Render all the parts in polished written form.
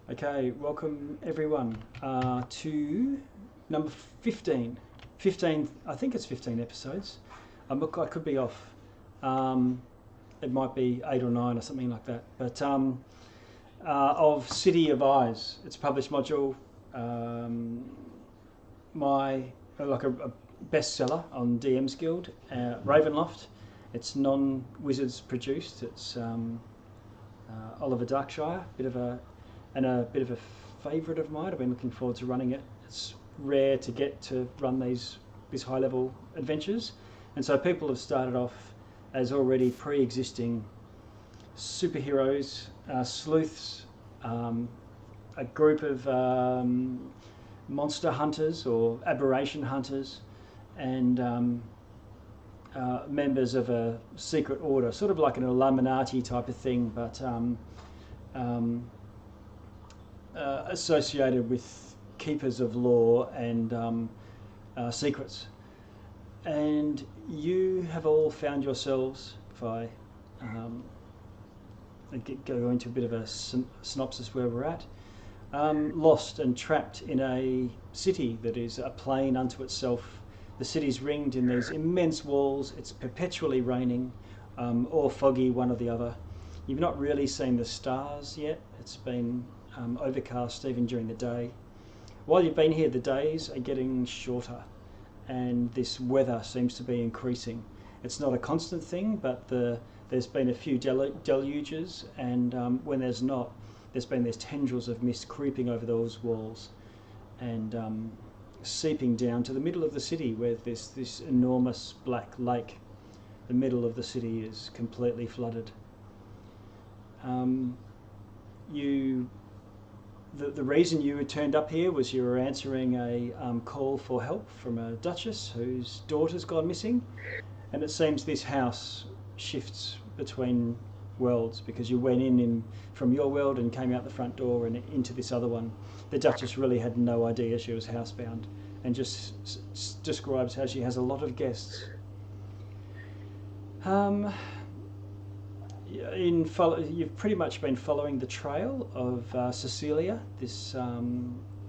Okay, welcome everyone to number 15. 15, I think it's 15 episodes. I could be off. It might be 8 or 9 or something like that. But of City of Eyes, it's a published module. A bestseller on DM's Guild, Ravenloft. It's non-Wizards produced. It's Oliver Darkshire, a bit of a favourite of mine. I've been looking forward to running it. It's rare to get to run these high level adventures, and so people have started off as already pre-existing superheroes, sleuths, a group of monster hunters or aberration hunters, and members of a secret order, sort of like an Illuminati type of thing, but associated with keepers of law and secrets. And you have all found yourselves, if I go into a bit of a synopsis where we're at, lost and trapped in a city that is a plain unto itself. The city's ringed in these immense walls. It's perpetually raining or foggy, one or the other. You've not really seen the stars yet. It's been overcast even during the day. While you've been here, the days are getting shorter and this weather seems to be increasing. It's not a constant thing, but there's been a few deluges, and when there's not, there's been these tendrils of mist creeping over those walls and seeping down to the middle of the city, where there's this enormous black lake. The middle of the city is completely flooded. The reason you had turned up here was you were answering a call for help from a duchess whose daughter's gone missing, and it seems this house shifts between worlds because you went in from your world and came out the front door and into this other one. The duchess really had no idea she was housebound and just describes how she has a lot of guests. You've pretty much been following the trail of Cecilia, this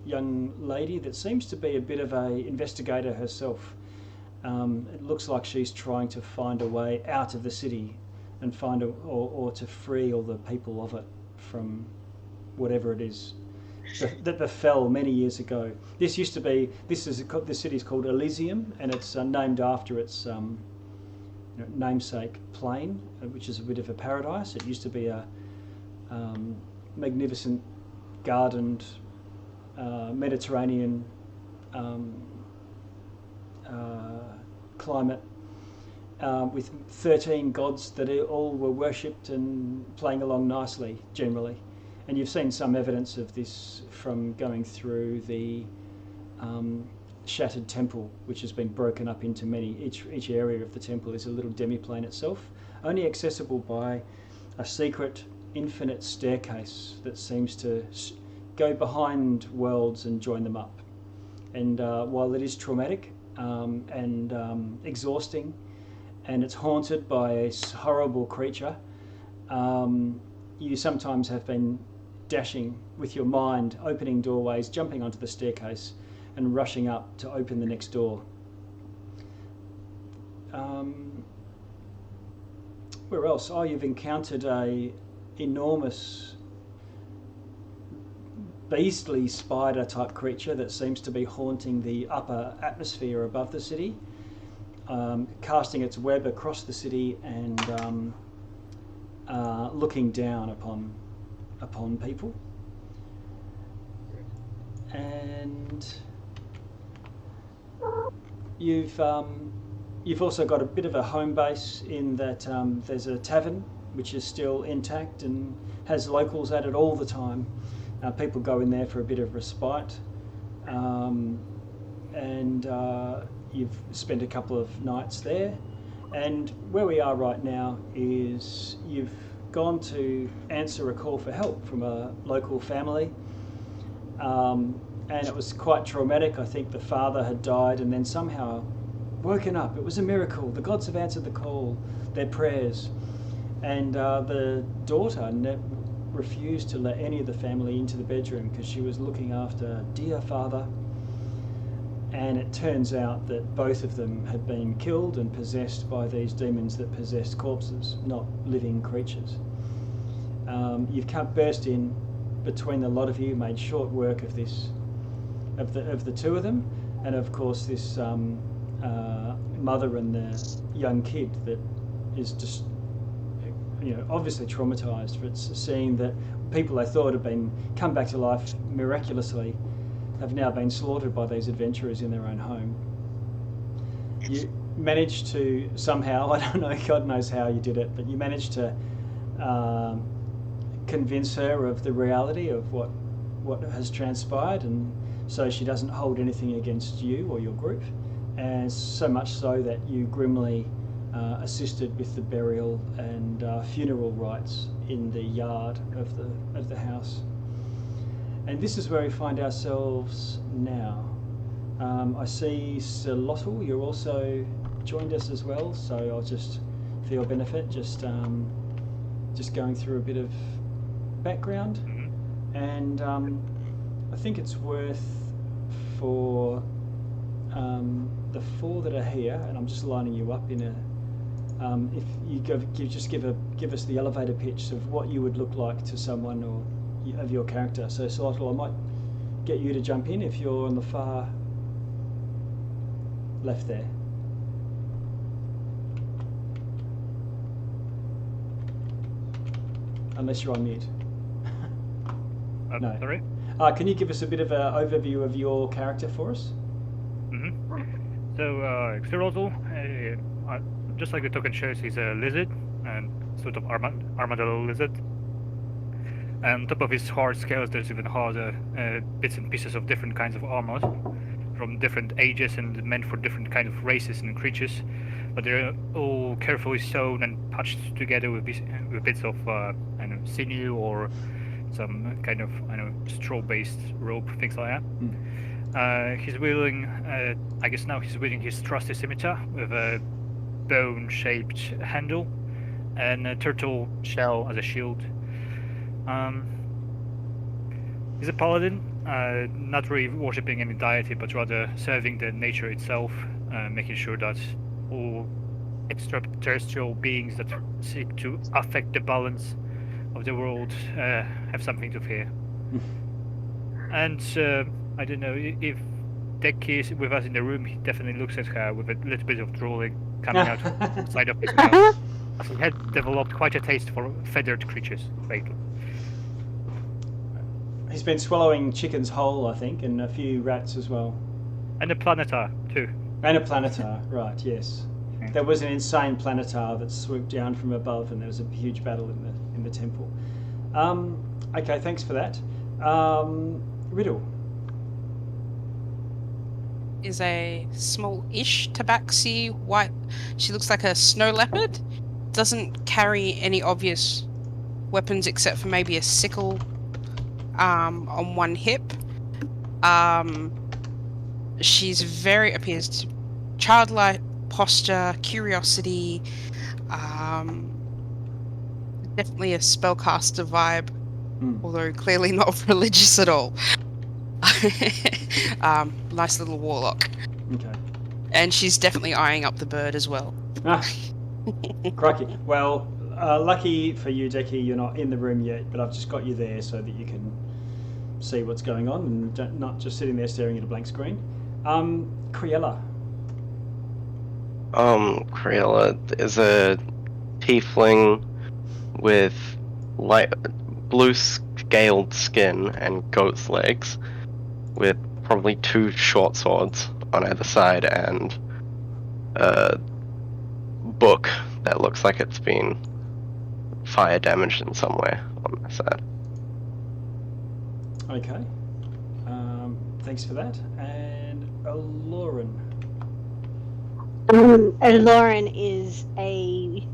young lady that seems to be a bit of an investigator herself. It looks like she's trying to find a way out of the city and or to free all the people of it from whatever it is that befell many years ago. The city's called Elysium, and it's named after its namesake plane, which is a bit of a paradise. It used to be a magnificent gardened Mediterranean climate with 13 gods that all were worshipped and playing along nicely generally. And you've seen some evidence of this from going through the shattered temple, which has been broken up into each area of the temple is a little demi-plane itself, only accessible by a secret infinite staircase that seems to go behind worlds and join them up. And while it is traumatic and exhausting, and it's haunted by a horrible creature, you sometimes have been dashing with your mind, opening doorways, jumping onto the staircase and rushing up to open the next door. Where else? Oh, you've encountered a enormous beastly spider type creature that seems to be haunting the upper atmosphere above the city, casting its web across the city and looking down upon people. And you've also got a bit of a home base in that there's a tavern which is still intact and has locals at it all the time. People go in there for a bit of respite, and you've spent a couple of nights there. And where we are right now is you've gone to answer a call for help from a local family. And it was quite traumatic. I think the father had died and then somehow woken up. It was a miracle. The gods have answered the call, their prayers. And the daughter refused to let any of the family into the bedroom because she was looking after dear father. And it turns out that both of them had been killed and possessed by these demons that possessed corpses, not living creatures. You've come burst in between the lot of you, made short work of this, of the two of them, and of course this mother and the young kid that is just, obviously traumatised for seeing that people they thought had been come back to life miraculously have now been slaughtered by these adventurers in their own home. You managed to somehow, I don't know, God knows how you did it, but you managed to convince her of the reality of what has transpired, and so she doesn't hold anything against you or your group, and so much so that you grimly assisted with the burial and funeral rites in the yard of the house. And this is where we find ourselves now. I see Sir Lottle, you're also joined us as well, so I'll just, for your benefit, just going through a bit of background. And I think it's worth for the four that are here, and I'm just lining you up in a, if you give us the elevator pitch of what you would look like to someone or of your character. So Solotl, I might get you to jump in if you're on the far left there. Unless you're on mute. No. Sorry? Can you give us a bit of an overview of your character for us? So, Xerotl, just like the token shows, he's a lizard, and sort of armadillo lizard. And on top of his hard scales, there's even harder bits and pieces of different kinds of armor from different ages and meant for different kind of races and creatures. But they're all carefully sewn and patched together with bits of sinew or some kind of straw-based rope, things like that. He's wielding, I guess now he's wielding his trusty scimitar with a bone-shaped handle and a turtle shell as a shield. He's a paladin, not really worshipping any deity, but rather serving the nature itself, making sure that all extraterrestrial beings that seek to affect the balance of the world have something to fear. And I don't know, if Deki is with us in the room, he definitely looks at her with a little bit of drooling coming out of the side of his mouth. He had developed quite a taste for feathered creatures lately. He's been swallowing chickens whole, I think, and a few rats as well. And a planetar, too. And a planetar, right, yes. There was an insane planetar that swooped down from above, and there was a huge battle in the temple. Okay, thanks for that. Riddle. Is a small-ish tabaxi white. She looks like a snow leopard. Doesn't carry any obvious weapons except for maybe a sickle on one hip. She's appears to childlike posture, curiosity, definitely a spellcaster vibe, although clearly not religious at all. Nice little warlock. Okay. And she's definitely eyeing up the bird as well. Crikey. Well, lucky for you, Deki, you're not in the room yet, but I've just got you there so that you can see what's going on and not just sitting there staring at a blank screen. Criella. Criella is a tiefling with light blue scaled skin and goat's legs, with probably 2 short swords on either side and a book that looks like it's been fire damaged in some way on my side. Okay. Thanks for that. And Lauren. Lauren is a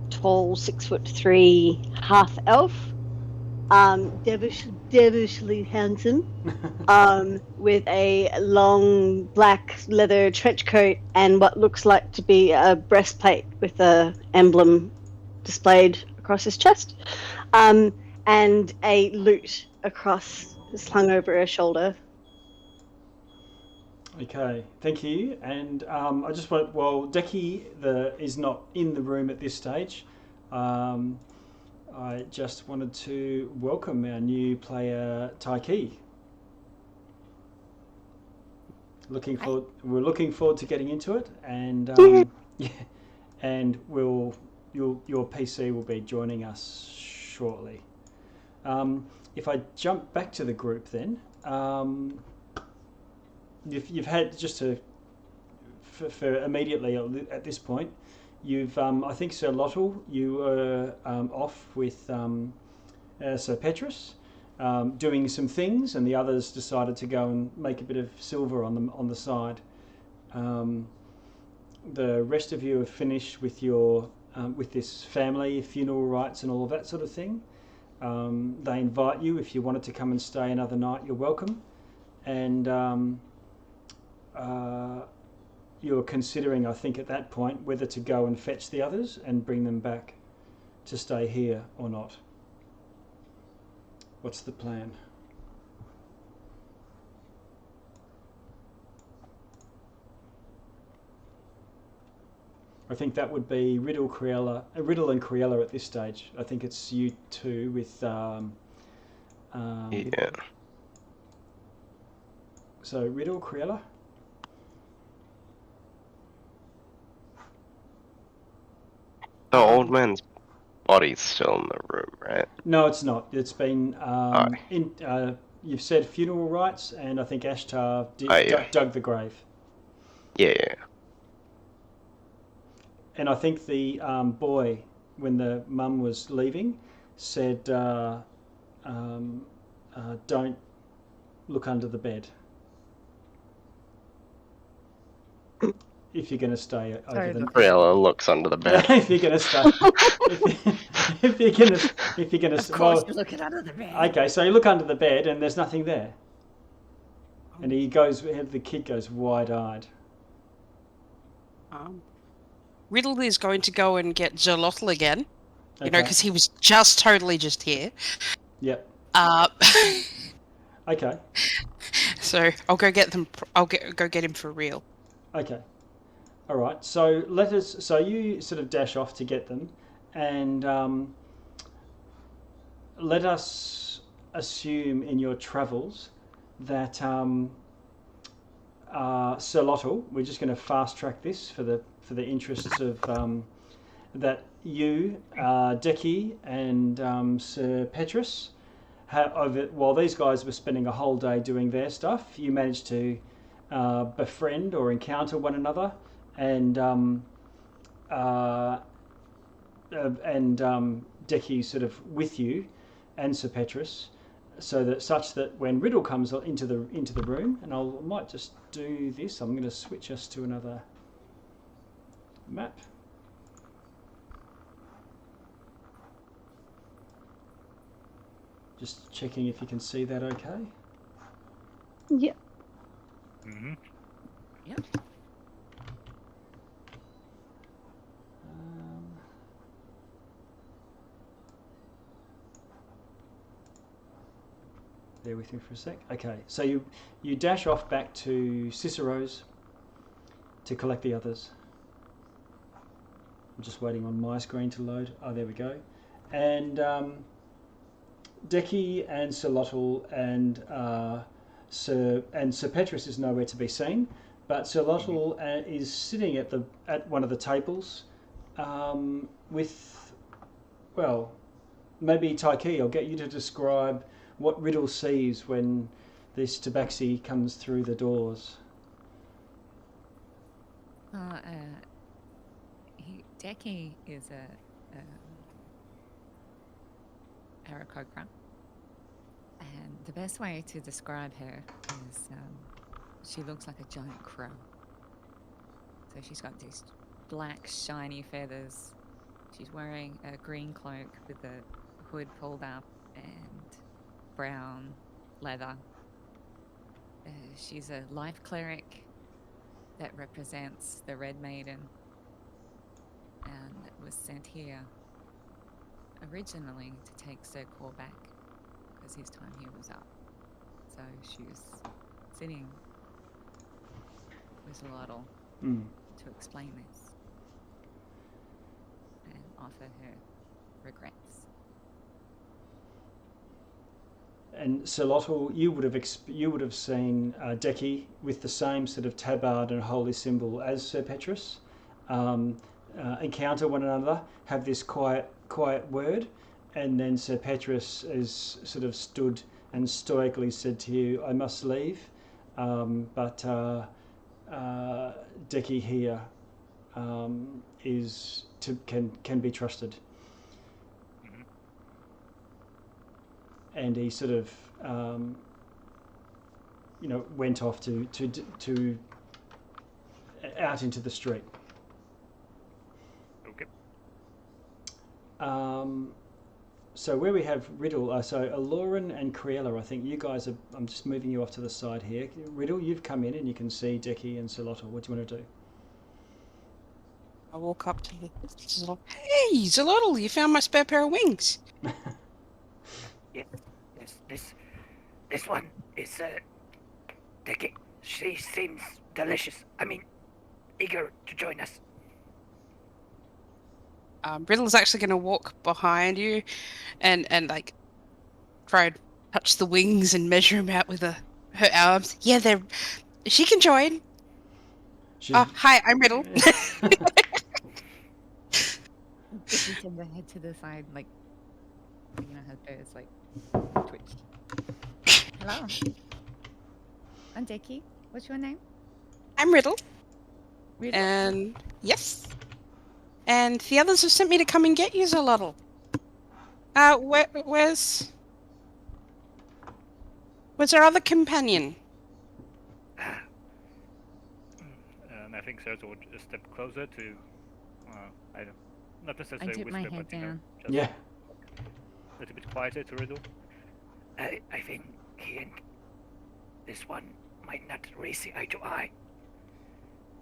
tall 6'3" half elf, devilishly handsome, with a long black leather trench coat and what looks like to be a breastplate with a emblem displayed across his chest. and a lute across, slung over her shoulder. Okay, thank you. And I just want, well, Deki is not in the room at this stage. I just wanted to welcome our new player, Taiki. We're looking forward to getting into it, and yeah, and your PC will be joining us shortly. If I jump back to the group, then you've had just to for immediately at this point, you've I think Sir Lottle, you were off with Sir Petrus. Doing some things, and the others decided to go and make a bit of silver on the side. The rest of you have finished with your with this family funeral rites and all of that sort of thing. They invite you, if you wanted to come and stay another night, you're welcome. And you're considering, I think, at that point whether to go and fetch the others and bring them back to stay here or not. What's the plan? I think that would be Riddle and Criella at this stage. I think it's you two with. Yeah. So Riddle, Criella. The old man's body's still in the room, right? No, it's not. It's been you've said funeral rites, and I think Ashtar dug the grave. Yeah. And I think the boy, when the mum was leaving, said, "Don't look under the bed if you're going to stay over the night." Criella looks under the bed. If you're going to stay, if you're going to, Of course, you're looking under the bed. Okay, so you look under the bed and there's nothing there, and the kid goes wide-eyed. Riddle is going to go and get Jalotl again, Okay. you know, because he was totally just here. Yep. Okay. So I'll go get them. I'll go get him for real. Okay. All right. So So you sort of dash off to get them, and let us assume in your travels that Sir Lottle, we're just going to fast track this for the interests of that you, Deki, and Sir Petrus, while these guys were spending a whole day doing their stuff, you managed to befriend or encounter one another, and Deki sort of with you, and Sir Petrus, such that when Riddle comes into the room, and I might just do this. I'm going to switch us to another map. Just checking if you can see that okay. Yep. Mm-hmm. Yep. Bear with me for a sec. Okay, so you dash off back to Cicero's to collect the others. I'm just waiting on my screen to load. Oh, there we go. And Deki and Sir Lottle and Sir Petrus is nowhere to be seen, but Sir Lottle is sitting at one of the tables with, well, maybe Taiki, I'll get you to describe what Riddle sees when this tabaxi comes through the doors. Deki is a Aarakocra, and the best way to describe her is she looks like a giant crow. So she's got these black shiny feathers. She's wearing a green cloak with the hood pulled up and brown leather. She's a life cleric that represents the Red Maiden and was sent here originally to take Sir Core back because his time here was up. So she was sitting with Lottle to explain this and offer her regrets. And Sir Lottle, you would have seen Decky with the same sort of tabard and holy symbol as Sir Petrus encounter one another, have this quiet word, and then Sir Petrus is sort of stood and stoically said to you, "I must leave, but Decky here can be trusted." And he sort of, went off to out into the street. Okay. So where we have Riddle, so Aloran and Criella, I think you guys are. I'm just moving you off to the side here. Riddle, you've come in and you can see Decky and Zalotl. What do you want to do? I walk up to the Zalotl. Hey, Zalotl, you found my spare pair of wings. Yes, this one is Decky. She seems delicious. I mean, eager to join us. Riddle's actually going to walk behind you and like try and touch the wings and measure them out with her arms. Yeah, she can join. Hi, I'm Riddle. She turned her head to the side, like, her face like twitched. Hello. I'm Decky. What's your name? I'm Riddle. Riddle. And yes. And the others have sent me to come and get you, Zalotl. Where's our other companion? And I think Sergio would step closer to, not I necessarily dip my whisper, head but down. just Yeah. a little bit quieter to Riddle. I think he and this one might not really see eye to eye.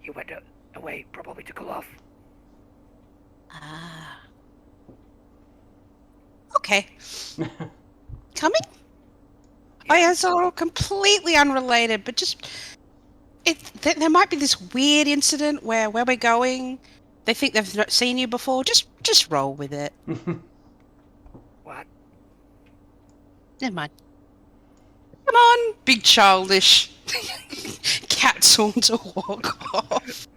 He went away probably to cool off. Ah. Okay. Coming? Oh yeah, it's all completely unrelated, but just there might be this weird incident where we're going, they think they've not seen you before. Just roll with it. What? Never mind. Come on, big childish. Cats on to walk off.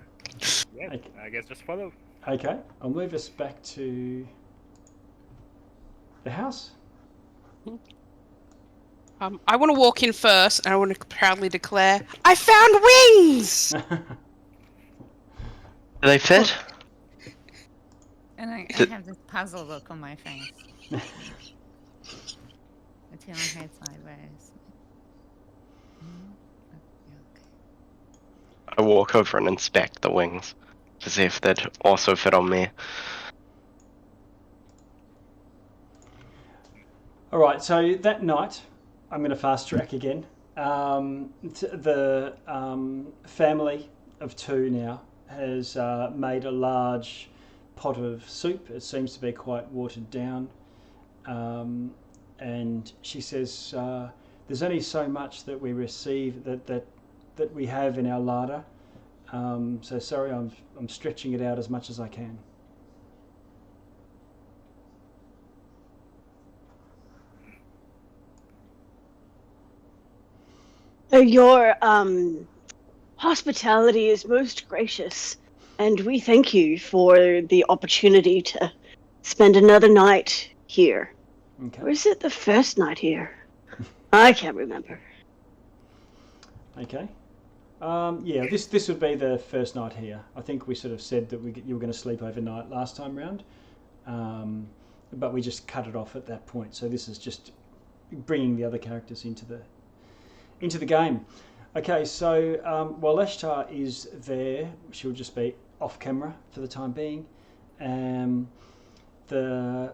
Yeah, Okay. I guess just follow. Okay, I'll move us back to the house. I want to walk in first, and I want to proudly declare, I found wings! Do they fit? And I have this puzzle look on my face. I turn my head sideways. Okay. I walk over and inspect the wings to see if they'd also fit on me. All right, so that night, I'm going to fast track again. The family of two now has made a large pot of soup. It seems to be quite watered down. And she says, there's only so much that we receive, that we have in our larder. So sorry, I'm stretching it out as much as I can. Your hospitality is most gracious, and we thank you for the opportunity to spend another night here. Okay. Or is it the first night here? I can't remember. Okay. Yeah, this would be the first night here. I think we sort of said that you were going to sleep overnight last time round, but we just cut it off at that point. So this is just bringing the other characters into the game. Okay, so while Eshtar is there, she'll just be off camera for the time being. The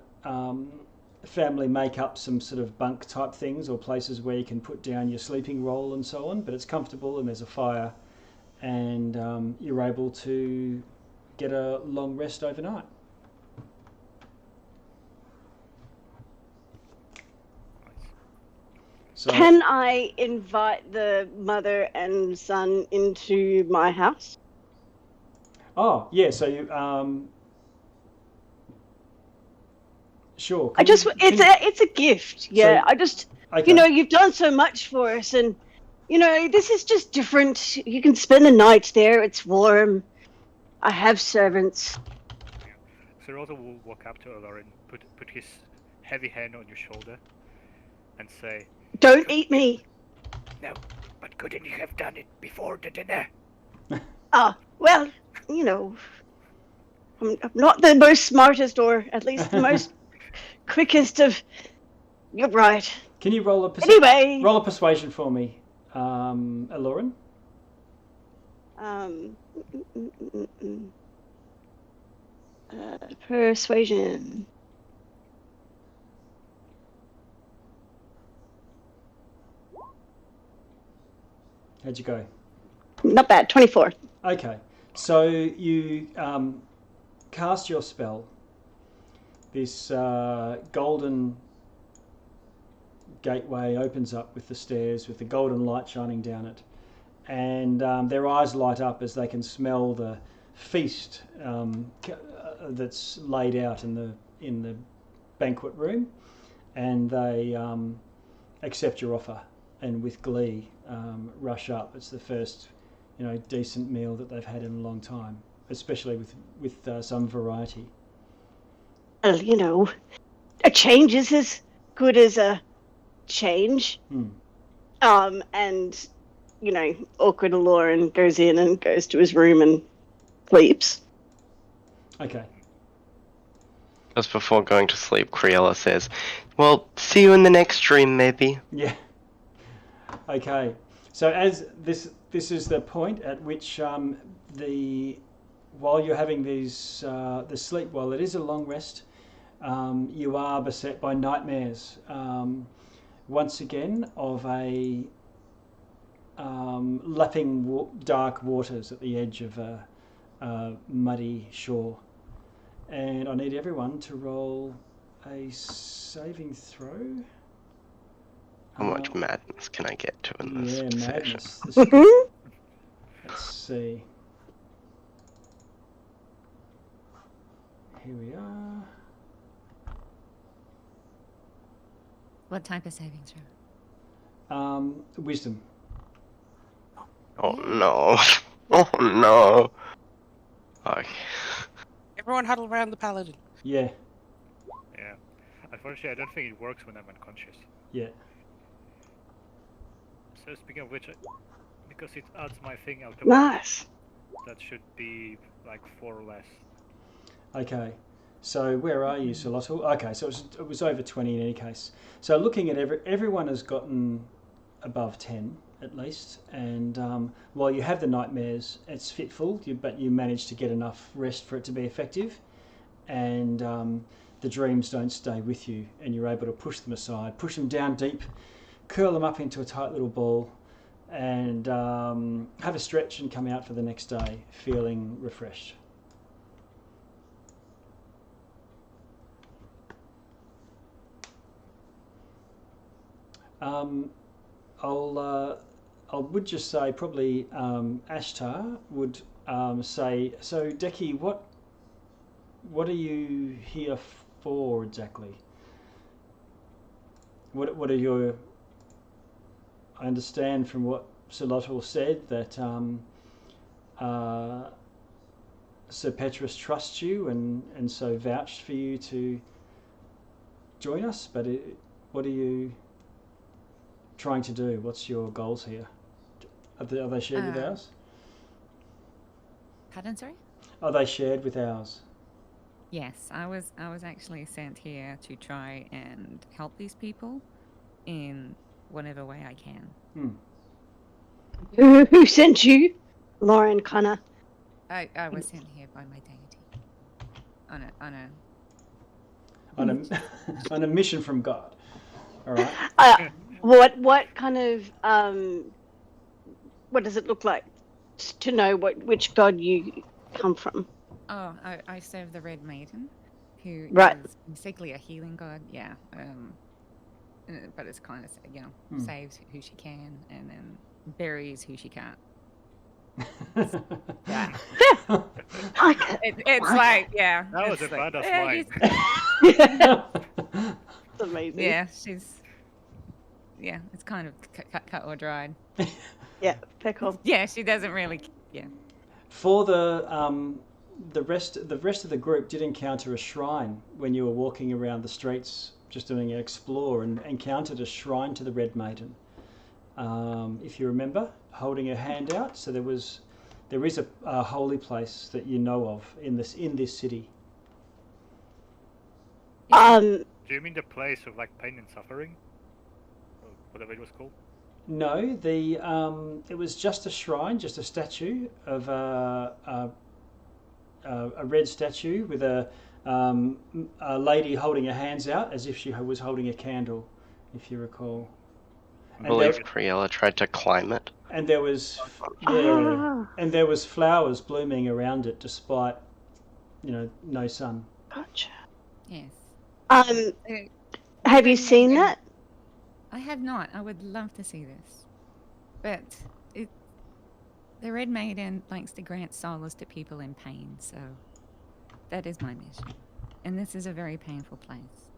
family make up some sort of bunk type things or places where you can put down your sleeping roll and so on, but it's comfortable and there's a fire, and you're able to get a long rest overnight. So, Can I invite the mother and son into my house? oh yeah, so you sure. I just it's a gift. Yeah, I just okay. you've done so much for us, and this is just different. You can spend the night there. It's warm. I have servants. Sirota will walk up to Aloran, put his heavy hand on your shoulder, and say, Don't eat me. No, but couldn't you have done it before the dinner? Well, I'm not the most smartest, or at least the most quickest of. You're right. Can you roll a Anyway. roll a persuasion for me, Aloran? Persuasion. How'd you go? Not bad. 24. Okay, so you cast your spell. This golden gateway opens up with the stairs, with the golden light shining down it, and their eyes light up as they can smell the feast that's laid out in the banquet room, and they accept your offer and with glee rush up. It's the first decent meal that they've had in a long time, especially with some variety. Well, a change is as good as a change. And awkward Aloran goes in and goes to his room and sleeps. Okay. Just before going to sleep, Criella says, "Well, see you in the next stream, maybe." Yeah. Okay. So as this is the point at which while you're having the sleep, while it is a long rest, you are beset by nightmares. Once again, of a lapping dark waters at the edge of a muddy shore. And I need everyone to roll a saving throw. How much madness can I get to in this session? Madness. Let's see. Here we are. What type of saving throw? Wisdom. Oh no. Oh no. Okay. Everyone huddle around the paladin. Yeah. Yeah. Unfortunately, I don't think it works when I'm unconscious. Yeah. So speaking of which, because it adds my thing out, Nice. that should be like 4 or less. Okay. So where are you, Solotl? Okay, so it was over 20 in any case. So looking at everyone has gotten above 10 at least, and while you have the nightmares, it's fitful, but you manage to get enough rest for it to be effective, and the dreams don't stay with you, and you're able to push them aside, push them down deep, curl them up into a tight little ball, and have a stretch and come out for the next day feeling refreshed. I would just say probably Ashtar would say, so Deki, what are you here for exactly? What are your? I understand from what Solotl said that Sir Petrus trusts you and so vouched for you to join us. But what are you trying to do? What's your goals here? Are they shared with ours? Pardon, sorry? Are they shared with ours? Yes, I was actually sent here to try and help these people in whatever way I can. Who sent you? Lauren Connor. I was sent here by my deity. On a mission from God. All right. What kind of what does it look like to know which god you come from? Oh, I serve the Red Maiden, who Right. is basically a healing god. Yeah. but it's kind of, you know, saves who she can and then buries who she can't. Yeah. It's like, yeah. That was it's a like, badass yeah, line. It's amazing. yeah, she's, yeah, it's kind of cut or dried. Yeah, pickle. Yeah, she doesn't really, yeah. For the rest of the group did encounter a shrine when you were walking around the streets, just doing an explore, and encountered a shrine to the Red Maiden. If you remember, holding her hand out. So there is a holy place that you know of in this city. Do you mean the place of like pain and suffering, or whatever it was called? No, it was just a shrine, just a statue of a red statue with a lady holding her hands out as if she was holding a candle, if you recall. I believe Cruella tried to climb it. And there was and there was flowers blooming around it despite, no sun. Gotcha. Yes. Have you seen that? I have not. I would love to see this. But the Red Maiden likes to grant solace to people in pain, so that is my mission. And this is a very painful place.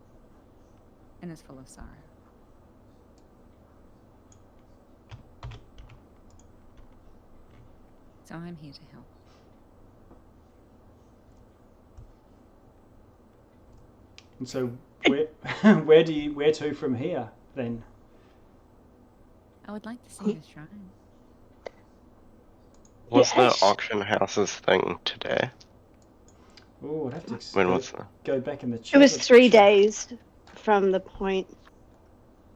And it's full of sorrow. So I'm here to help. And so where to from here then? I would like to see the shrine. Was the auction house's thing today? Oh, I'd have to When was that? go back in the chat. It was 3 days from the point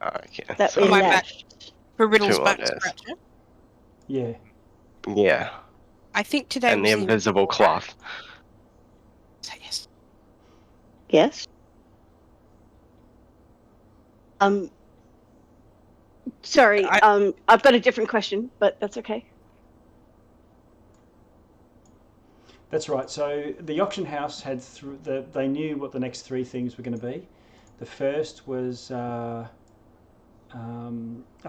Okay. that so we my left. For Riddle's 2 back days. scratcher. Yeah. Yeah. I think today And was the invisible cloth. So yes. Yes. Sorry. I've got a different question, but that's okay. That's right. So the auction house had they knew what the next 3 things were going to be. The first was a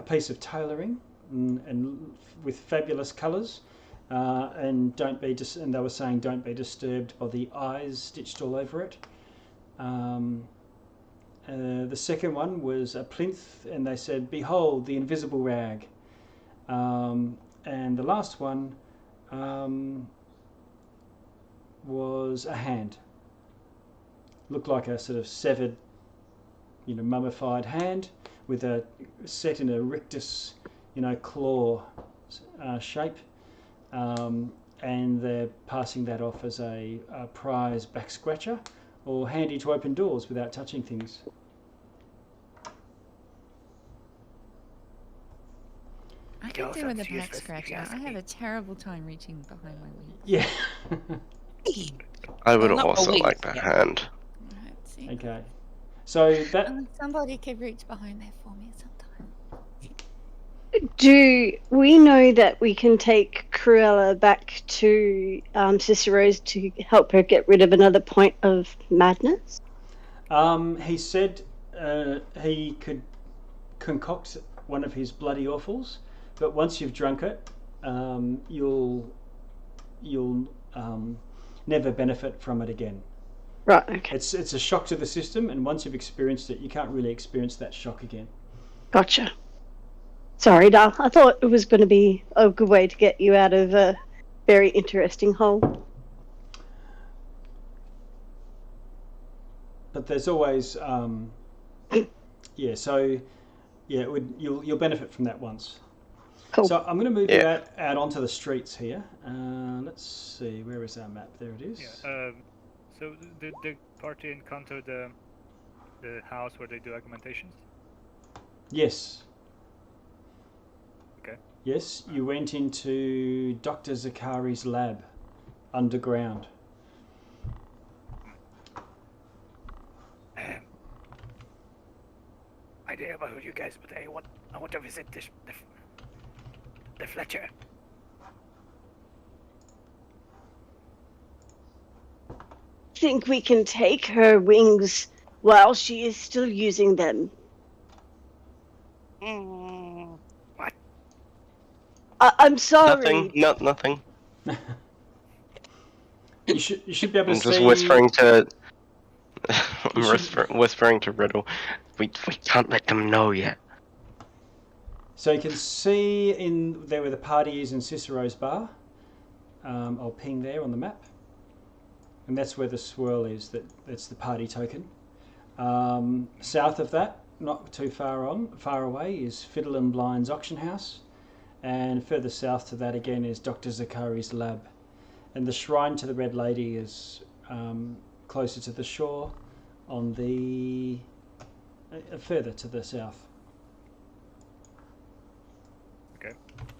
piece of tailoring and with fabulous colours, and and they were saying don't be disturbed by the eyes stitched all over it. The second one was a plinth, and they said, "Behold, the invisible rag." And the last one was a hand. Looked like a sort of severed, mummified hand with a set in a rictus, claw shape. And they're passing that off as a prize back scratcher or handy to open doors without touching things. I can do with a back scratcher. I have a terrible time reaching behind my wings. Yeah. I would Well, not also always, like that yeah. hand. Right, see? Okay. So that Somebody could reach behind there for me sometime. Do we know that we can take Cruella back to Cicero's to help her get rid of another point of madness? he said he could concoct one of his bloody awfuls, but once you've drunk it, you'll never benefit from it again. Right. Okay. It's a shock to the system, and once you've experienced it, you can't really experience that shock again. Gotcha. Sorry, Dal. I thought it was going to be a good way to get you out of a very interesting hole. But there's always, you'll benefit from that once. Cool. So I'm going to move you out onto the streets here. Let's see, where is our map? There it is. Yeah. So did the party encounter the house where they do augmentations? Yes. Okay. Yes, you went into Dr. Zakari's lab underground. I didn't know about you guys, but I want to visit the Fletcher. Think we can take her wings while she is still using them. Mm. I'm sorry. Nothing. You should be able to I'm just see. whispering to. You should- whispering to Riddle. We can't let them know yet. So you can see in there where the party is in Cicero's bar. I'll ping there on the map, and that's where the swirl is. That's the party token. South of that, not too far away, is Fiddle and Blind's auction house, and further south to that again is Dr. Zakari's lab, and the shrine to the Red Lady is closer to the shore, on the further to the south. Okay.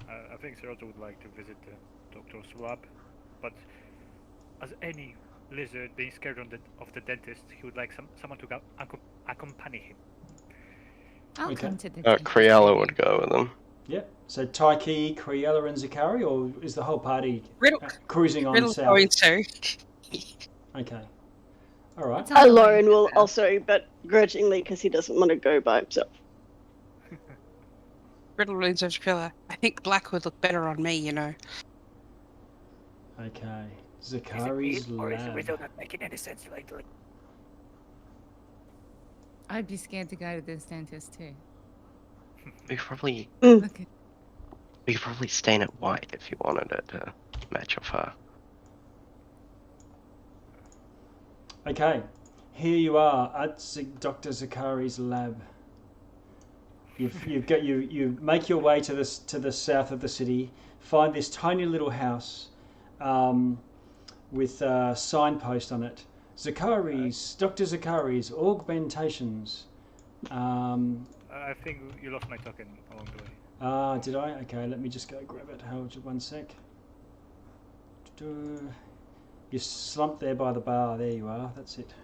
I think Sir Otto would like to visit the doctor's lab, but as any lizard being scared of the dentist, he would like someone to accompany him. I'll Okay. come to the dentist. Criella would go with them. Yep. So Taiki, Criella, and Zakari, or is the whole party Riddle, cruising on Riddle's south? going to. Okay. All right. It's on the way Lauren will now. also, but grudgingly because he doesn't want to go by himself. Riddle leans over to Krilla. I think black would look better on me, you know. Okay. Is it Zakari's weird, or is the lab. riddle not making any sense lately? I'd be scared to go to this dentist too. We could probably Look at stain it white if you wanted it to match your fur. Okay. Here you are at Dr. Zakari's lab. You make your way to the south of the city. Find this tiny little house with a signpost on it. Dr. Zakari's augmentations. I think you lost my token along the way. Did I? Okay, let me just go grab it. Hold on 1 sec. You slumped there by the bar. There you are. That's it.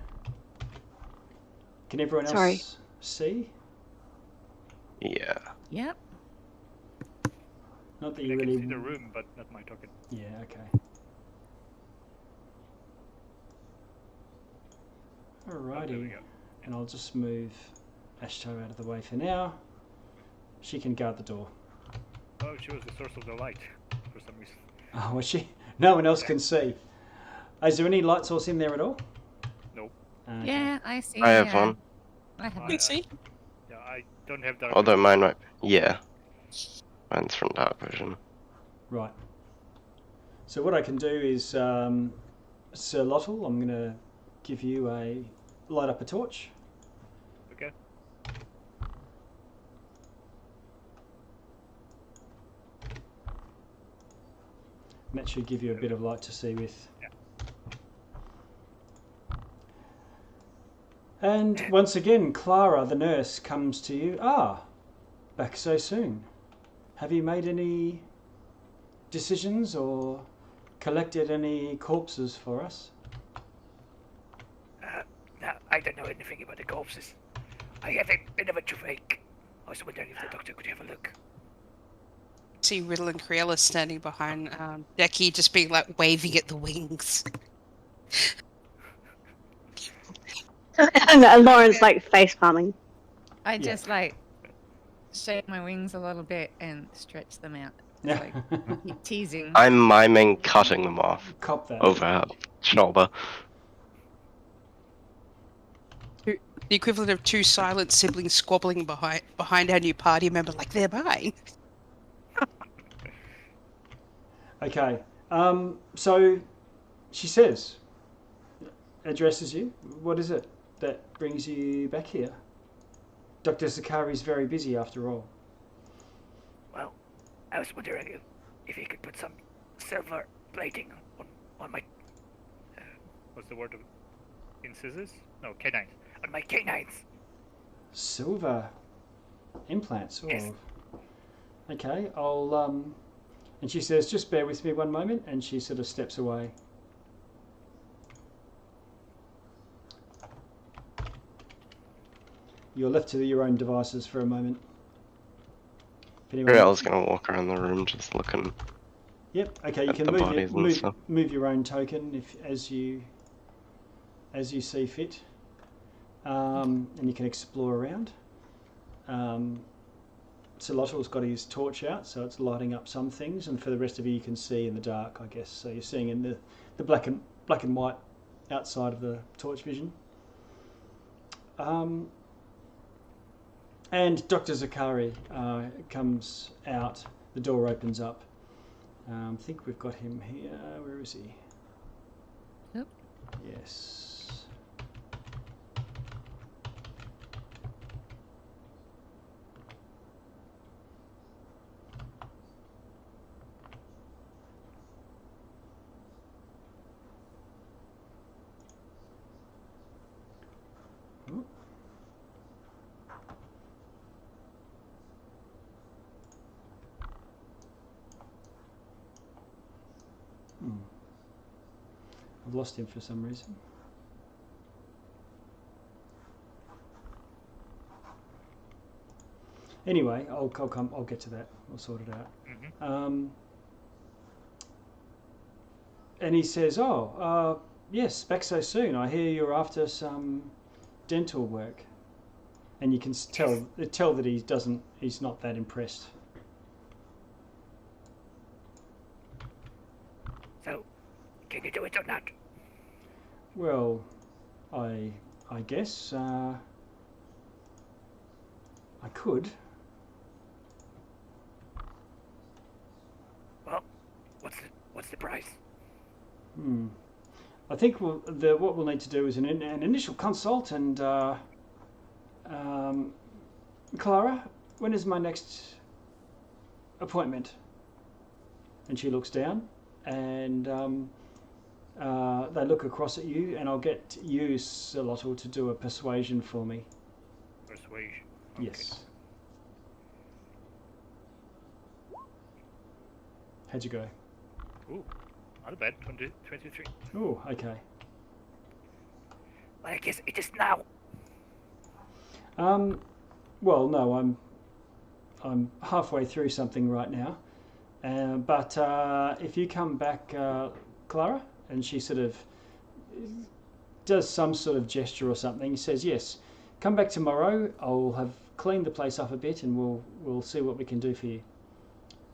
Can everyone else see? Yeah. Yep. Not that I you can really. see the room, but not my token. Yeah. Okay. Oh, there we Alrighty. go. And I'll just move Ashto out of the way for now. She can guard the door. Oh, she was the source of the light for some reason. Oh, was she? No one else can see. Is there any light source in there at all? Nope. Okay. Yeah, I see. I have one. I have I- one. You see? Yeah, I don't have dark Although vision. mine might. Yeah. Mine's from dark vision. Right. So what I can do is, Sir Lottle, I'm going to give you light up a torch. Okay. And that should give you a bit of light to see with. Yeah. And once again, Clara, the nurse, comes to you. Back so soon. Have you made any decisions or collected any corpses for us? No, I don't know anything about the corpses. I have a bit of a toothache. I was wondering if the doctor could have a look. See Riddle and Criella standing behind Decky, just being like waving at the wings. And Lauren's like face palming. I just like shake my wings a little bit and stretch them out. Yeah. Like keep teasing. I'm miming cutting them off Cop that. over her shoulder. The equivalent of two silent siblings squabbling behind our new party member, like they're mine. Okay. So she says, addresses you. What is it that brings you back here? Dr. Zakari's very busy after all. Well, I was wondering if you could put some silver plating on my What's the word? Incisors? No, canines. on my canines. Silver implants. Oh. Yes. Okay, I'll and she says, just bear with me 1 moment, and she sort of steps away. You're left to your own devices for a moment. If anyone- Criella's gonna walk around the room just looking. Yep. Okay, you at can the bodies and stuff. move your own token as you see fit, and you can explore around. Solottl's got his torch out, so it's lighting up some things, and for the rest of you can see in the dark, I guess. So you're seeing in the black and white outside of the torch vision. And Dr. Zakari comes out. The door opens up. I think we've got him here. Where is he? Yep. Yes. I've lost him for some reason. Anyway, I'll get to that. I'll sort it out. Mm-hmm. And he says, "Oh, yes, back so soon. I hear you're after some dental work." And you can tell that he's not that impressed. So, can you do it or not? Well, I guess I could. Well, what's the price? I think what we'll need to do is an initial consult. And Clara, when is my next appointment? And she looks down, and they look across at you, and I'll get you, Solotl, to do a persuasion for me. Persuasion. Okay. Yes. How'd you go? Ooh, not bad. 23. Oh, okay. Well, I guess it is now. Well, no, I'm halfway through something right now, but if you come back, Clara, and she sort of does some sort of gesture or something, says, "Yes, come back tomorrow. I'll have cleaned the place up a bit, and we'll see what we can do for you."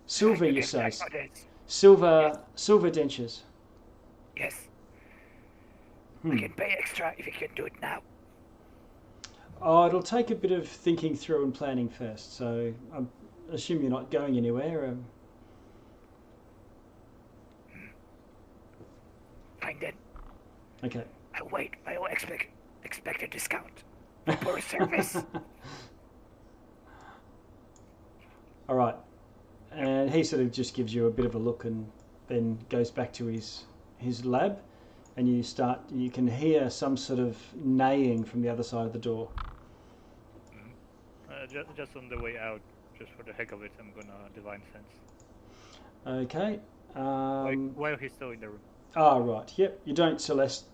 Silver, you say? Silver dentures. Yes. I can pay extra if you can do it now. Oh, it'll take a bit of thinking through and planning first. So I assume you're not going anywhere. Fine then. Okay. I'll wait. I will expect a discount for service. All right. And he sort of just gives you a bit of a look and then goes back to his lab, and you can hear some sort of neighing from the other side of the door. Just on the way out, just for the heck of it, I'm gonna divine sense. Okay. While he's still in the room. Ah, right. Yep. You don't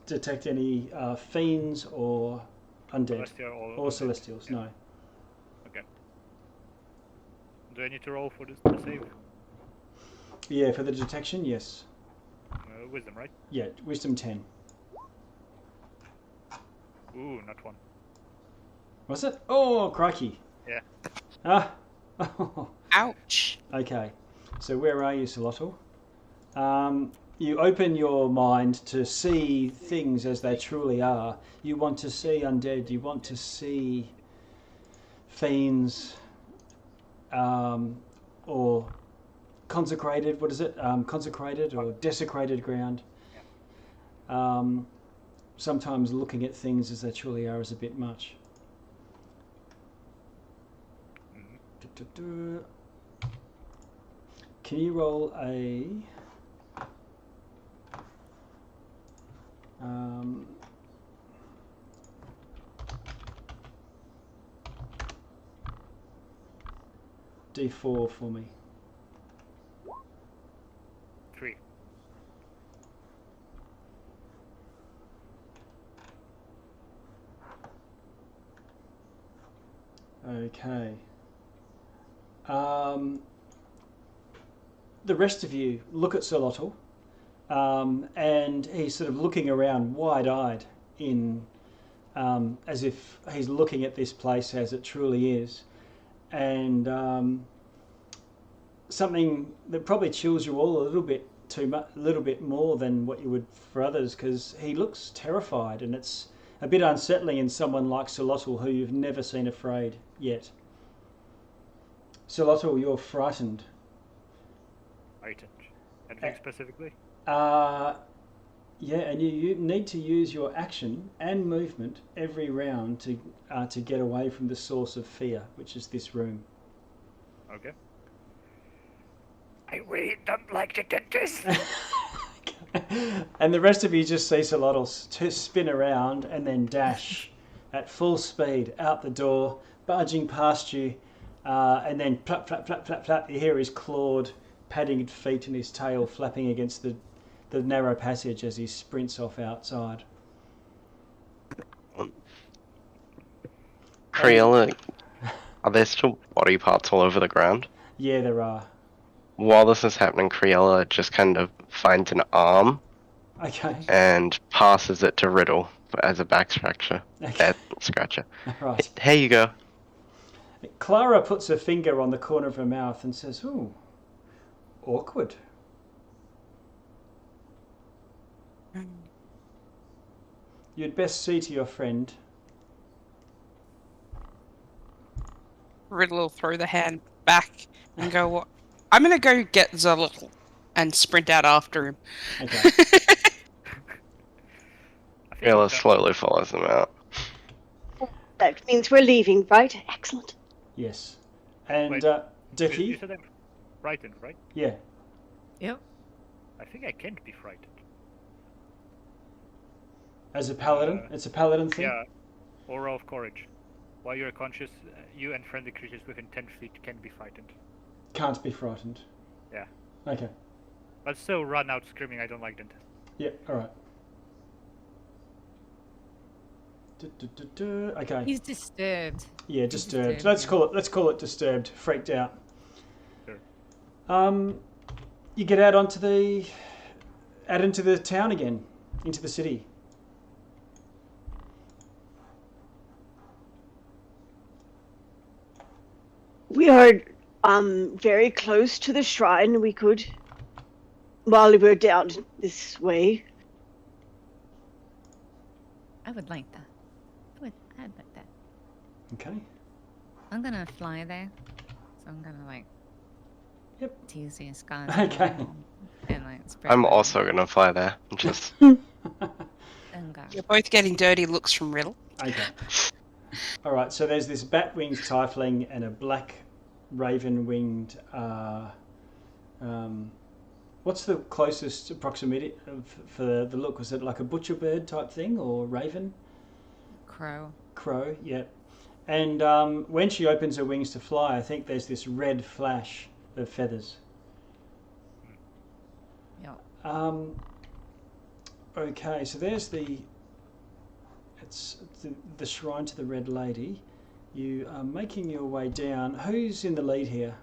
detect any fiends or undead or celestials. Yeah. No. Okay. Do I need to roll for the save? Yeah, for the detection, yes. Wisdom, right? Yeah, wisdom 10. Ooh, not one. Was it? Oh, crikey. Yeah. Ah. Ouch. Okay. So where are you, Solotl? You open your mind to see things as they truly are. You want to see undead. You want to see fiends, or consecrated. What is it? Consecrated or desecrated ground. Sometimes looking at things as they truly are is a bit much. Can you roll a D4 for me? 3. Okay. The rest of you look at Solotl, and he's sort of looking around wide-eyed as if he's looking at this place as it truly is. and something that probably chills you all a little bit more than what you would for others, because he looks terrified, and it's a bit unsettling in someone like Solotl, who you've never seen afraid yet. Solotl, you're frightened. Frightened. Anything specifically? Yeah, and you need to use your action and movement every round to get away from the source of fear, which is this room. Okay. I really don't like the dentist. And the rest of you just see Solotl to spin around and then dash at full speed out the door, barging past you, and then flap, flap, flap, flap, flap. You hear his clawed, padded feet and his tail flapping against the narrow passage as he sprints off outside. Criella, are there still body parts all over the ground? Yeah, there are. While this is happening, Criella just kind of finds an arm Okay. and passes it to Riddle as a back scratcher. Okay. Scratcher. Right. Here you go. Clara puts her finger on the corner of her mouth and says, "Ooh, awkward." You'd best see to your friend. Riddle will throw the hand back and go, "What? I'm going to go get Zolotl," and sprint out after him. Okay. Criella slowly follows them out. That means we're leaving, right? Excellent. Yes. And Wait, Dickie? You said I'm frightened, right? Yeah. Yep. I think I can't be frightened. As a paladin? It's a paladin thing? Yeah. Aura of courage. While you're conscious, you and friendly creatures within 10 feet can be frightened. Can't be frightened. Yeah. Okay. But still run out screaming, I don't like dentists. Yeah, alright. Okay. He's disturbed. Yeah, disturbed. disturbed, Let's call it disturbed, freaked out. Sure. You get out into the town again, into the city. We are very close to the shrine. We could, while we're down this way. I would like that. I'd like that. Okay. I'm gonna fly there. So I'm gonna like Yep. tease the sky. Okay. And like spread I'm my also gonna fly there. Just and go. You're both getting dirty looks from Riddle. Okay. Alright, so there's this bat-winged tiefling and a black raven-winged... what's the closest proximity for the look? Was it like a butcher bird type thing, or raven? Crow. Crow, yeah. And when she opens her wings to fly, I think there's this red flash of feathers. Yeah. Okay, so there's the shrine to the Red Lady. You are making your way down. Who's in the lead here?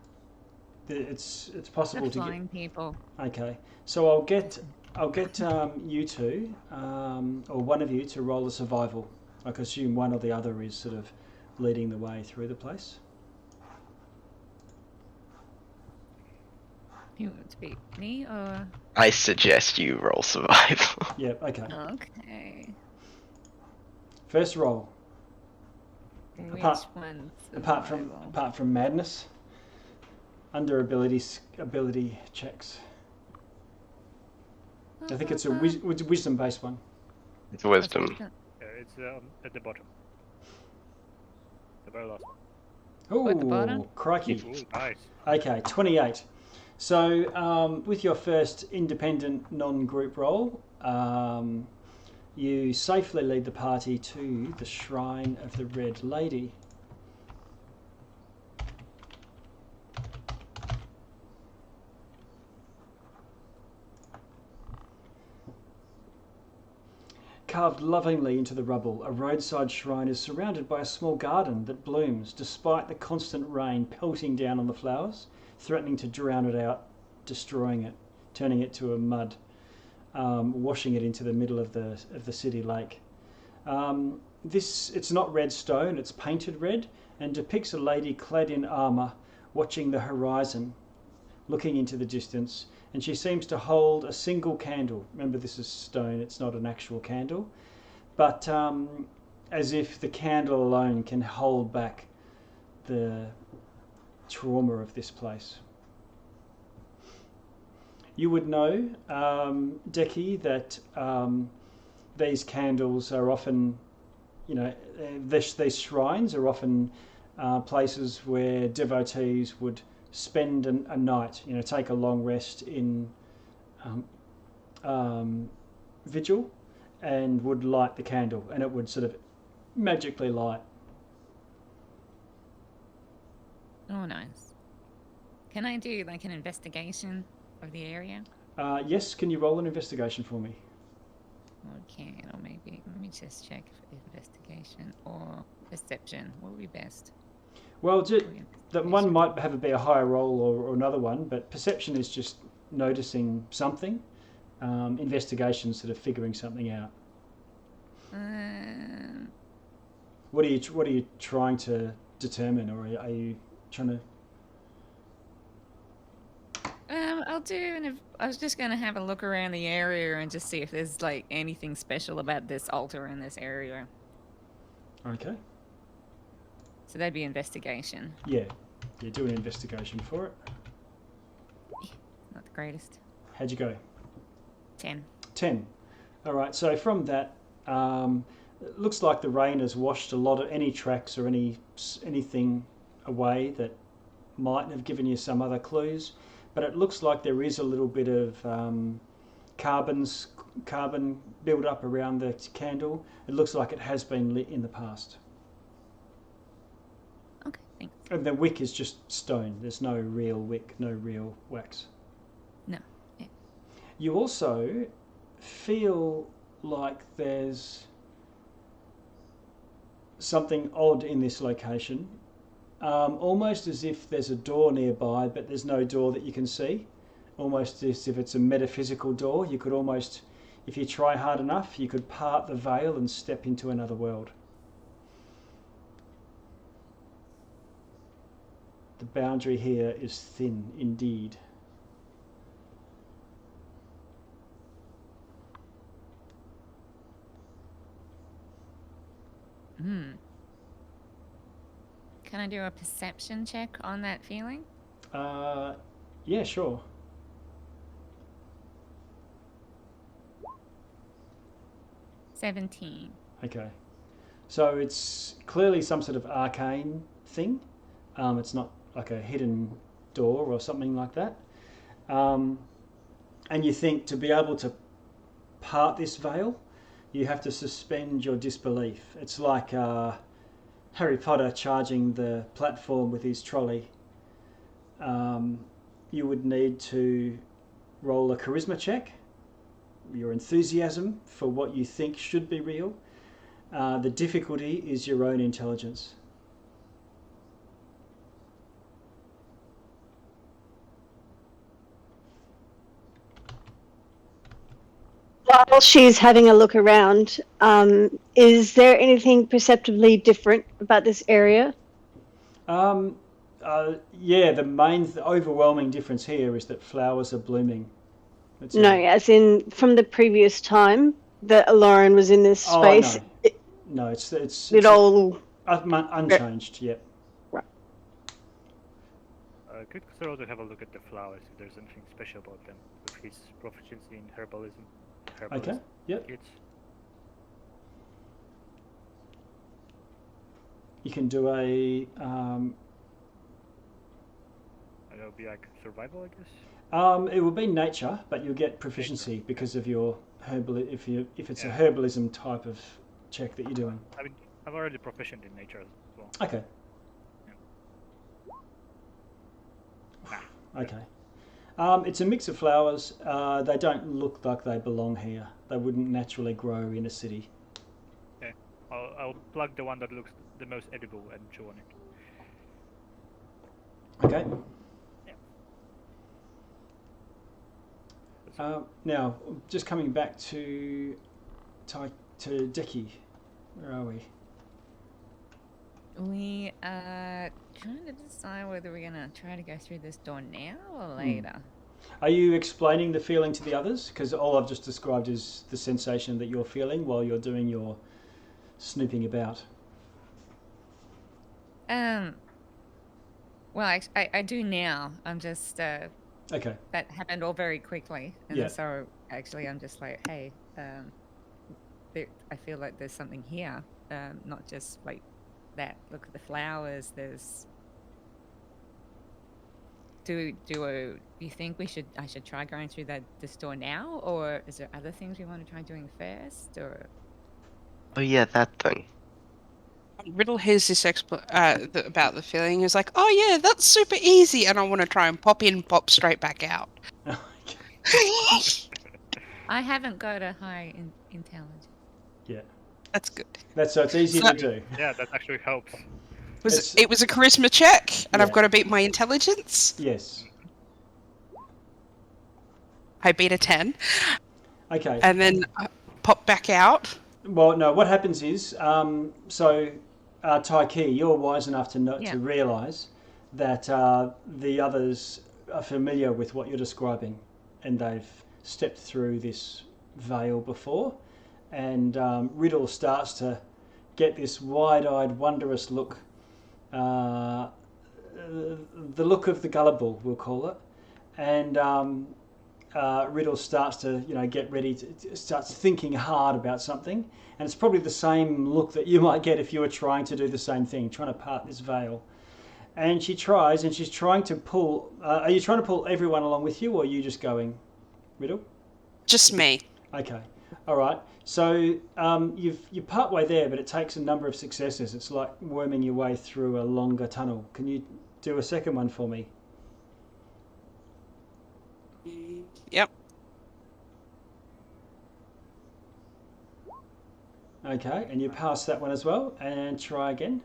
It's possible The to flying people. Okay, so I'll get you two, or one of you, to roll a survival. I can assume one or the other is sort of leading the way through the place. You want to be me or? I suggest you roll survival. Yeah, okay. Okay. First roll. Which Apart- one's Apart survival? from madness, under ability checks. I think it's a wisdom based one. It's wisdom. Yeah, it's at the bottom. The very last one. Oh, At the bottom? crikey. Ooh, nice. Okay, 28. So with your first independent non-group roll, you safely lead the party to the Shrine of the Red Lady. Carved lovingly into the rubble, a roadside shrine is surrounded by a small garden that blooms despite the constant rain pelting down on the flowers, threatening to drown it out, destroying it, turning it to a mud, washing it into the middle of the city lake. it's not red stone, it's painted red, and depicts a lady clad in armour watching the horizon, looking into the distance, and she seems to hold a single candle. Remember, this is stone, it's not an actual candle, but as if the candle alone can hold back the trauma of this place. You would know, Deki, that these candles are often, these shrines are often places where devotees would spend a night, take a long rest in vigil, and would light the candle, and it would sort of magically light. Oh, nice. Can I do like an investigation of the area? Yes, can you roll an investigation for me? Okay, or maybe let me just check if investigation or perception. What would be best? Well, that one might have a higher roll or another one, but perception is just noticing something. Investigation, sort of figuring something out. What are you trying to determine, or are you trying to? I was just gonna have a look around the area and just see if there's like anything special about this altar in this area. Okay. So that'd be investigation. Yeah, do an investigation for it. Not the greatest. How'd you go? 10. 10. All right. So from that, it looks like the rain has washed a lot of any tracks or anything away that might have given you some other clues. But it looks like there is a little bit of carbon build up around the candle. It looks like it has been lit in the past. Okay, thanks. And the wick is just stone. There's no real wick, no real wax. No. Yeah. You also feel like there's something odd in this location. Almost as if there's a door nearby, but there's no door that you can see. Almost as if it's a metaphysical door. You could almost, if you try hard enough, you could part the veil and step into another world. The boundary here is thin indeed. Can I do a perception check on that feeling? Yeah, sure. $17. Okay. So it's clearly some sort of arcane thing. It's not like a hidden door or something like that. And you think to be able to part this veil, you have to suspend your disbelief. It's like Harry Potter charging the platform with his trolley. You would need to roll a charisma check, your enthusiasm for what you think should be real. The difficulty is your own intelligence. While she's having a look around, is there anything perceptibly different about this area? Yeah, the overwhelming difference here is that flowers are blooming. As in from the previous time that Lauren was in this space. No, it's all unchanged. Yep. Right. Could Cyril have a look at the flowers if there's anything special about them with his proficiency in herbalism? Okay. Yep. Kits. You can do a. It'll be like survival, I guess. It will be nature, but you'll get proficiency because of your if it's a herbalism type of check that you're doing. I mean, I'm already proficient in nature as well. Okay. Yeah. Okay. It's a mix of flowers. They don't look like they belong here. They wouldn't naturally grow in a city. Okay. I'll plug the one that looks the most edible and chew on it. Okay. Now, just coming back to Deki. Where are we? We are trying to decide whether we're going to try to go through this door now or Hmm. later. Are you explaining the feeling to the others? Because all I've just described is the sensation that you're feeling while you're doing your snooping about. Well, I do now. I'm just Okay. that happened all very quickly, and Yeah. so actually I'm just like, hey, I feel like there's something here, not just like that. Look at the flowers. There's. Do you think I should try going through this door now, or is there other things we want to try doing first, or? Oh yeah, that thing. Riddle hears this about the feeling. He's like, "Oh yeah, that's super easy," and I want to try and pop in, pop straight back out. I haven't got a high intelligence. Yeah. That's good. So it's easy to do. Yeah, that actually helps. It was a charisma check, and Yeah. I've got to beat my intelligence. Yes. I beat a 10, Okay. and then I pop back out. Well, no. What happens is, Taiki, you're wise enough to realise that the others are familiar with what you're describing, and they've stepped through this veil before. And Riddle starts to get this wide-eyed, wondrous look, the look of the gullible, we'll call it, and Riddle starts to, get ready starts thinking hard about something, and it's probably the same look that you might get if you were trying to do the same thing, trying to part this veil. And she's trying to pull. Are you trying to pull everyone along with you, or are you just going, Riddle? Just me. Okay, all right. So you're part way there, but it takes a number of successes. It's like worming your way through a longer tunnel. Can you do a second one for me? Yep. Okay, and you pass that one as well, and try again.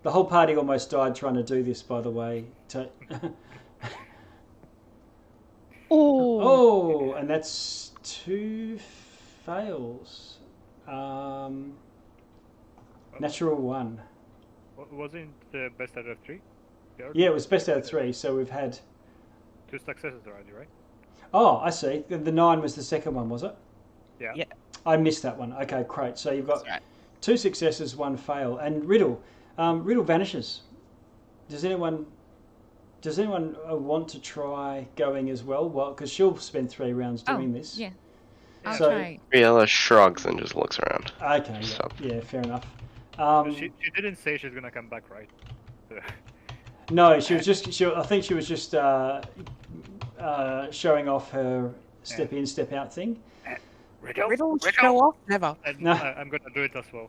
The whole party almost died trying to do this, by the way. Oh, and that's 2 fails. Natural 1. Wasn't the best out of 3? Yeah, it was best out of 3, so we've had... 2 successes already, right? Oh, I see. The 9 was the second one, was it? Yeah. I missed that one. Okay, great. So you've got 2 successes, 1 fail. And Riddle vanishes. Does anyone want to try going as well? Well, because she'll spend 3 rounds doing this. Yeah. I'll So- try. Riella shrugs and just looks around. Okay, So- yeah, fair enough. She didn't say she's gonna come back, right? No, she was just. I think she was just showing off her step in, step out thing. Riddle show off? Never. And No. I'm gonna do it as well.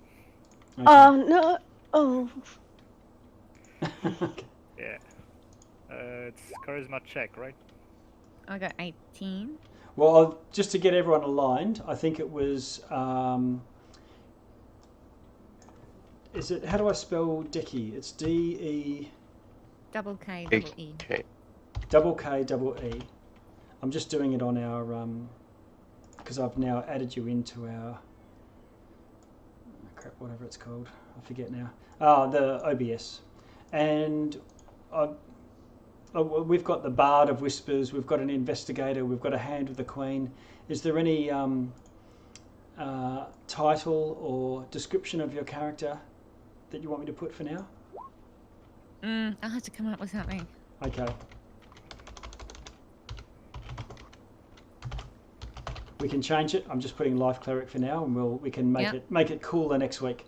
Okay. No. Oh. Okay. Yeah. It's charisma check, right? I got 18. Well, just to get everyone aligned, I think it was. Is it? How do I spell Decky? It's D-E... Double K, double E. Okay. double K, double E. I'm just doing it on our... because I've now added you into our... crap, whatever it's called. I forget now. The OBS. And we've got the Bard of Whispers, we've got an Investigator, we've got a Hand of the Queen. Is there any title or description of your character that you want me to put for now? I'll have to come up with something. Okay. We can change it. I'm just putting Life Cleric for now, and we can make it cooler next week.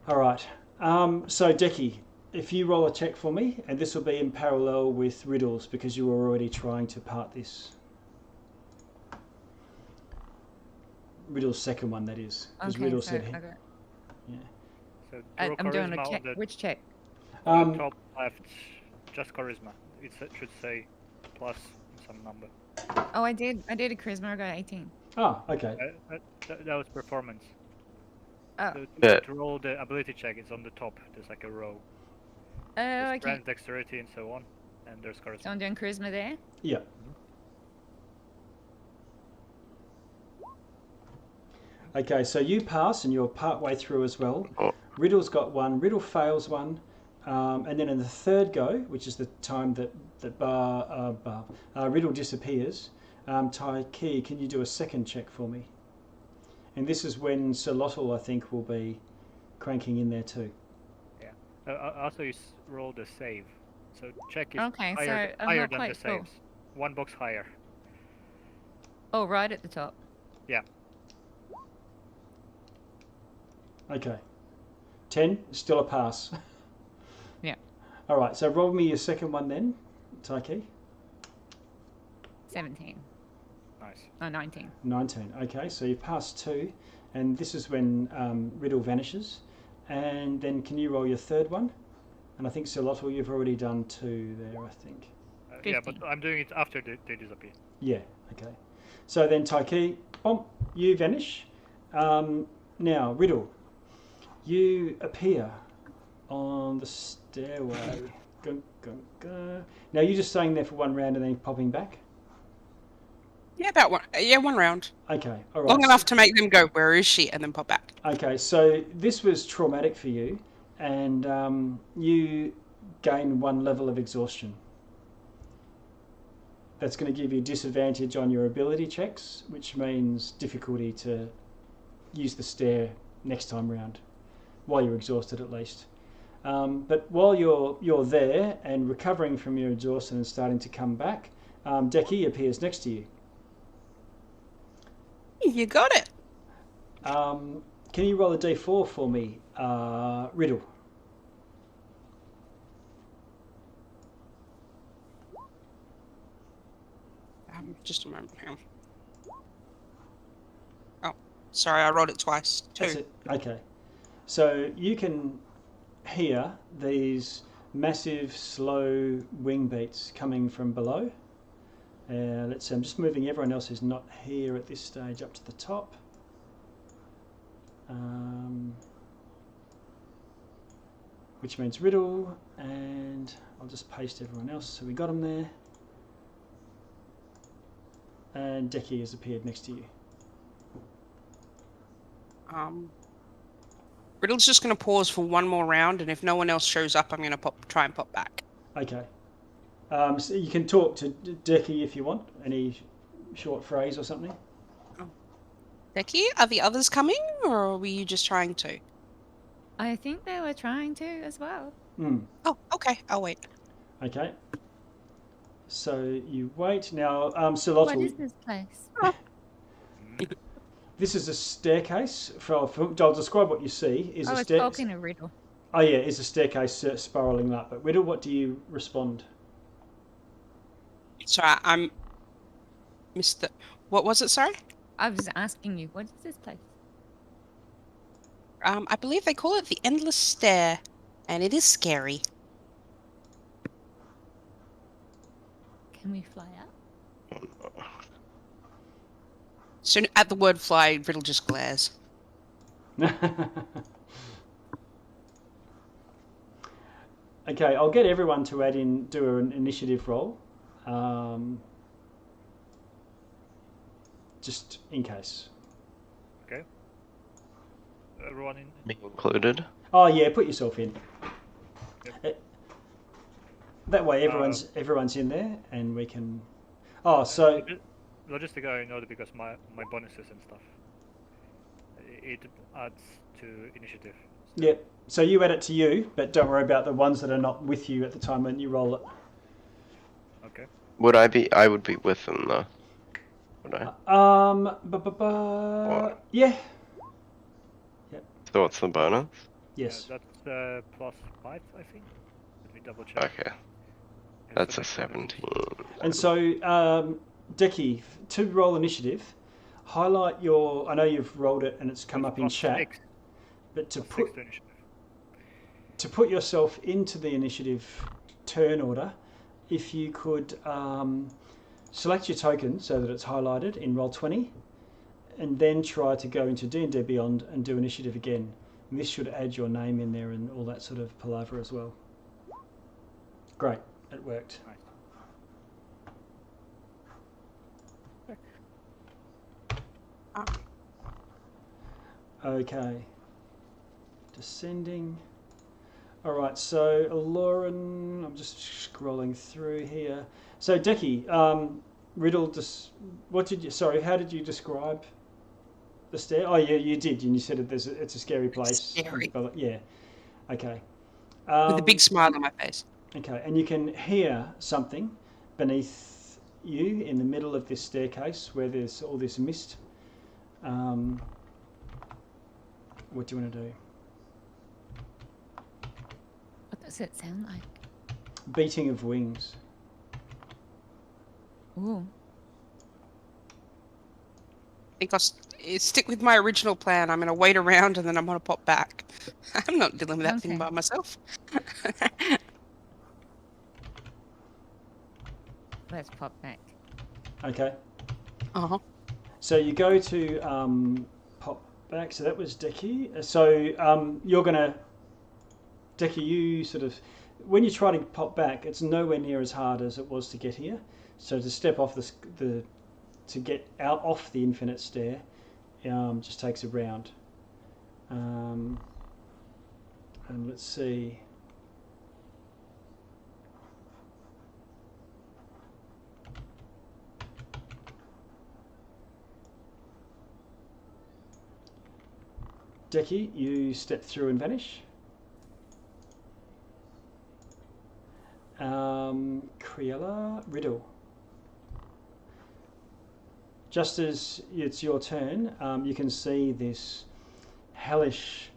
All right. So Decky, if you roll a check for me, and this will be in parallel with Riddle's because you were already trying to part this. Riddle's second one, that is, because Riddle said he. Okay. Yeah. So I'm doing a charisma check. on the Which check? top left, just charisma. It should say plus some number. Oh, I did a charisma. I got 18. Oh, okay. That was performance. Oh. So Yeah. to roll the ability check, it's on the top. There's like a row. Oh, There's okay. strength, dexterity, and so on. And there's charisma. So I'm doing charisma there. Yeah. Okay, so you pass and you're part way through as well. Oh. Riddle's got one. Riddle fails one. And then in the third go, which is the time that Riddle disappears, Taiki, can you do a second check for me? And this is when Solotl, I think, will be cranking in there too. Also, you roll the save. So check is Okay, so higher, I'm higher not than the quite sure. saves. One box higher. Oh, right at the top. Yeah. Okay. 10, still a pass. Yeah. All right, so roll me your second one then, Taiki. 17. Nice. Oh, 19. 19. Okay, so you pass 2, and this is when Riddle vanishes. And then can you roll your third one? And I think Solotl, you've already done 2 there, I think. Yeah, but I'm doing it after they disappear. Yeah, okay. So then Taiki, bomb, you vanish. Now, Riddle, you appear on the stairway. Gung, gung, gung. Now, you're just staying there for one round and then popping back? Yeah, about one. Yeah, one round. Okay, all right. Long enough to make them go, "Where is she?" and then pop back. Okay, so this was traumatic for you, and you gain 1 level of exhaustion. That's going to give you disadvantage on your ability checks, which means difficulty to use the stair next time round, while you're exhausted at least. But while you're there and recovering from your exhaustion and starting to come back, Deki appears next to you. You got it. Can you roll a d4 for me, Riddle? Just a moment. Hang on. Oh, sorry, I rolled it twice. 2. That's it. Okay. So you can hear these massive, slow wing beats coming from below. Let's see, I'm just moving everyone else who's not here at this stage up to the top. Which means Riddle, and I'll just paste everyone else so we got them there. And Deki has appeared next to you. Riddle's just going to pause for one more round, and if no one else shows up, I'm going to try and pop back. Okay. So you can talk to Deki if you want. Any short phrase or something? Becky, are the others coming, or were you just trying to? I think they were trying to as well. Oh, okay. I'll wait. Okay. So you wait. Now, Solotl, What is this place? this is a staircase. I'll describe what you see. I was talking to Riddle. Oh yeah, is a staircase spiralling up. But Riddle, what do you respond? Sorry, I'm missed the. What was it? Sorry. I was asking you, what is this place? I believe they call it the Endless Stair, and it is scary. Can we fly up? Soon at the word "fly," Riddle just glares. Okay, I'll get everyone to do an initiative roll. Just in case. Okay. Everyone in. Me included. Oh yeah, put yourself in. That way everyone's in there, and we can. Oh, so Logistic, I know that because my bonuses and stuff. It adds to initiative. yeah. So you add it to you, but don't worry about the ones that are not with you at the time when you roll it. Okay. Would I be? I would be with them though. Would I? Yeah. So what's the bonus? Yes. That's +5, I think. Let me double check. Okay. That's a 17. And so, Deki, to roll initiative, highlight your. I know you've rolled it and it's come up in chat, +6. but to +6 put to initiative. to put yourself into the initiative turn order, if you could select your token so that it's highlighted in Roll20, and then try to go into D&D Beyond and do initiative again. And this should add your name in there and all that sort of palaver as well. Great, it worked. Nice. Okay. Descending. All right, so Lauren, I'm just scrolling through here. So Decky, Riddle, what did you? Sorry, how did you describe the stair? Oh, yeah, you did, and you said it's a scary place. Scary. Yeah. Okay. With a big smile on my face. Okay, and you can hear something beneath you in the middle of this staircase where there's all this mist. What do you want to do? What does it sound like? Beating of wings. Ooh. I think I'll stick with my original plan. I'm going to wait around and then I'm going to pop back. I'm not dealing with that thing Okay. by myself. Let's pop back. Okay. Uh-huh. So you go to pop back. So that was Decky. So you're going to... Decky, you sort of... When you try to pop back, it's nowhere near as hard as it was to get here. So to step off to get out off the infinite stair just takes a round. And let's see. Decky, you step through and vanish. Criella, Riddle. Just as it's your turn, you can see this hellish,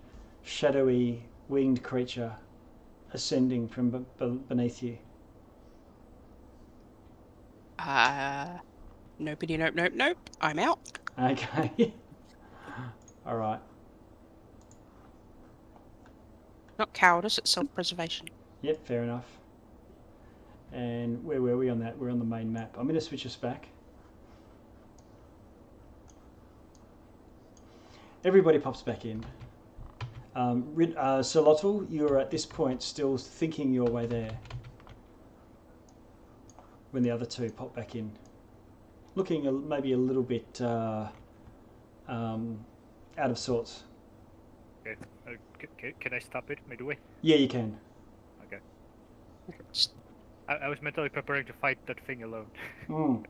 shadowy, winged creature ascending from beneath you. Nopey, nope. I'm out. Okay. All right. Not cowardice, it's self-preservation. Yep, fair enough. And where were we on that? We're on the main map. I'm going to switch us back. Everybody pops back in. Solotl, you're at this point still thinking your way there when the other two pop back in. Looking maybe a little bit out of sorts. Okay. Can I stop it midway? Yeah, you can. Okay. I was mentally preparing to fight that thing alone. Mm.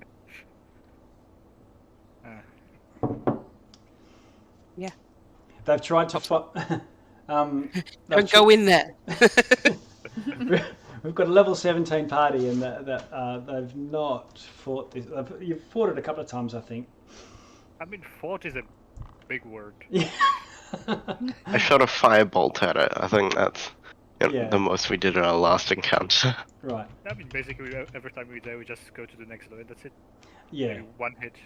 Yeah. They've tried to fight. Don't go in there. We've got a level 17 party, and they've not fought this. You've fought it a couple of times, I think. I mean, fought is a big word. Yeah. I shot a firebolt at it. I think that's Yeah. the most we did in our last encounter. Right. I mean, basically, every time we die, we just go to the next door, and that's it. Yeah. Maybe one hit.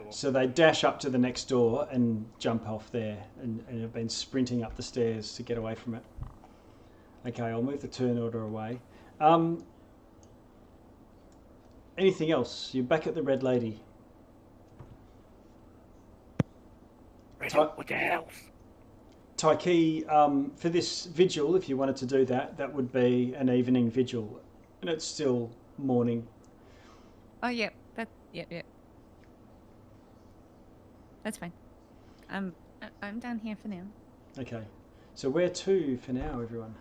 So they dash up to the next door and jump off there, and have been sprinting up the stairs to get away from it. Okay, I'll move the turn order away. Anything else? You're back at the Red Lady. What the hell? Taiki, for this vigil, if you wanted to do that, that would be an evening vigil, and it's still morning. Oh, yep. Yep. That's fine. I'm down here for now. Okay, so where to for now, everyone?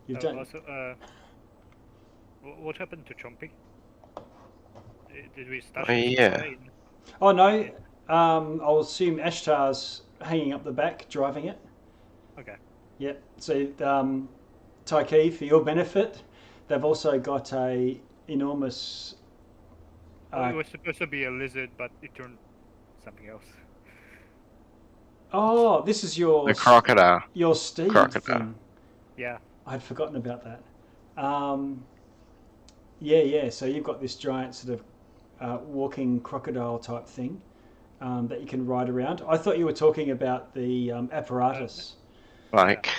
You've done. Also, what happened to Chompy? Did we start? Oh, yeah. Oh no, I'll assume Ashtar's hanging up the back, driving it. Okay. Yep. So, Taiki, for your benefit, they've also got a enormous. It was supposed to be a lizard, but it turned something else. Oh, this is your The crocodile. Your steed Crocodile. thing. Yeah. I'd forgotten about that. Yeah. So you've got this giant sort of walking crocodile type thing that you can ride around. I thought you were talking about the apparatus. Like,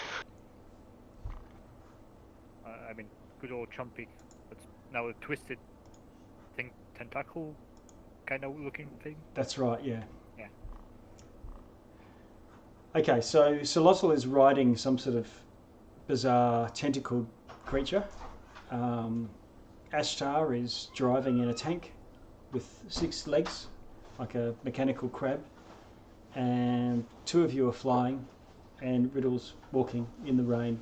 I mean, good old Chompy. But now a twisted thing, tentacle kind of looking thing. That's right, yeah. Yeah. Okay, so Solotl is riding some sort of bizarre tentacled creature. Ashtar is driving in a tank with 6 legs. like a mechanical crab, and two of you are flying, and Riddle's walking in the rain.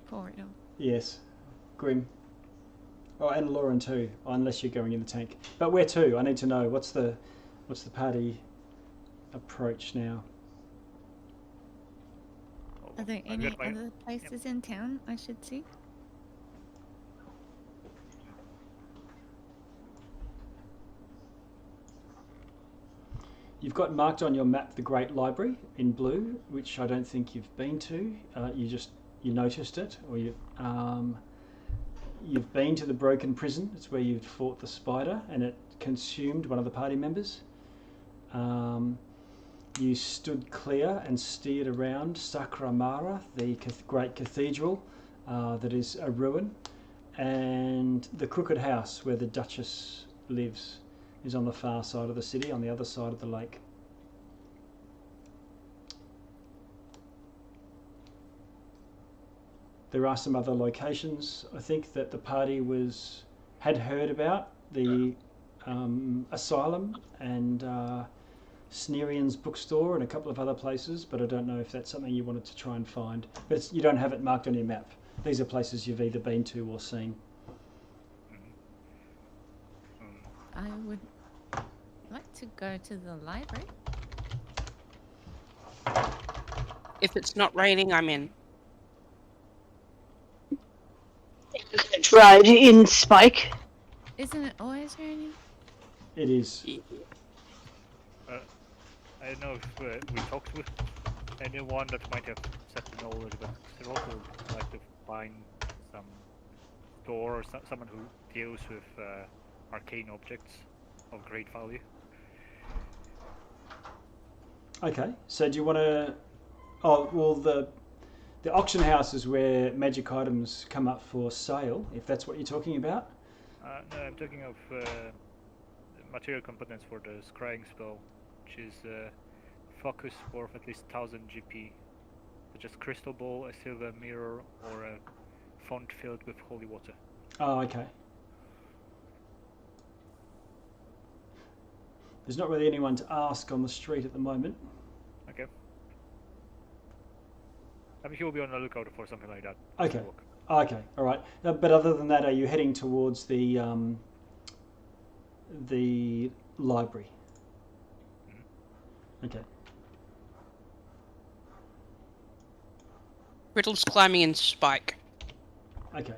Poor Riddle. Yes, grim. Oh, and Lauren too, unless you're going in the tank. But where to? I need to know. What's the party approach now? Are there I've any got my- other places in town I should see? You've got marked on your map the Great Library in blue, which I don't think you've been to. You noticed it, or you've been to the Broken Prison. It's where you fought the spider, and it consumed one of the party members. You stood clear and steered around Sakramara, the great cathedral that is a ruin, and the Crooked House where the Duchess lives is on the far side of the city, on the other side of the lake. There are some other locations, I think, that the party had heard about, the asylum and Snerian's bookstore and a couple of other places, but I don't know if that's something you wanted to try and find. But you don't have it marked on your map. These are places you've either been to or seen. I would like to go to the library. If it's not raining, I'm in. Right in Spike. Isn't it always raining? It is. I don't know if we talked with anyone that might have set the knowledge, but I'd also like to find some store or someone who deals with arcane objects of great value. Okay, so do you want to... Oh, well, the auction house is where magic items come up for sale, if that's what you're talking about. No, I'm talking of material components for the scrying spell, which is focus worth at least 1000 GP, such as crystal ball, a silver mirror, or a font filled with holy water. Oh, okay. There's not really anyone to ask on the street at the moment. Okay. I mean, he will be on the lookout for something like that. Okay. Okay, all right. But other than that, are you heading towards the library? Mm-hmm. Okay. Riddle's climbing in Spike. Okay.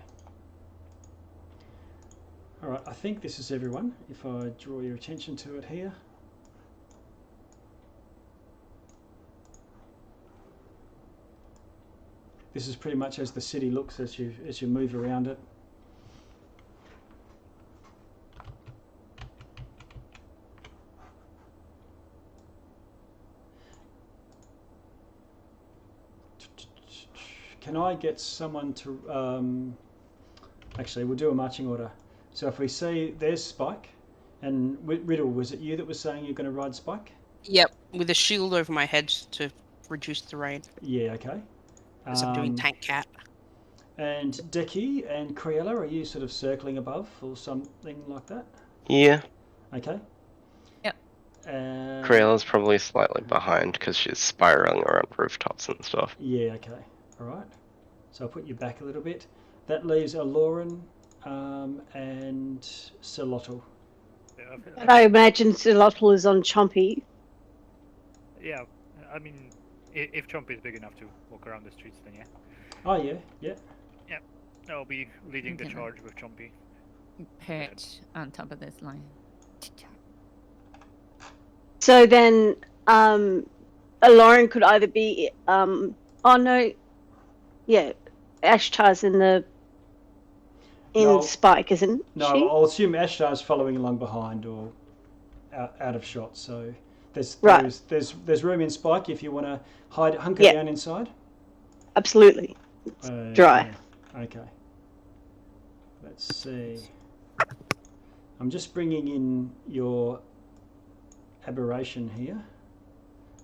All right, I think this is everyone. If I draw your attention to it here. This is pretty much as the city looks as you move around it. Can I get someone to... actually, we'll do a marching order. So if we see, there's Spike, and Riddle, was it you that was saying you're going to ride Spike? Yep, with a shield over my head to reduce the rain. Yeah, okay. Because I'm doing tank cat. And Deki and Criella, are you sort of circling above or something like that? Yeah. Okay. Yep. Crayla's probably slightly behind because she's spiraling around rooftops and stuff. Yeah, okay. All right. So I'll put you back a little bit. That leaves Aloran and Celotl. Yeah, And I imagine Celotl is on Chompy. yeah, I mean, if Chomp is big enough to walk around the streets, then yeah. Oh, yeah, yeah. I'll be leading the Okay. charge with Chompy. Perch on top of this line. So then, Lauren could either be, oh no, yeah, Ashtar's in No. Spike, isn't No, she? I'll assume Ashtar's following along behind or out of shot. So there's room in Spike if you want to hunker Yeah. down inside. Absolutely. Dry. Okay. Let's see. I'm just bringing in your aberration here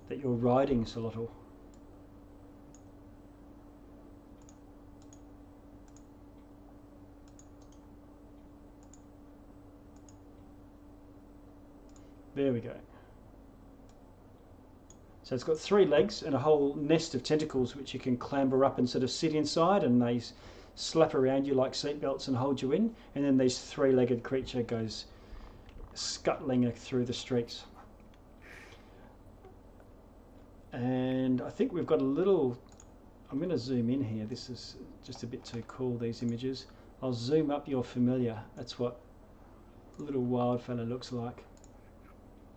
that you're riding, Celotl. There we go. So it's got 3 legs and a whole nest of tentacles which you can clamber up and sort of sit inside, and they slap around you like seatbelts and hold you in. And then this 3-legged creature goes scuttling through the streets. And I think we've got a little... I'm going to zoom in here. This is just a bit too cool, these images. I'll zoom up your familiar. That's what little wild fella looks like.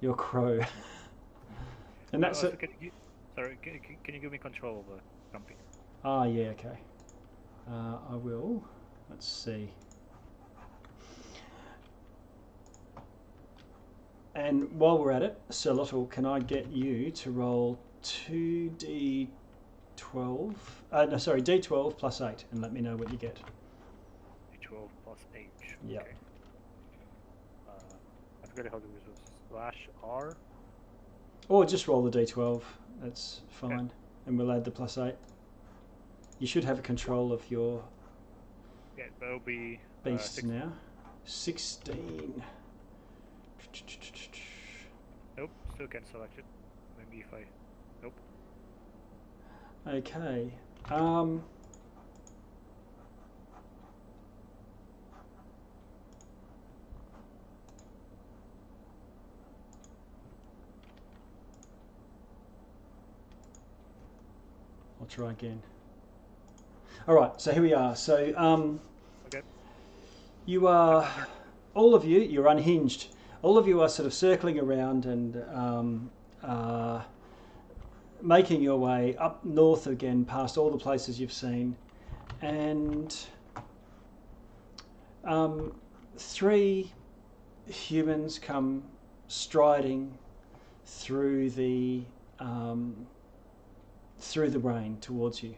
Your crow. And that's it. Can you give me control of the company? Ah, yeah, okay. I will. Let's see. And while we're at it, Sir Lottle, can I get you to roll 2d12? No, sorry, d12 plus 8, and let me know what you get. D12 plus 8. Yeah. Okay. I forgot how to use /R. Or just roll the d12. That's fine. Okay. And we'll add the plus 8. You should have control of your Yeah, that'll be beasts now. 16. Nope, still can't select it. Maybe if I... Nope. Okay. I'll try again. All right, so here we are. So Okay. you are, all of you, you're unhinged. All of you are sort of circling around and making your way up north again, past all the places you've seen, and 3 humans come striding through the rain towards you.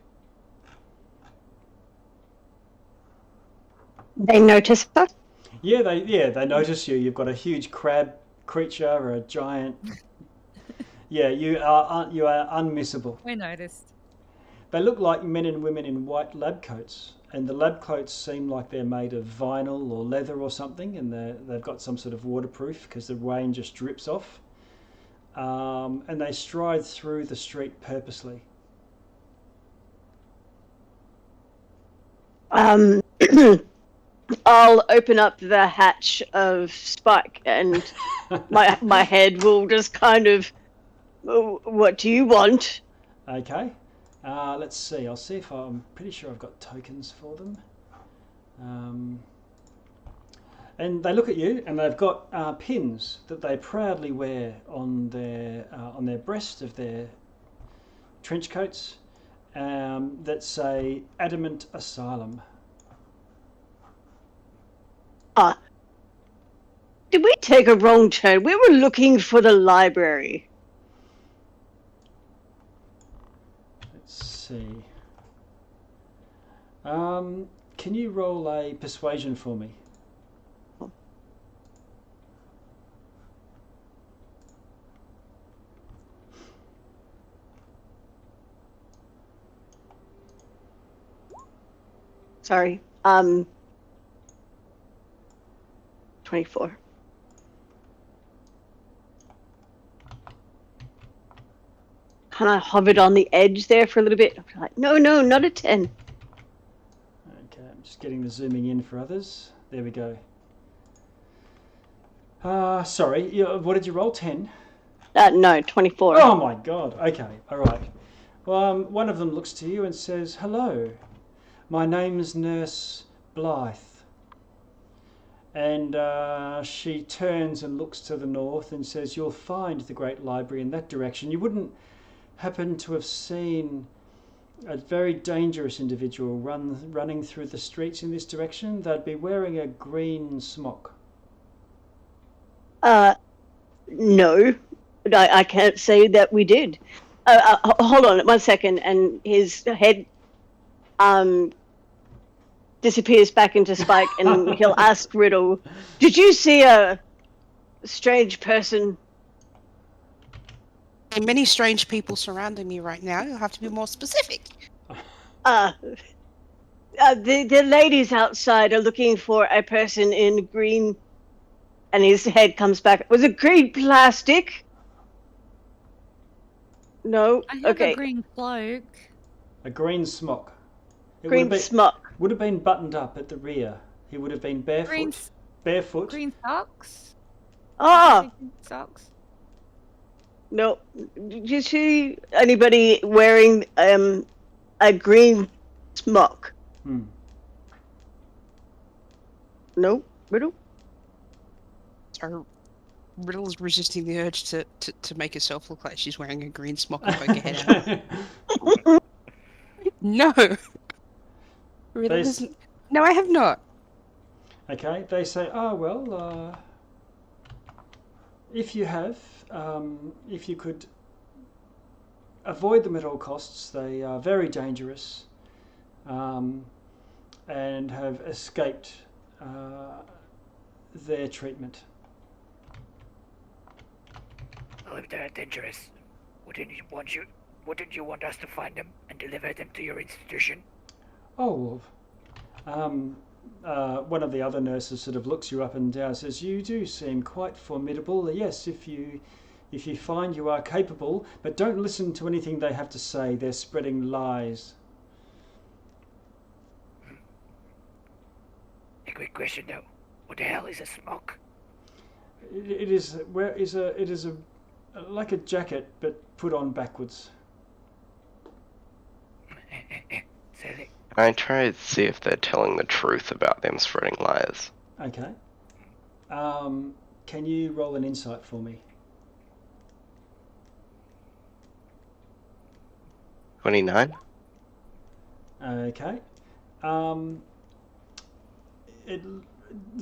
They notice us? Yeah, they notice you. You've got a huge crab creature or a giant. Yeah, you are unmissable. We noticed. They look like men and women in white lab coats, and the lab coats seem like they're made of vinyl or leather or something, and they've got some sort of waterproof because the rain just drips off. And they stride through the street purposely. I'll open up the hatch of Spike, and my head will just kind of, what do you want? Okay. Let's see. I'll see if I'm pretty sure I've got tokens for them. And they look at you, and they've got pins that they proudly wear on their breast of their trench coats that say Adamant Asylum. Did we take a wrong turn? We were looking for the library. Let's see. Can you roll a persuasion for me? Sorry. 24. Kind of hovered on the edge there for a little bit. I'm like, no, not a 10. Okay, I'm just getting the zooming in for others. There we go. Sorry, what did you roll? 10? No, 24. Oh my god. Okay, all right. Well, one of them looks to you and says, "Hello, my name's Nurse Blythe." And she turns and looks to the north and says, "You'll find the Great Library in that direction. You wouldn't happen to have seen a very dangerous individual running through the streets in this direction? They'd be wearing a green smock." No. I can't say that we did. Hold on 1 second, and his head disappears back into Spike, and he'll ask Riddle, "Did you see a strange person?" There are many strange people surrounding me right now. You'll have to be more specific. The ladies outside are looking for a person in green And his head comes back. Was it green plastic? No. I have Okay. a green cloak. A green smock. It Green smock. would have been buttoned up at the rear. He would have been barefoot. Green socks. Ah. Green socks. No. Did you see anybody wearing a green smock? No. Riddle. So Riddle is resisting the urge to make herself look like she's wearing a green smock and poke her head out. No. Riddle isn't. No, I have not. Okay, they say, oh, well, if you could avoid them at all costs, they are very dangerous and have escaped their treatment. Well, if they're dangerous, wouldn't you want us to find them and deliver them to your institution? Oh, one of the other nurses sort of looks you up and down and says, you do seem quite formidable. Yes, if you find you are capable, but don't listen to anything they have to say. They're spreading lies. A quick question though. What the hell is a smock? It is like a jacket, but put on backwards. Silly. I try to see if they're telling the truth about them spreading lies. Okay. Can you roll an insight for me? 29? Okay.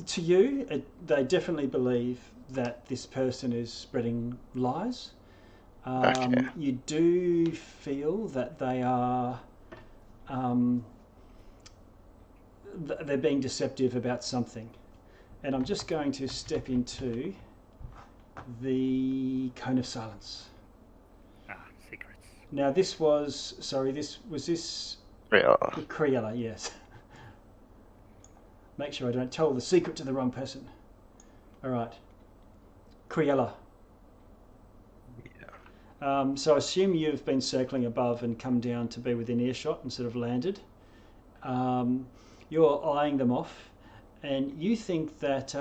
To you, they definitely believe that this person is spreading lies. Okay. You do feel that they are they're being deceptive about something. And I'm just going to step into the cone of silence. Secrets. Now this was Real. Criella, yes. Make sure I don't tell the secret to the wrong person. All right. Criella. Yeah. So I assume you've been circling above and come down to be within earshot and sort of landed. You're eyeing them off, and you think that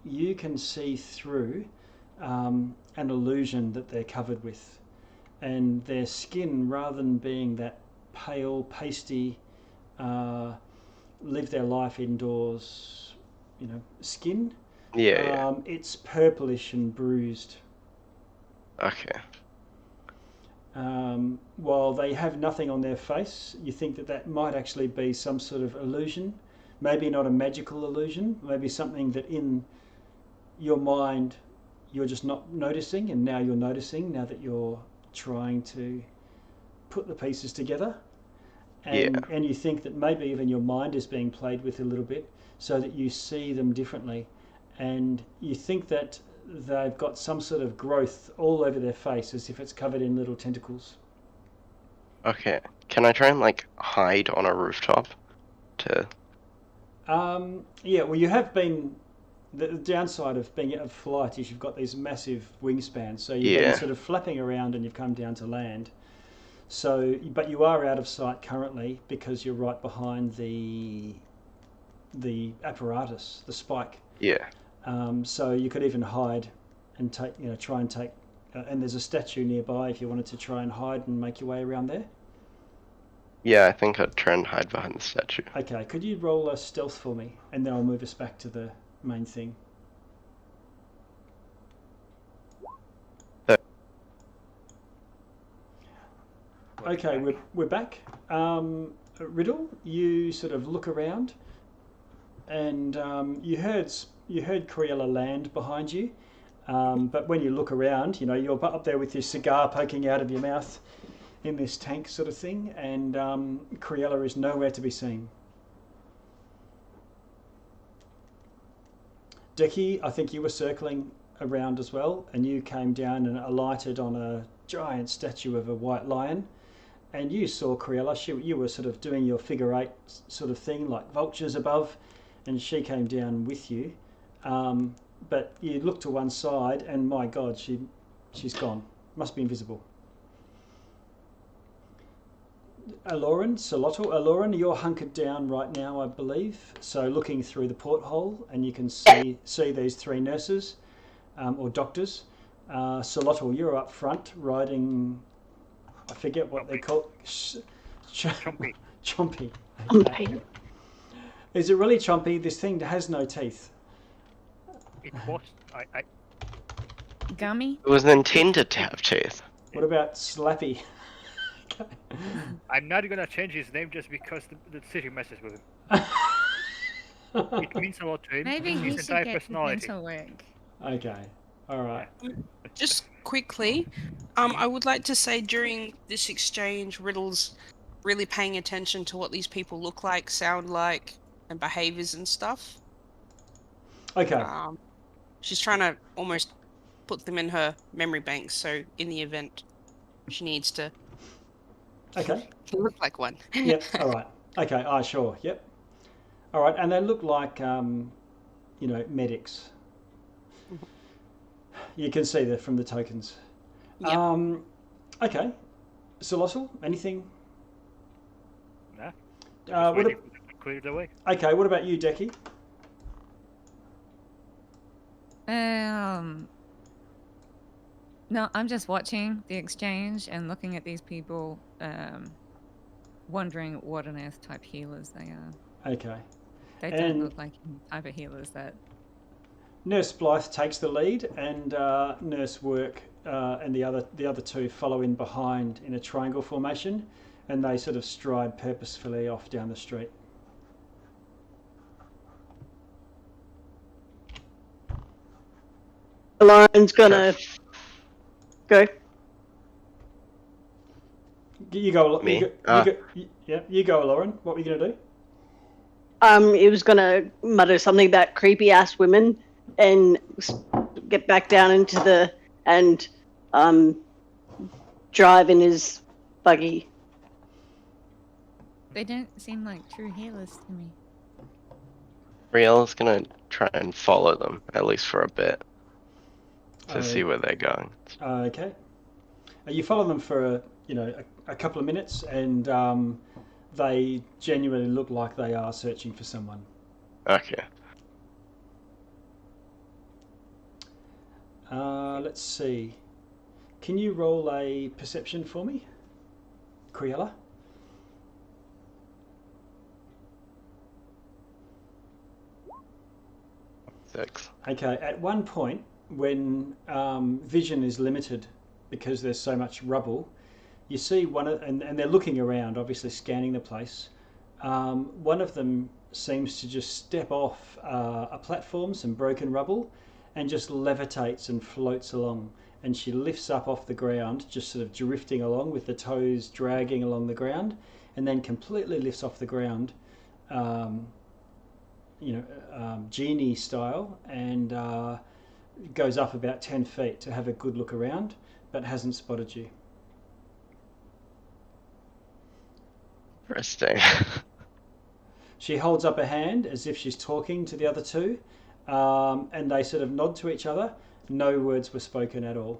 you can see through an illusion that they're covered with, and their skin, rather than being that pale, pasty, live their life indoors, skin. Yeah. It's purplish and bruised. Okay. While they have nothing on their face, you think that might actually be some sort of illusion. Maybe not a magical illusion, maybe something that in your mind you're just not noticing, and now you're noticing, now that you're trying to put the pieces together. And you think that maybe even your mind is being played with a little bit so that you see them differently. And you think that they've got some sort of growth all over their face as if it's covered in little tentacles. Okay. Can I try and hide on a rooftop? Yeah, well, you have been. The downside of being of flight is you've got these massive wingspans, so you've been sort of flapping around and you've come down to land. So, but you are out of sight currently because you're right behind the apparatus, the spike. Yeah. So you could even hide and try and take. And there's a statue nearby if you wanted to try and hide and make your way around there. Yeah, I think I'd try and hide behind the statue. Okay, could you roll a stealth for me, and then I'll move us back to the main thing. Okay, we're back. Riddle, you sort of look around, and you heard Criella land behind you. But when you look around, you're up there with your cigar poking out of your mouth in this tank sort of thing, and Criella is nowhere to be seen. Decky, I think you were circling around as well, and you came down and alighted on a giant statue of a white lion, and you saw Criella. You were sort of doing your figure eight sort of thing, like vultures above, and she came down with you. but you look to one side, and my God, she's gone. Must be invisible. Aloran, Solotl, Aloran, you're hunkered down right now, I believe. So looking through the porthole, and you can see these three nurses or doctors. Solotl, you're up front riding. I forget what they call Chompy. Chompy. Okay. Is it really Chompy? This thing has no teeth. It was. I Gummy? It was intended to have teeth. What about Slappy? I'm not gonna change his name just because the city messes with him. It means a lot to him. Maybe he his should entire get personality. dental work. Okay. All right. Just quickly, I would like to say during this exchange, Riddle's really paying attention to what these people look like, sound like, and behaviors and stuff. Okay. She's trying to almost put them in her memory bank, so in the event she needs to Okay. look like one. Yep. All right. Okay. Sure. Yep. All right. And they look like, medics. You can see that from the tokens. Yep. Okay. Solotl, anything? Nah. What Clear the way. Okay. What about you, Decky? No, I'm just watching the exchange and looking at these people, wondering what on earth type healers they are. Okay. They And- don't look like any type of healers that. Nurse Blythe takes the lead, and Nurse Work and the other two follow in behind in a triangle formation, and they sort of stride purposefully off down the street. Lauren's gonna go. You go. Me? You go, Lauren. What were you going to do? He was gonna mutter something about creepy ass women and get back down into the and drive in his buggy. They don't seem like true healers to me. Riella's gonna try and follow them, at least for a bit, to see where they're going. Okay. You follow them for a couple of minutes, and they genuinely look like they are searching for someone. Okay. Let's see. Can you roll a perception for me, Criella? Six. Okay. At one point, when vision is limited because there's so much rubble, you see and they're looking around, obviously scanning the place. One of them seems to just step off a platform, some broken rubble, and just levitates and floats along. And she lifts up off the ground, just sort of drifting along with the toes dragging along the ground, and then completely lifts off the ground, genie style, and goes up about 10 feet to have a good look around, but hasn't spotted you. Interesting. She holds up a hand as if she's talking to the other two, and they sort of nod to each other. No words were spoken at all.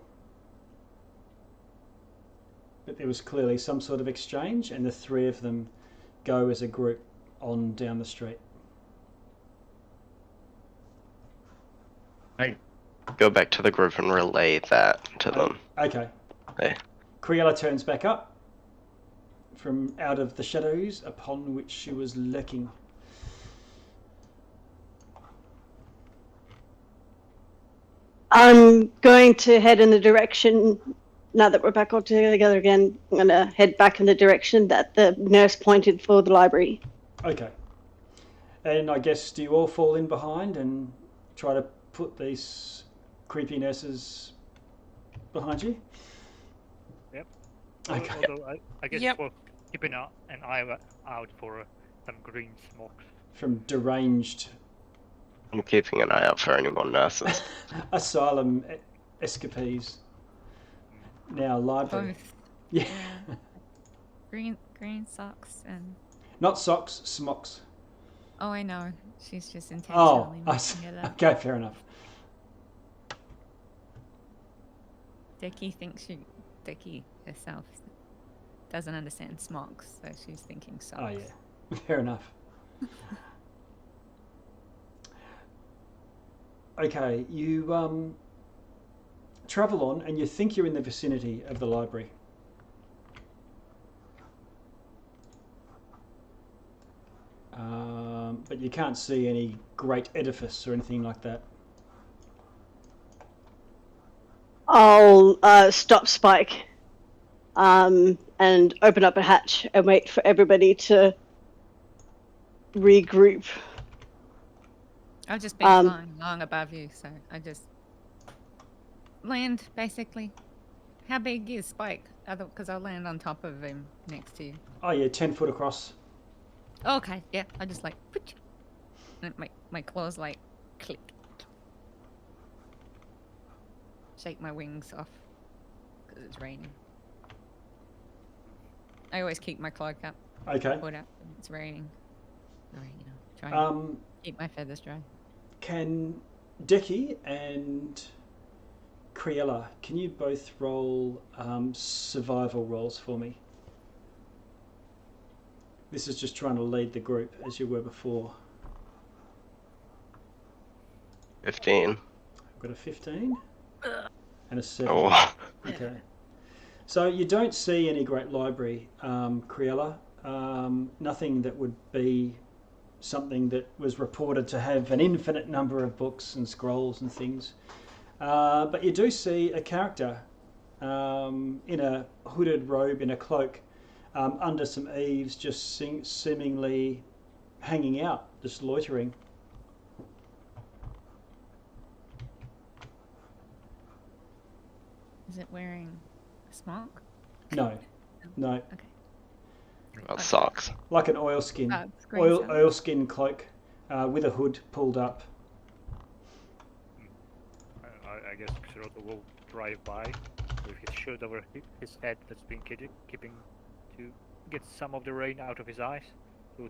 But there was clearly some sort of exchange, and the three of them go as a group on down the street. I go back to the group and relay that to them. Okay. Hey. Criella turns back up from out of the shadows upon which she was lurking. I'm going to head in the direction, now that we're back all together again, I'm going to head back in the direction that the nurse pointed for the library. Okay. And I guess, do you all fall in behind and try to put these creepy nurses behind you? Yep. Okay. Although I guess Yep. we're keeping an eye out for some green smokes. From deranged I'm keeping an eye out for any more nurses. asylum escapees. Now library. Both. Yeah. Green socks and. Not socks, smocks. Oh, I know. She's just Oh, intentionally I mixing see. it up. Okay, fair enough. Deki herself doesn't understand smocks, so she's thinking socks. Oh yeah, fair enough. Okay, you travel on, and you think you're in the vicinity of the library. But you can't see any great edifice or anything like that. I'll stop Spike and open up a hatch and wait for everybody to regroup. I've just been flying along above you, so I just land, basically. How big is Spike? Because I'll land on top of him next to you. Oh yeah, 10 foot across. Okay, yeah, I just like... And my claws like click. Shake my wings off because it's raining. I always keep my cloak up. Okay. Put up when it's raining. Try and keep my feathers dry. Can Deki and Criella, can you both roll survival rolls for me? This is just trying to lead the group as you were before. 15. I've got a 15 and a 7. Oh. Okay. So you don't see any great library, Criella. Nothing that would be something that was reported to have an infinite number of books and scrolls and things. But you do see a character in a hooded robe, in a cloak, under some eaves, just seemingly hanging out, just loitering. Is it wearing a smock? No. Okay. Well, socks. Like an oilskin. Green socks. Oilskin cloak with a hood pulled up. I guess Xeroto will drive by with his shield over his head that's been keeping to get some of the rain out of his eyes. He'll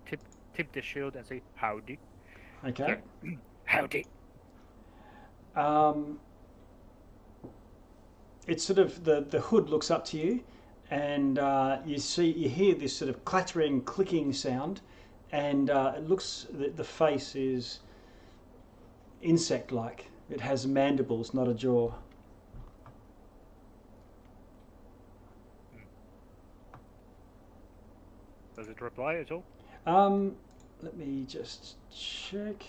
tip the shield and say, "Howdy." Okay. Howdy. It's sort of the hood looks up to you, and you hear this sort of clattering, clicking sound, and it looks the face is insect-like. It has mandibles, not a jaw. Does it reply at all? Let me just check.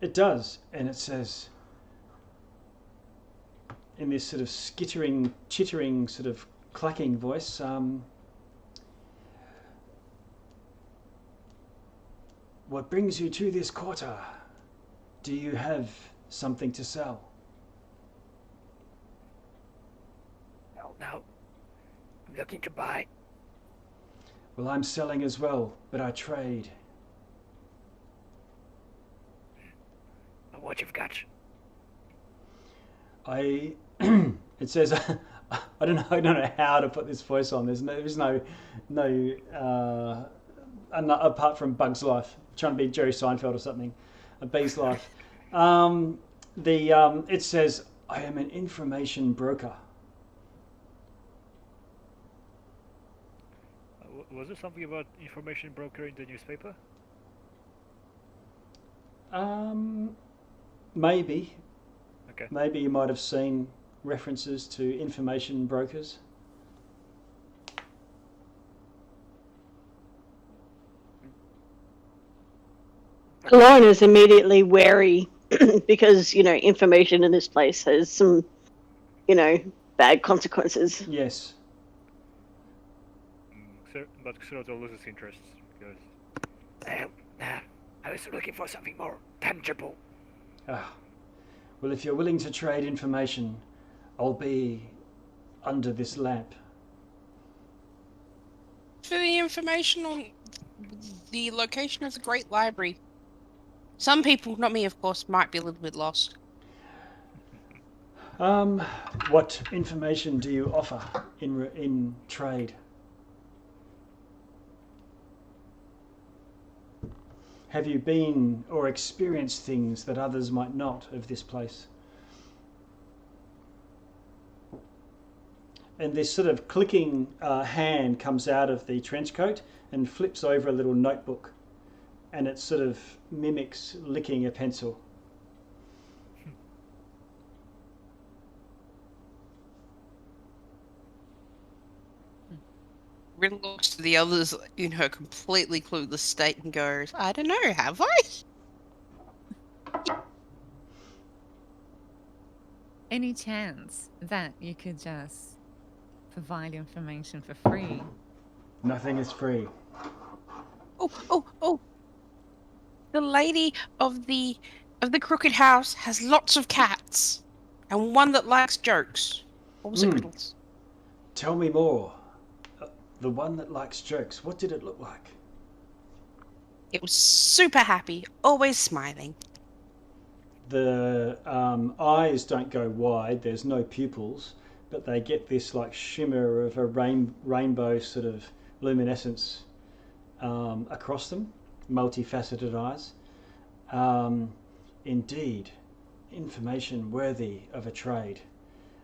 It does, and it says in this sort of skittering, chittering, sort of clacking voice, what brings you to this quarter? Do you have something to sell? No. I'm looking to buy. Well, I'm selling as well, but I trade. What you've got? It says, I don't know how to put this voice on. There's no apart from Bug's Life, trying to be Jerry Seinfeld or something, a Bee's Life. It says, I am an information broker. Was there something about information broker in the newspaper? Maybe. Okay. Maybe you might have seen references to information brokers. Lauren is immediately wary because, information in this place has some, bad consequences. Yes. But Xeroto loses interest because... I was looking for something more tangible. Well, if you're willing to trade information, I'll be under this lamp. For the information on the location of the Great Library. Some people, not me of course, might be a little bit lost. What information do you offer in trade? Have you been or experienced things that others might not of this place? And this sort of clicking hand comes out of the trench coat and flips over a little notebook, and it sort of mimics licking a pencil. Rin looks to the others in her completely clueless state and goes, I don't know, have I? Any chance that you could just provide information for free? Nothing is free. Oh. The lady of the crooked house has lots of cats. And one that likes jokes. What was it, Riddles? Tell me more. The one that likes jokes, what did it look like? It was super happy, always smiling. The eyes don't go wide, there's no pupils, but they get this like shimmer of a rainbow sort of luminescence across them, multifaceted eyes. Indeed, information worthy of a trade.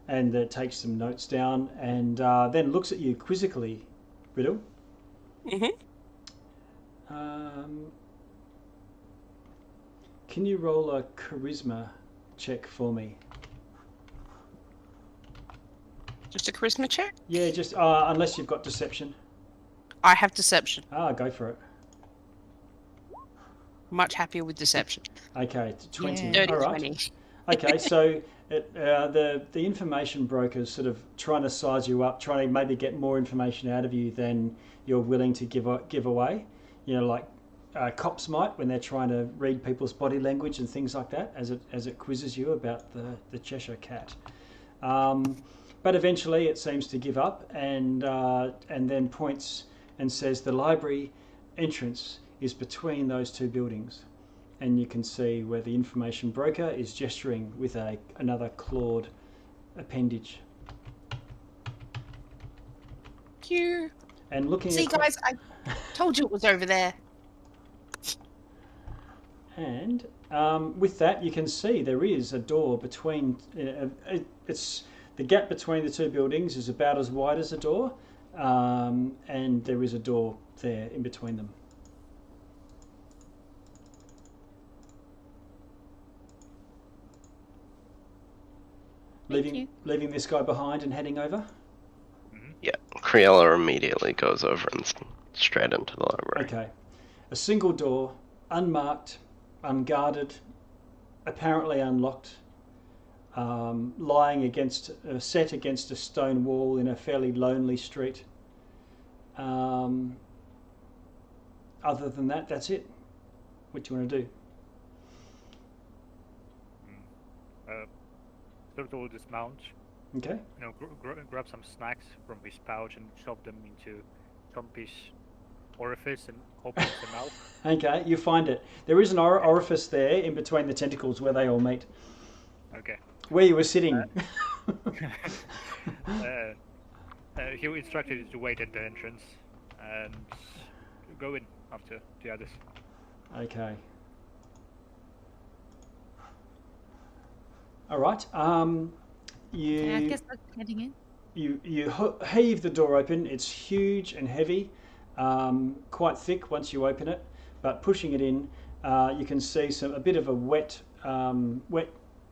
And takes some notes down and then looks at you quizzically, Riddle. Can you roll a charisma check for me? Just a charisma check? Yeah, just unless you've got deception. I have deception. Go for it. Much happier with deception. Okay, 20. Yeah. Dirty All right. 20. Okay, so the information broker's sort of trying to size you up, trying to maybe get more information out of you than you're willing to give away. You know, like cops might when they're trying to read people's body language and things like that, as it quizzes you about the Cheshire Cat. But eventually, it seems to give up and then points and says the library entrance is between those two buildings. And you can see where the information broker is gesturing with another clawed appendage. Thank you. And looking See, guys, I told you it was over there. And with that, you can see there is a door between. It's the gap between the two buildings is about as wide as a door, and there is a door there in between them. Leaving this guy behind and heading over? Yeah, Criella immediately goes over and straight into the library. Okay. A single door, unmarked, unguarded, apparently unlocked, lying set against a stone wall in a fairly lonely street. Other than that, that's it. What do you want to do? Turtle will dismount. Okay. You know, grab some snacks from his pouch and shove them into Chompy's orifice and open them out. Okay, you find it. There is an orifice there in between the tentacles where they all meet. Okay. Where you were sitting. He instructed you to wait at the entrance and go in after the others. Okay. All right. Yeah, I guess that's heading in. You heave the door open. It's huge and heavy, quite thick once you open it. But pushing it in, you can see a bit of a wet,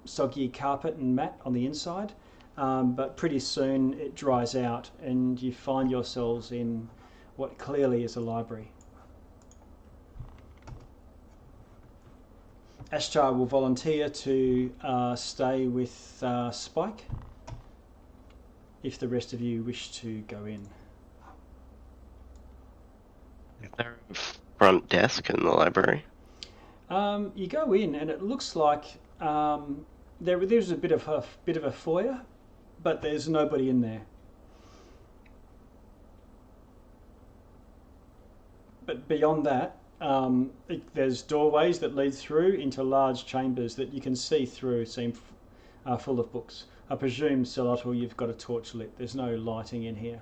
soggy carpet and mat on the inside. But pretty soon it dries out, and you find yourselves in what clearly is a library. Ashtar will volunteer to stay with Spike if the rest of you wish to go in. Is there a front desk in the library? You go in and it looks like there's a bit of a foyer, but there's nobody in there. But beyond that, there's doorways that lead through into large chambers that you can see through, seem full of books. I presume, Celotl, you've got a torch lit. There's no lighting in here.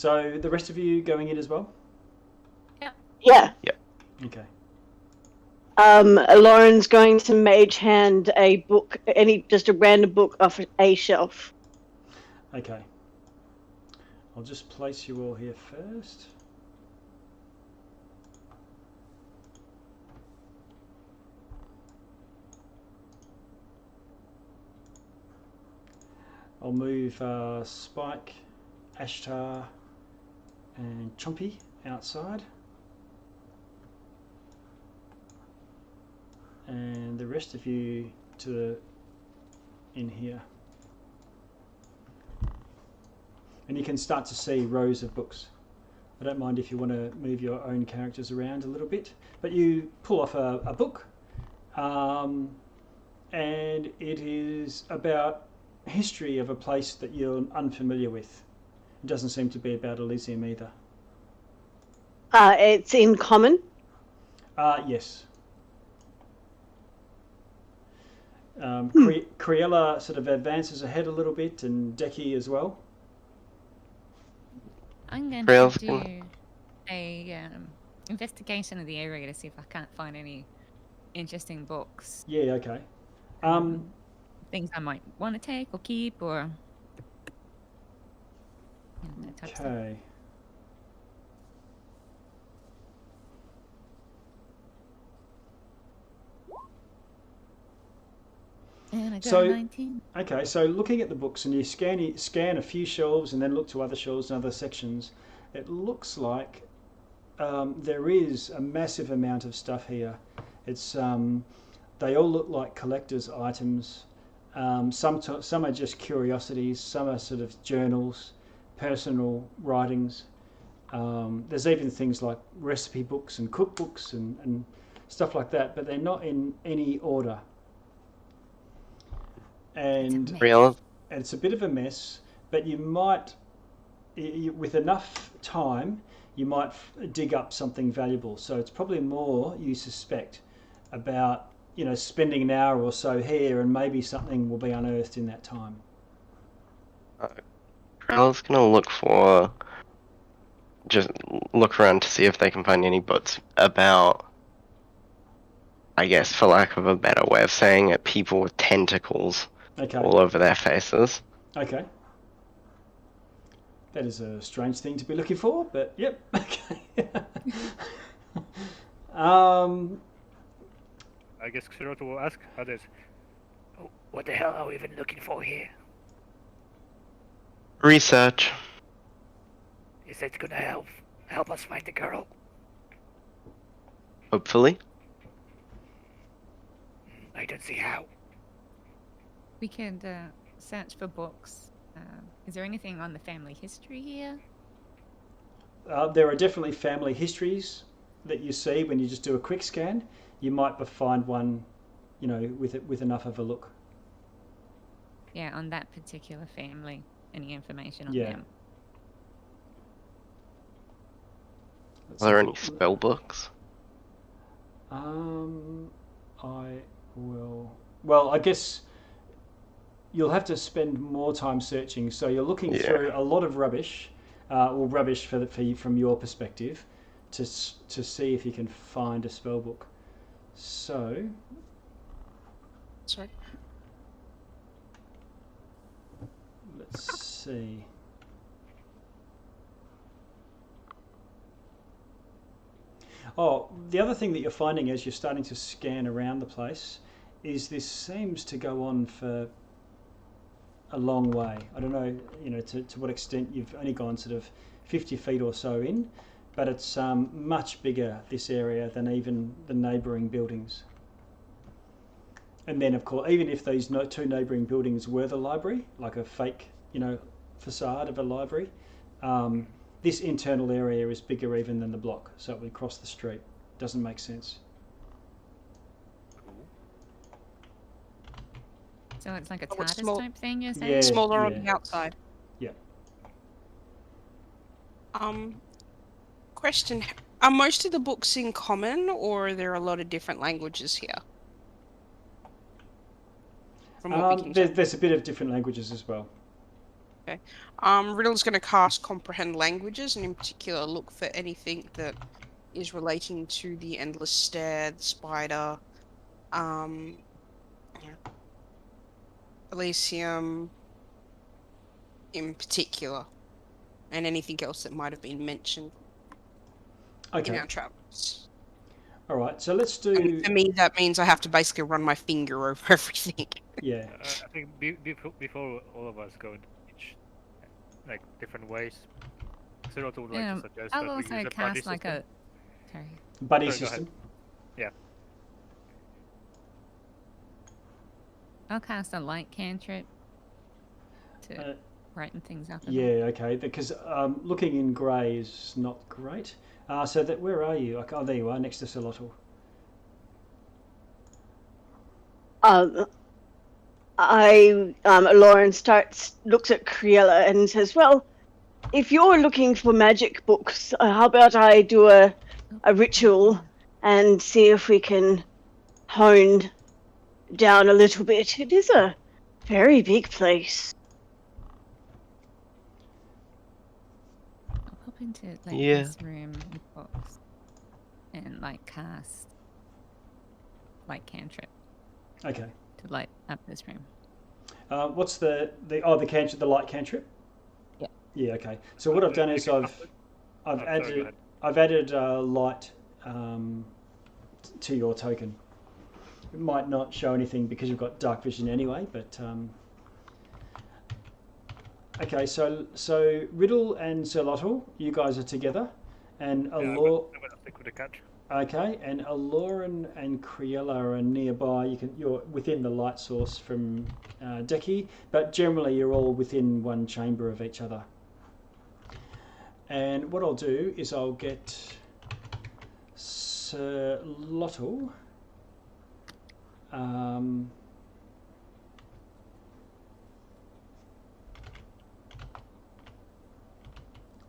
So the rest of you going in as well? Yeah. Okay. Lauren's going to mage hand a book, just a random book off a shelf. Okay. I'll just place you all here first. I'll move Spike, Ashtar, and Chompy outside. And the rest of you in here. And you can start to see rows of books. I don't mind if you want to move your own characters around a little bit, but you pull off a book, and it is about history of a place that you're unfamiliar with. It doesn't seem to be about Elysium either. It's in common. Yes. Criella sort of advances ahead a little bit, and Decky as well. I'm going Rails to do a investigation of the area to see if I can't find any interesting books. Yeah, okay. Things I might want to take or keep, or that type of stuff. Okay. And I got So- 19. Okay, so looking at the books, and you scan a few shelves and then look to other shelves and other sections, it looks like there is a massive amount of stuff here. It's they all look like collector's items. Some are just curiosities, some are sort of journals, personal writings. There's even things like recipe books and cookbooks and stuff like that, but they're not in any order. And Real. it's a bit of a mess, but you might, with enough time, you might dig up something valuable. So it's probably more, you suspect, about spending an hour or so here, and maybe something will be unearthed in that time. Krell's gonna just look around to see if they can find any books about, I guess, for lack of a better way of saying it, people with tentacles Okay. all over their faces. Okay. That is a strange thing to be looking for, but yep. Okay. I guess Xiroto will ask others. Oh, what the hell are we even looking for here? Research. Is that gonna help us find the girl? Hopefully. I don't see how. We could search for books. Is there anything on the family history here? There are definitely family histories that you see when you just do a quick scan. You might find one, with enough of a look. Yeah, on that particular family. Any information on Yeah. them? Let's Are there have a any look. spell books? I will. Well, I guess you'll have to spend more time searching. So you're looking through a lot of rubbish, or rubbish from your perspective, to see if you can find a spell book. So. Sorry. Let's see. Oh, the other thing that you're finding as you're starting to scan around the place is this seems to go on for a long way. I don't know, to what extent you've only gone sort of 50 feet or so in, but it's much bigger, this area, than even the neighbouring buildings. And then, of course, even if these two neighbouring buildings were the library, like a fake, facade of a library, this internal area is bigger even than the block, so it would cross the street. Doesn't make sense. So it's like a Oh, it's TARDIS small. type thing, you're saying? Yeah. Smaller on the outside. Yeah. Question: are most of the books in common, or are there a lot of different languages here? From what we can tell. There's a bit of different languages as well. Riddle's going to cast Comprehend Languages, and in particular look for anything that is relating to the Endless Stare, the Spider, Elysium in particular, and anything else that might have been mentioned in our travels. All right, so let's do... And for me, that means I have to basically run my finger over everything. Yeah. I think before all of us go into each, like, different ways, Zero would like to suggest I'll that we also use a buddy cast like system. Buddy Sorry, go system? Yeah. I'll cast a light cantrip to brighten things up. Yeah, okay, because looking in grey is not great. So that where are you? Oh, there you are, next to Solotl. Lauren looks at Criella and says, well, if you're looking for magic books, how about I do a ritual and see if we can hone down a little bit. It is a very big place. I'll pop into this room with books and like cast light cantrip. Okay. To light up this room. What's the cantrip, the light cantrip? Yeah. Yeah. Okay. So what I've done is I've added light to your token. It might not show anything because you've got dark vision anyway, but okay. So Riddle and Zerlotl, you guys are together, and I'm gonna stick with the catch. Okay, and Aloran and Criella are nearby. You're within the light source from Deki, but generally you're all within one chamber of each other. And what I'll do is I'll get Zerlotl.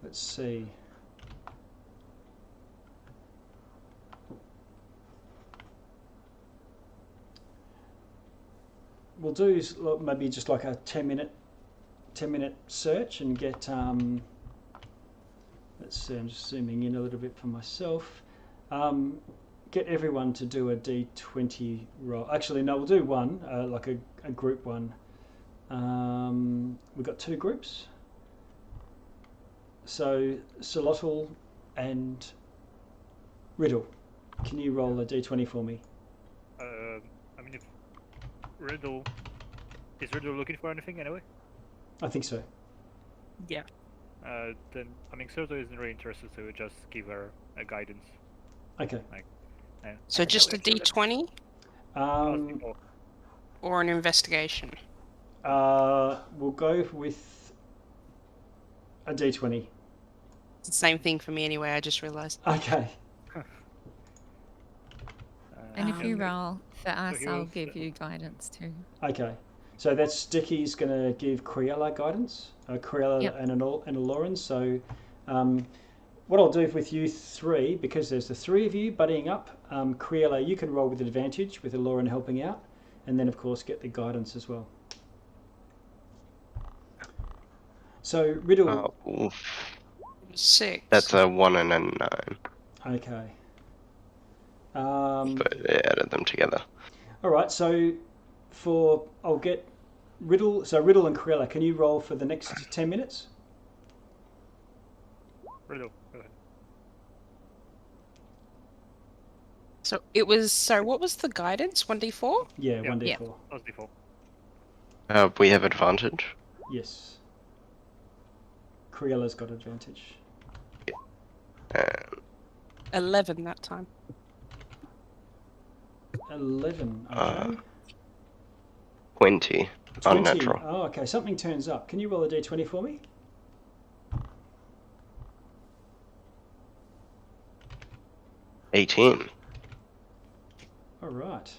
Let's see. We'll do maybe just like a 10-minute search and get. Let's see. I'm just zooming in a little bit for myself. Get everyone to do a D20 roll. Actually, no, we'll do one, like a group one. We've got two groups. So Zerlotl and Riddle, can you roll a D20 for me? I mean, if Riddle is Riddle looking for anything anyway? I think so. Yeah. Then I mean, Serto isn't really interested, so we just give her a guidance. Okay. So just a D20? Or an investigation? We'll go with a D20. It's the same thing for me anyway, I just realised. Okay. And if you roll for us, I'll give you guidance too. Okay. So that's Dicky's going to give Criella guidance. Criella and Aloran. So what I'll do with you three, because there's the three of you buddying up, Criella, you can roll with advantage with Aloran helping out, and then of course get the guidance as well. So Riddle. 6. That's a 1 and a 9. Okay. But they added them together. All right. So I'll get Riddle. So Riddle and Criella, can you roll for the next 10 minutes? Riddle, go ahead. So what was the guidance? 1d4? Yeah, 1d4. Yeah. Plus d4. We have advantage. Yes. Criella's got advantage. 11 that time. 11. Okay. 20. Unnatural. Oh, okay. Something turns up. Can you roll a d20 for me? $18. All right.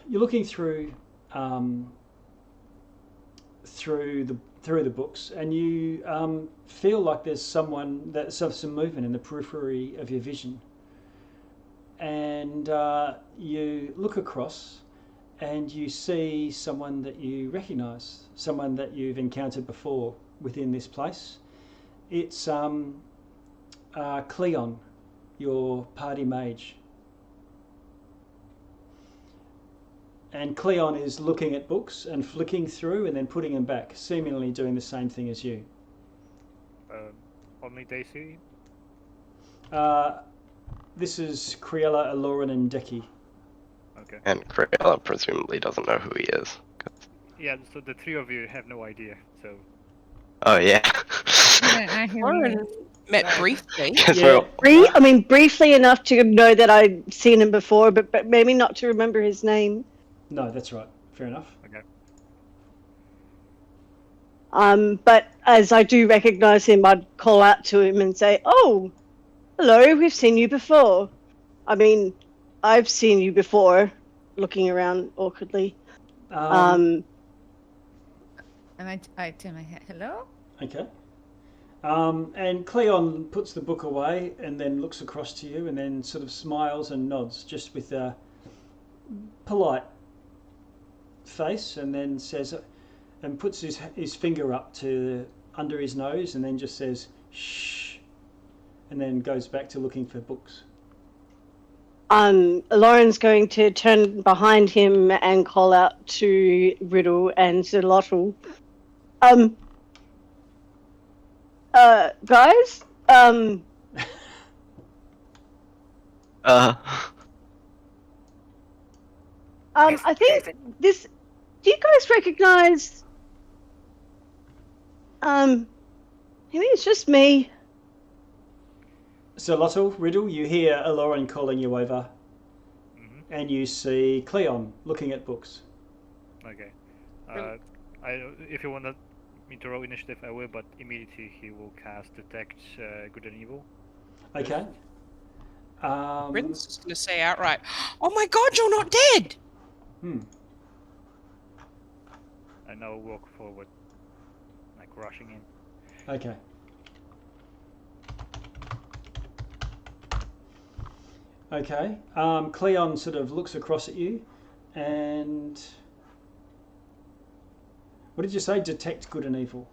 You're looking through the books, and you feel like there's some movement in the periphery of your vision. and you look across and you see someone that you recognise, someone that you've encountered before within this place. It's Cleon, your party mage. And Cleon is looking at books and flicking through and then putting them back, seemingly doing the same thing as you. Only Daisy? This is Criella, Aloran, and Deki. Okay. And Cruella presumably doesn't know who he is. Yeah, so the three of you have no idea, so... Oh yeah. Lauren met briefly. Guess Yeah. we're- Briefly enough to know that I'd seen him before, but maybe not to remember his name. No, that's right. Fair enough. Okay. But as I do recognise him, I'd call out to him and say, "Oh, hello, we've seen you before." I mean, I've seen you before, looking around awkwardly. And I turn my head. Hello? Okay. And Cleon puts the book away and then looks across to you and then sort of smiles and nods just with a polite face, and then says, and puts his finger up to under his nose and then just says, "Shh," and then goes back to looking for books. Lauren's going to turn behind him and call out to Riddle and Zilotl. Guys? Yes, I think Jason. this... Do you guys recognize... maybe it's just me. So Lottle, Riddle, you hear Aloran calling you over, and you see Cleon looking at books. Okay. If you want me to roll initiative, I will, but immediately he will cast Detect Good and Evil. Okay. Riddle's just going to say outright, "Oh my god, you're not dead!" And I'll walk forward, like rushing in. Okay. Okay. Cleon sort of looks across at you, and what did you say? Detect good and evil.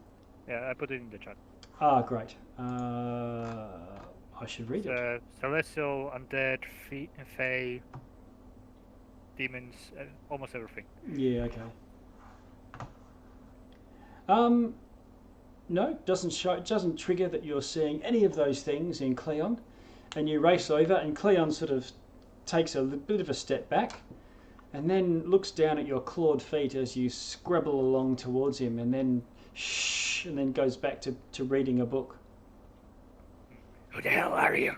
Yeah, I put it in the chat. Ah, great. I should read it. Celestial, undead, fae, demons, almost everything. Yeah. Okay. No, doesn't trigger that you're seeing any of those things in Cleon, and you race over, and Cleon sort of takes a bit of a step back, and then looks down at your clawed feet as you scrabble along towards him, and then shh, and then goes back to reading a book. Who the hell are you?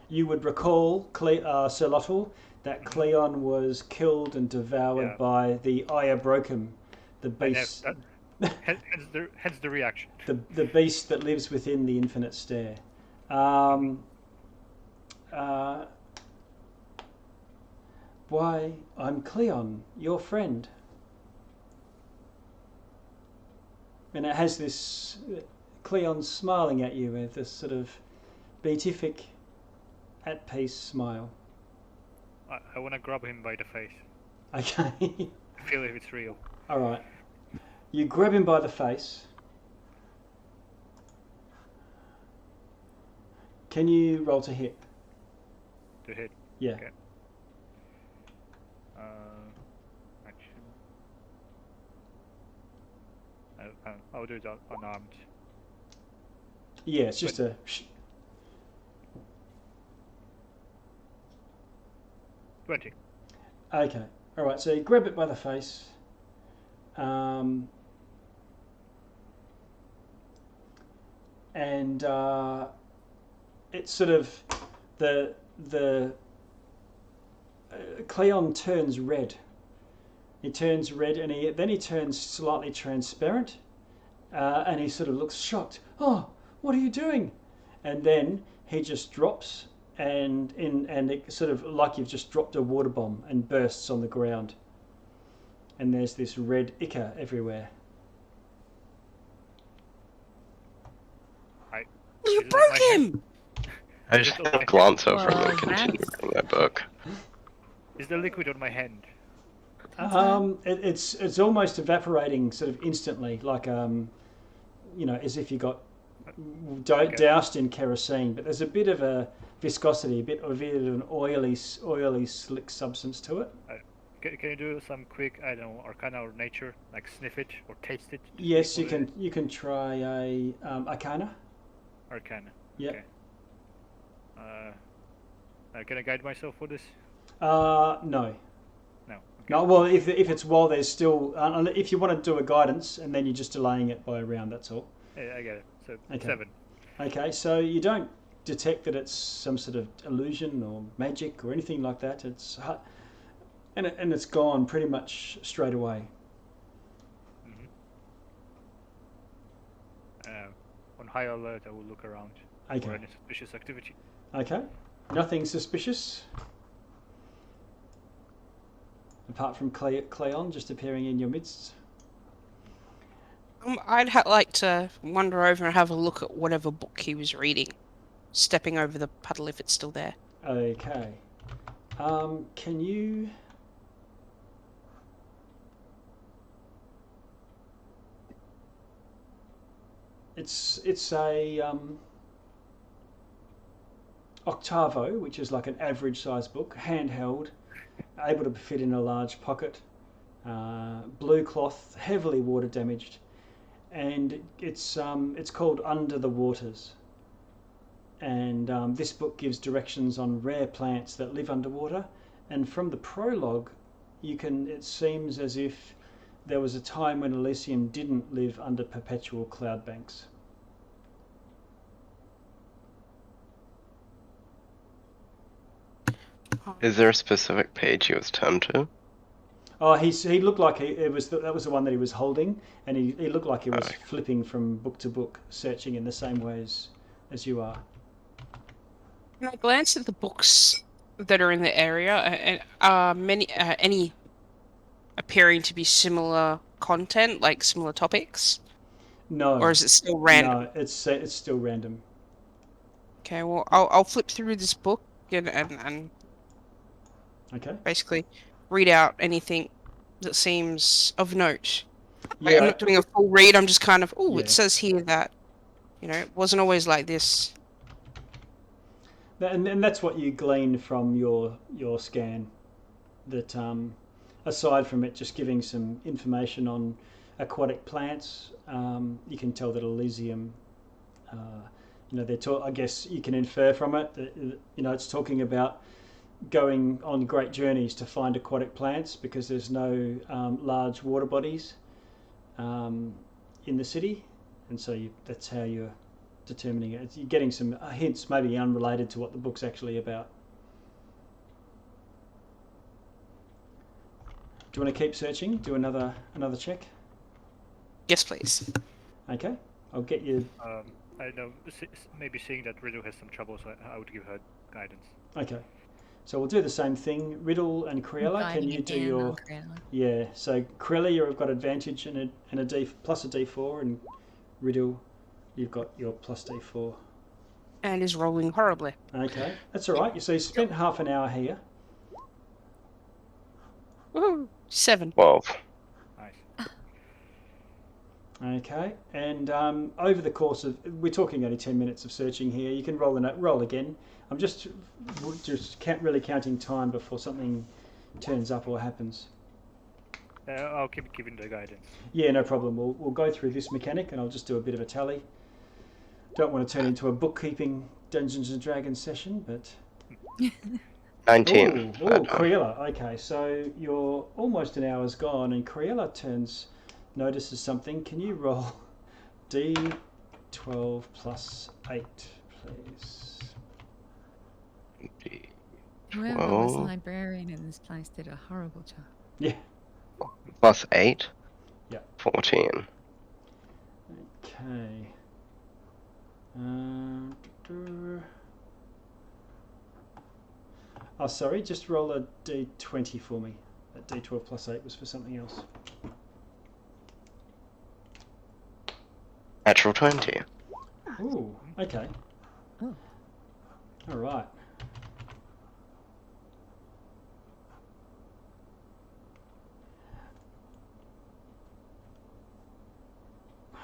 You would recall, Sir Lottle, that Cleon was killed and devoured by the Ayabrokum, the beast. Hence the reaction. The beast that lives within the infinite stair. Why, I'm Cleon, your friend. And it has this Cleon smiling at you with this sort of beatific, at peace smile. I want to grab him by the face. Okay. Feel if it's real. All right. You grab him by the face. Can you roll to hit? To hit. Yeah. Okay. Action. I'll do it unarmed. Yeah, it's just a... 20. Okay. All right, so you grab it by the face. And it's sort of the Cleon turns red. He turns red, and then he turns slightly transparent, and he sort of looks shocked. "Oh, what are you doing?" And then he just drops, and it sort of like you've just dropped a water bomb, and bursts on the ground. And there's this red ichor everywhere. You broke him! I just glance over and then Well, continue that's- reading my book. Is the liquid on my hand? It's almost evaporating sort of instantly, like as if you got doused in kerosene. But there's a bit of a viscosity, a bit of an oily, slick substance to it. Can you do some quick, I don't know, Arcana or Nature, like sniff it or taste it? Yes, you can. You can try a Arcana. Arcana. Yeah. Okay. Can I guide myself for this? No. No. Okay. No. Well, if it's while there's still, if you want to do a guidance and then you're just delaying it by a round, that's all. Yeah, I get it. So Okay. 7. Okay, so you don't detect that it's some sort of illusion or magic or anything like that. It's and it's gone pretty much straight away. On high alert, I will look around for Okay. any suspicious activity. Okay. Nothing suspicious. Apart from Cleon just appearing in your midst. I'd like to wander over and have a look at whatever book he was reading, stepping over the puddle if it's still there. Okay. Can you... It's a octavo, which is like an average size book, handheld, able to fit in a large pocket, blue cloth, heavily water damaged, and it's called Under the Waters. And this book gives directions on rare plants that live underwater. And from the prologue, it seems as if there was a time when Elysium didn't live under perpetual cloud banks. Is there a specific page he was turned to? Oh, he looked like that was the one that he was holding, and he looked like he was flipping from book to book, searching in the same way as you are. When I glance at the books that are in the area, and any appearing to be similar content, like similar topics? No. Or is it still random? No, it's still random. Okay, well, I'll flip through this book and Okay. basically read out anything that seems of note. Yeah. I'm not doing a full read, I'm just kind of, Yeah. it says here that, it wasn't always like this. And that's what you glean from your scan. That aside from it just giving some information on aquatic plants, you can tell that Elysium, I guess you can infer from it that it's talking about going on great journeys to find aquatic plants because there's no large water bodies in the city, and so that's how you're determining it. You're getting some hints, maybe unrelated to what the book's actually about. Do you want to keep searching? Do another check? Yes, please. Okay, I'll get you. I know, maybe seeing that Riddle has some trouble, so I would give her guidance. Okay, so we'll do the same thing. Riddle and Cruella, can you do your... Yeah, so Cruella, you've got advantage and a D plus a D4, and Riddle, you've got your plus D4. And is rolling horribly. Okay, that's all right. So you spent half an hour here. Woohoo! 7. 12. Nice. Okay, and over the course of, we're talking only 10 minutes of searching here. You can roll again. I'm just really counting time before something turns up or happens. I'll keep giving the guidance. Yeah, no problem. We'll go through this mechanic, and I'll just do a bit of a tally. Don't want to turn into a bookkeeping Dungeons and Dragons session, but 19. Oh, Cruella. Okay, so you're almost an hour's gone, and Cruella notices something. Can you roll D12 plus 8, please? Whoever was librarian in this place did a horrible job. Yeah. Plus 8? Yeah. 14. Okay. Oh, sorry, just roll a D20 for me. That D12 plus 8 was for something else. Natural 20. Ooh, okay. Oh. All right.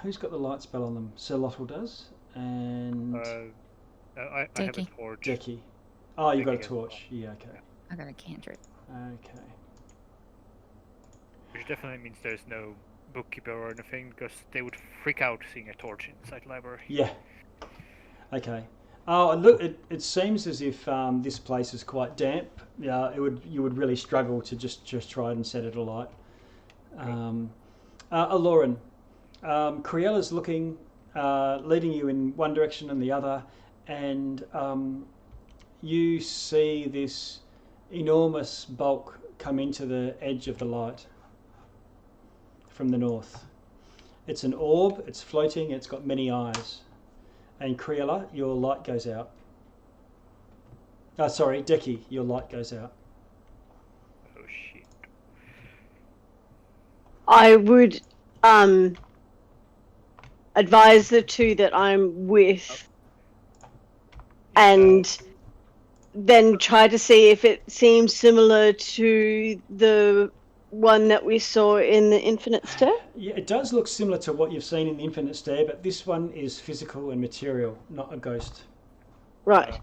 Who's got the light spell on them? Sir Lottle does, and I have a Decky. torch. Decky. Oh, you got a Decky as torch. Yeah, okay. I got a cantrip. Okay. Which definitely means there's no bookkeeper or anything, because they would freak out seeing a torch inside the library. Yeah. Okay. Oh, look! It seems as if this place is quite damp. Yeah, you would really struggle to just try and set it alight. Aloran, Criella's looking, leading you in one direction and the other, and you see this enormous bulk come into the edge of the light from the north. It's an orb. It's floating. It's got many eyes. And Criella, your light goes out. Sorry, Decky, your light goes out. Oh shit. I would advise the two that I'm with and then try to see if it seems similar to the one that we saw in the Infinite Stare. Yeah, it does look similar to what you've seen in the Infinite Stare, but this one is physical and material, not a ghost. Right.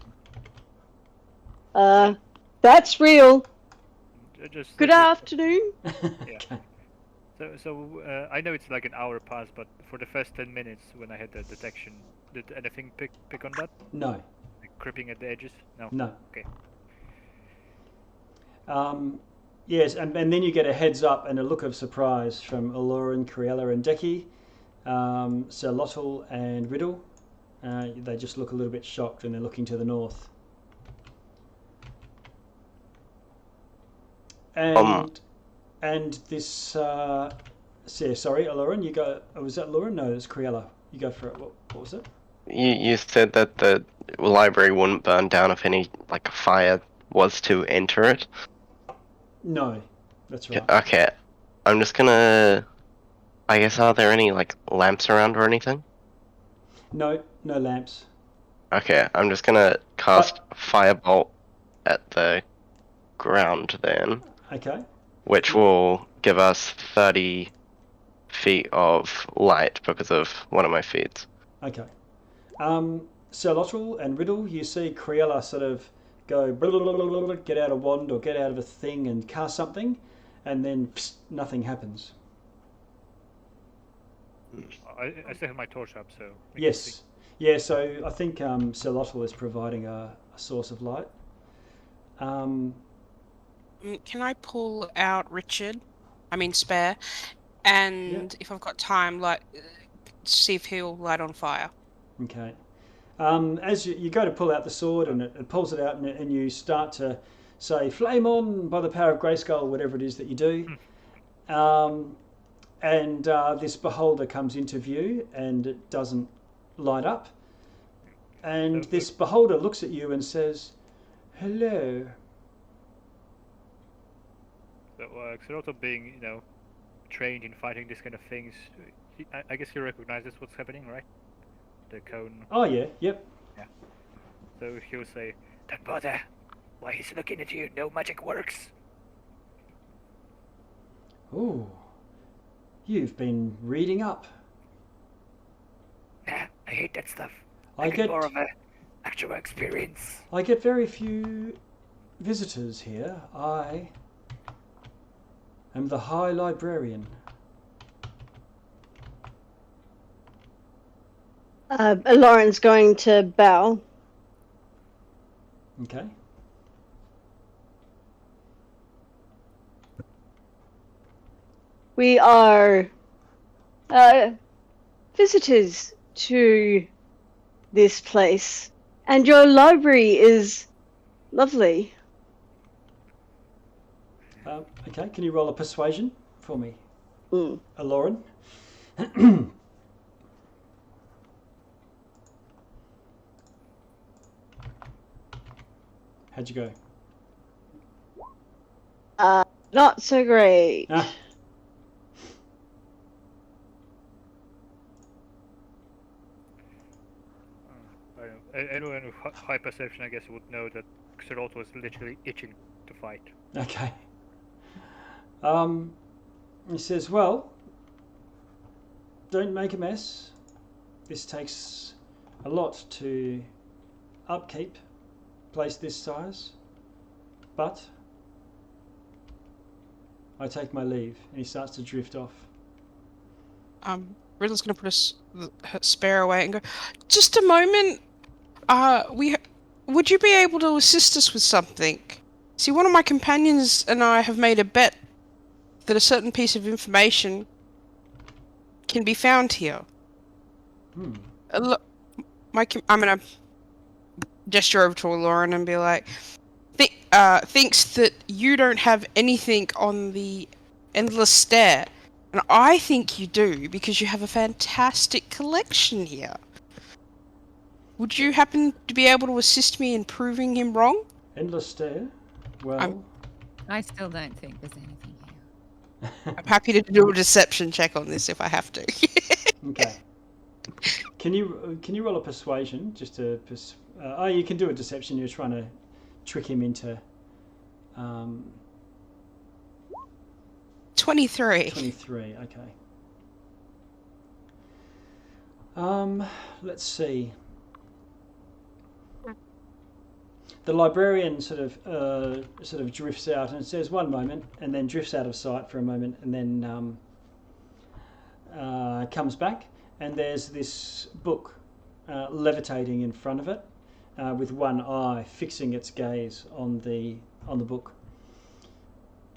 That's real. Good afternoon. Okay. So I know it's like an hour past, but for the first 10 minutes when I had the detection, did anything pick on that? No. Like creeping at the edges? No. No. Okay. Yes, and then you get a heads up and a look of surprise from Aloran, Criella, and Decky, Sir Lottle and Riddle. They just look a little bit shocked and they're looking to the north. And this, sorry, Aloran, you go. Oh, was that Lauren? No, it's Criella. You go for it. What was it? You said that the library wouldn't burn down if any fire was to enter it. No, that's right. Okay, I'm just gonna. I guess, are there any lamps around or anything? No lamps. Okay, I'm just gonna cast Firebolt at the ground then. Okay. Which will give us 30 feet of light because of one of my feats. Okay. Sir Lottle and Riddle, you see Criella sort of go blah, blah, blah, blah, blah, get out a wand or get out of a thing and cast something, and then psst, nothing happens. I still have my torch up, so... Yes. Yeah, so I think Sir Lottle is providing a source of light. Can I pull out Spare, and if I've got time, see if he'll light on fire? Okay. As you go to pull out the sword and it pulls it out and you start to say, flame on by the power of Grayskull, whatever it is that you do. And this beholder comes into view and it doesn't light up. And this beholder looks at you and says, hello. So, Xeroto being, trained in fighting these kind of things, I guess he recognizes what's happening, right? The cone. Oh, yeah, yep. Yeah. So he'll say, don't bother. Why he's looking at you, no magic works. Ooh. You've been reading up. Nah, I hate that stuff. I get more of an actual experience. I get very few visitors here. I am the High Librarian. Lauren's going to bow. Okay. We are visitors to this place, and your library is lovely. Okay, can you roll a persuasion for me, Lauren? How'd you go? Not so great. Anyone with high perception, I guess, would know that Xerot was literally itching to fight. Okay. He says, well, don't make a mess. This takes a lot to upkeep a place this size. But I take my leave. And he starts to drift off. Riddle's going to put her spear away and go, just a moment. Would you be able to assist us with something? See, one of my companions and I have made a bet that a certain piece of information can be found here. Look, I'm going to gesture over to Lauren and be like, thinks that you don't have anything on the Endless Stair. And I think you do, because you have a fantastic collection here. Would you happen to be able to assist me in proving him wrong? Endless Stair? Well... I still don't think there's anything here. I'm happy to do a deception check on this if I have to. Okay. Can you roll a persuasion just to... you can do a deception. You're trying to trick him into... 23. 23, okay. Let's see. The librarian sort of drifts out and says one moment, and then drifts out of sight for a moment, and then comes back, and there's this book levitating in front of it, with one eye fixing its gaze on the book.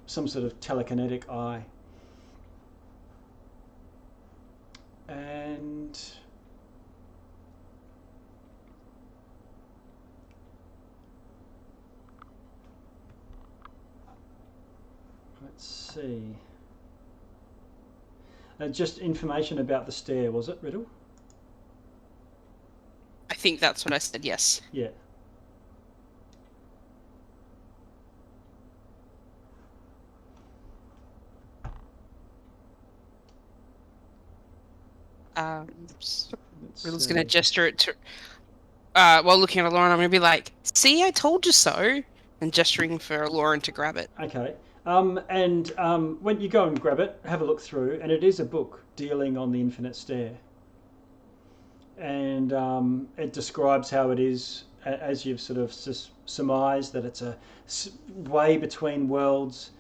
Some sort of telekinetic eye. And let's see. Just information about the stair, was it, Riddle? I think that's what I said, yes. Yeah. Riddle's going to gesture it to... while looking at Lauren, I'm going to be like, see, I told you so. And gesturing for Lauren to grab it. Okay. When you go and grab it, have a look through, and it is a book dealing on the infinite stair. And it describes how it is, as you've sort of surmised, that it's a way between worlds.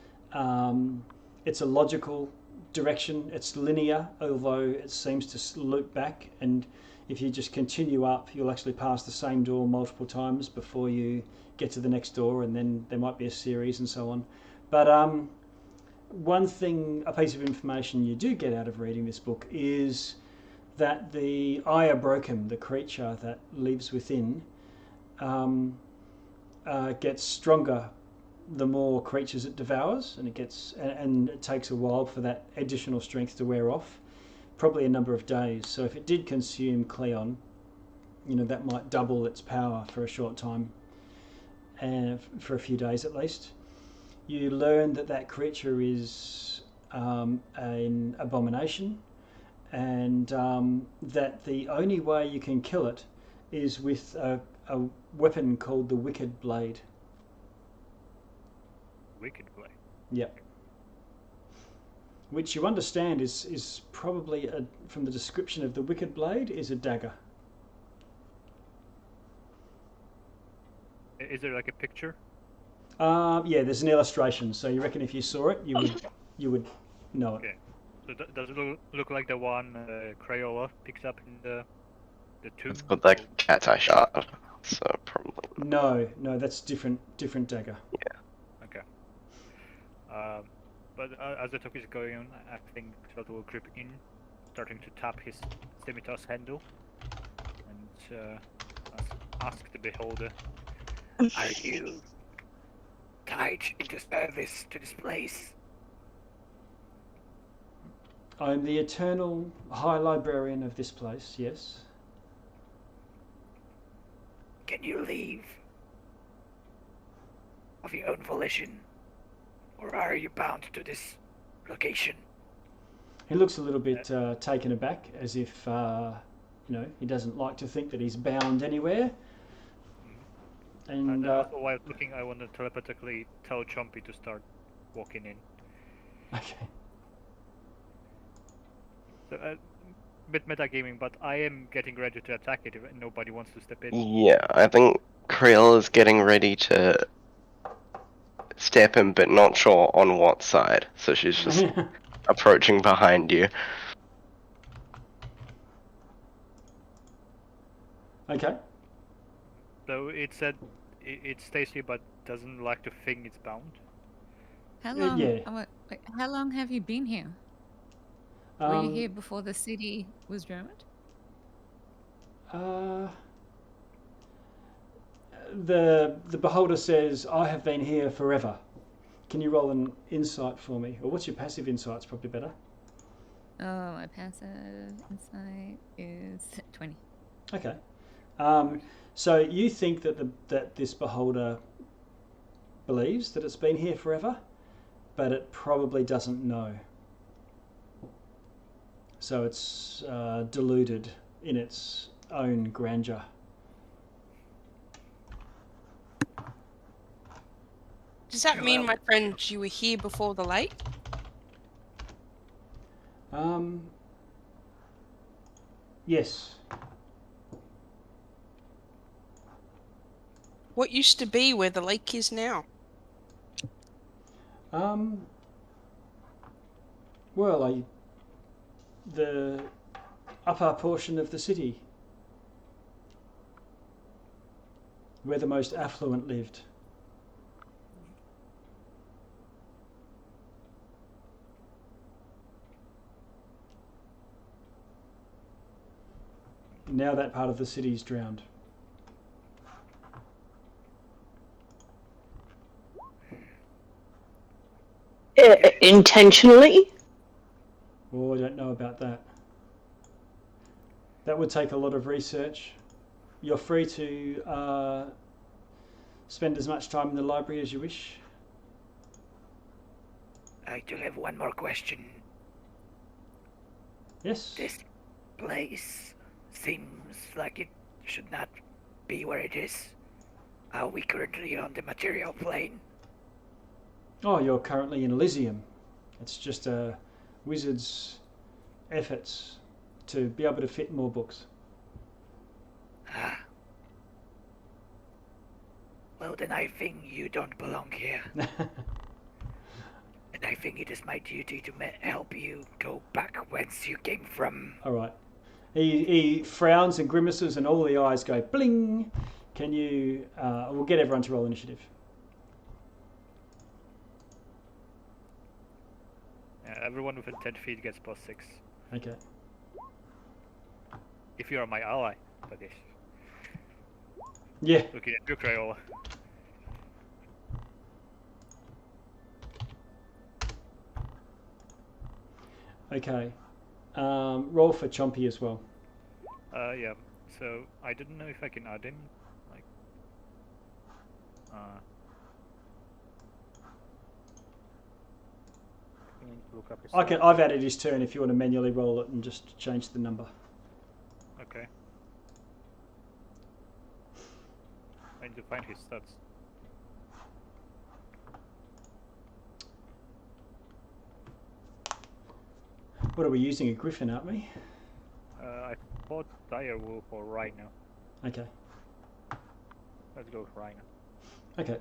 It's a logical direction. It's linear, although it seems to loop back. And if you just continue up, you'll actually pass the same door multiple times before you get to the next door, and then there might be a series and so on. But one thing, a piece of information you do get out of reading this book is that the Aya Broken, the creature that lives within, gets stronger the more creatures it devours, and it takes a while for that additional strength to wear off, probably a number of days. So if it did consume Cleon, that might double its power for a short time, and for a few days at least. You learn that creature is an abomination, and that the only way you can kill it is with a weapon called the Wicked Blade. Wicked Blade? Yep. Which you understand is probably, from the description of the Wicked Blade, is a dagger. Is there like a picture? Yeah, there's an illustration, so you reckon if you saw it, you would know it. Okay. So does it look like the one Crayola picks up in the tomb? It's got that cat's eye shot, so probably. No, that's different dagger. Yeah. Okay. But as the talk is going on, I think Xerot will creep in, starting to tap his scimitar's handle, and ask the beholder, "Are you tied into service to this place?" I'm the eternal High Librarian of this place, yes. Can you leave of your own volition, or are you bound to this location? He looks a little bit taken aback, as if he doesn't like to think that he's bound anywhere. And also while looking, I want to telepathically tell Chompy to start walking in. okay. So, bit metagaming, but I am getting ready to attack it if nobody wants to step in. Yeah, I think Creel is getting ready to step in, but not sure on what side. So she's just approaching behind you. Okay. So it said it stays here, but doesn't like to think it's bound. How long? yeah. Wait, how long have you been here? Were you here before the city was ruined? The beholder says, "I have been here forever." Can you roll an insight for me, or what's your passive insight? It's probably better. Oh, my passive insight is 20. Okay. So you think that this beholder believes that it's been here forever, but it probably doesn't know. So it's deluded in its own grandeur. Does that mean, my friend, you were here before the lake? Yes. What used to be where the lake is now? Well, the upper portion of the city, where the most affluent lived. Now that part of the city is drowned. Intentionally? Oh, I don't know about that. That would take a lot of research. You're free to spend as much time in the library as you wish. I do have one more question. Yes? This place seems like it should not be where it is. Are we currently on the material plane? Oh, you're currently in Elysium. It's just a wizard's efforts to be able to fit more books. Ah. Well, then I think you don't belong here. And I think it is my duty to help you go back whence you came from. All right. He frowns and grimaces and all the eyes go bling. Can you... we'll get everyone to roll initiative. Everyone within 10 feet gets +6. Okay. If you are my ally, that is. Yeah. Looking at you, Crayola. Okay. Roll for Chompy as well. Yeah. So I didn't know if I can add him. Like. I need to look up his I've added his turn if you want to manually roll it and just change the number. Okay. I need to find his stats. What are we using? A griffin, aren't we? I bought dire wolf or rhino. Okay. Let's go with rhino. Okay.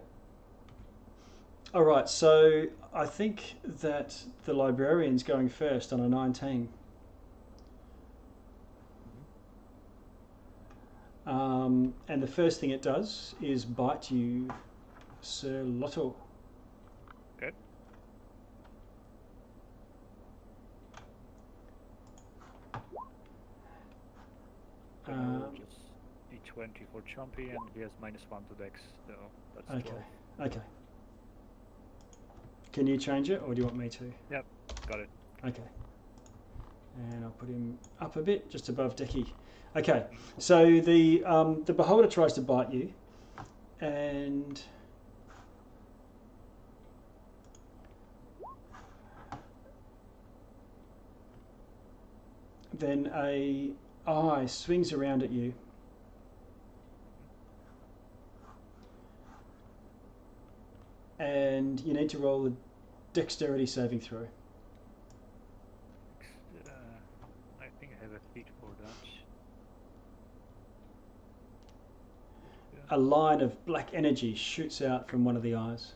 All right. So I think that the librarian's going first on a 19. And the first thing it does is bite you, Sir Lotto. Good. Just D20 for Chompy, and he has -1 to Dex, so that's Okay. 12. Okay. Can you change it, or do you want me to? Yep, got it. Okay. And I'll put him up a bit, just above Decky. Okay. So the beholder tries to bite you, and then a eye swings around at you, and you need to roll a dexterity saving throw. I think I have a feat for that. A line of black energy shoots out from one of the eyes.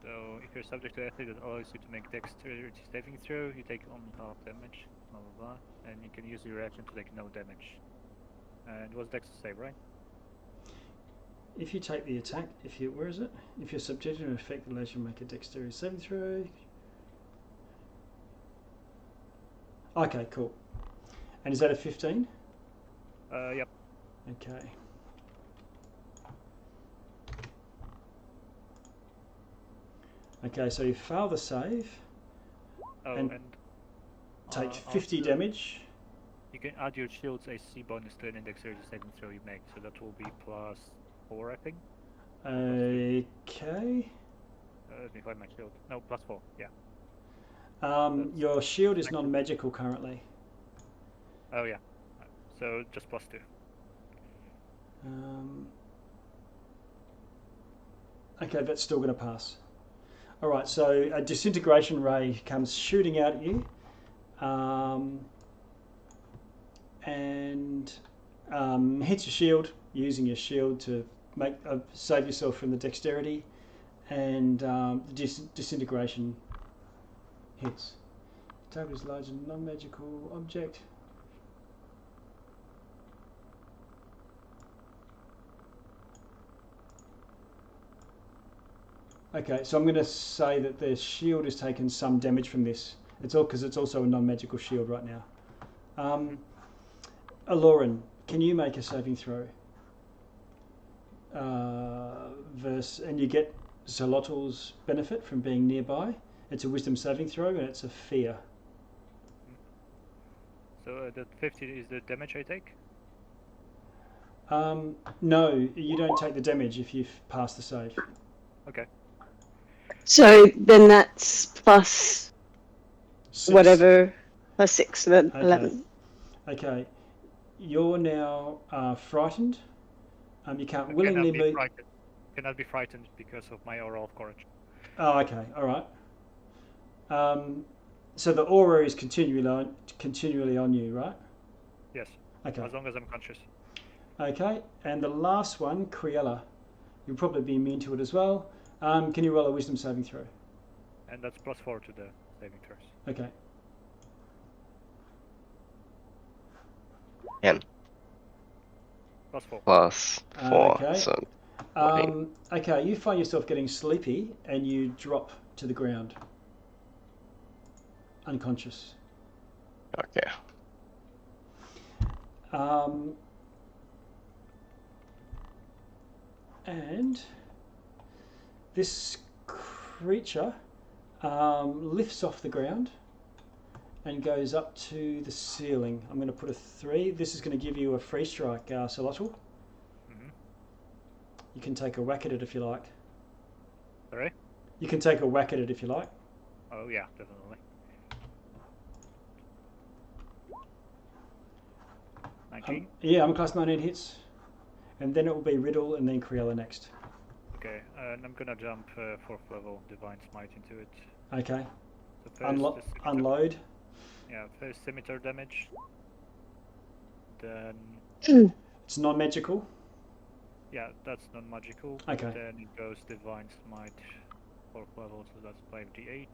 So if you're subject to acid, it allows you to make dexterity saving throw. You take only half damage, blah blah blah, and you can use your reaction to take no damage. And it was dex save, right? If you take the attack, where is it? If you're subjected to an effect that allows you to make a dexterity saving throw. Okay, cool. And is that a 15? Yep. Okay. Okay, so you fail the save. Oh, And and take 50 also, damage. You can add your shield's AC bonus to any dexterity saving throw you make, so that will be +4, I think. Okay. Let me find my shield. No, +4. Yeah. Your shield is non-magical currently. Oh yeah. So just +2. Okay, that's still going to pass. All right, so a disintegration ray comes shooting out at you, and hits your shield, using your shield to save yourself from the dexterity, and the disintegration hits. Target is large and non-magical object. Okay, so I'm going to say that the shield has taken some damage from this. It's all because it's also a non-magical shield right now. Aloran, can you make a saving throw? And you get Zolotl's benefit from being nearby. It's a wisdom saving throw, and it's a fear. So that 50 is the damage I take? No, you don't take the damage if you've passed the save. Okay. So then that's plus 6. whatever, plus 6, so then Okay. 11. Okay, you're now frightened. You can't willingly move. Cannot be frightened because of my aura of courage. Oh, okay, all right. So the aura is continually on you, right? Yes. Okay. As long as I'm conscious. Okay, and the last one, Criella, you'll probably be immune to it as well. Can you roll a wisdom saving throw? And that's +4 to the saving throws. Okay. 10 +4. +4. Okay. So Okay, you find yourself getting sleepy and you drop to the ground. Unconscious. okay. And this creature lifts off the ground and goes up to the ceiling. I'm going to put a 3. This is going to give you a free strike, Solotl. You can take a whack at it if you like. Sorry? You can take a whack at it if you like. Oh yeah, definitely. 19? Yeah, I'm class 19 hits. And then it will be Riddle and then Criella next. Okay, and I'm gonna jump 4th level Divine Smite into it. Okay. So first Unload. Yeah, first scimitar damage. Then... It's non-magical. Yeah, that's non-magical. Okay. Then it goes Divine Smite 4th level, so that's 5d8.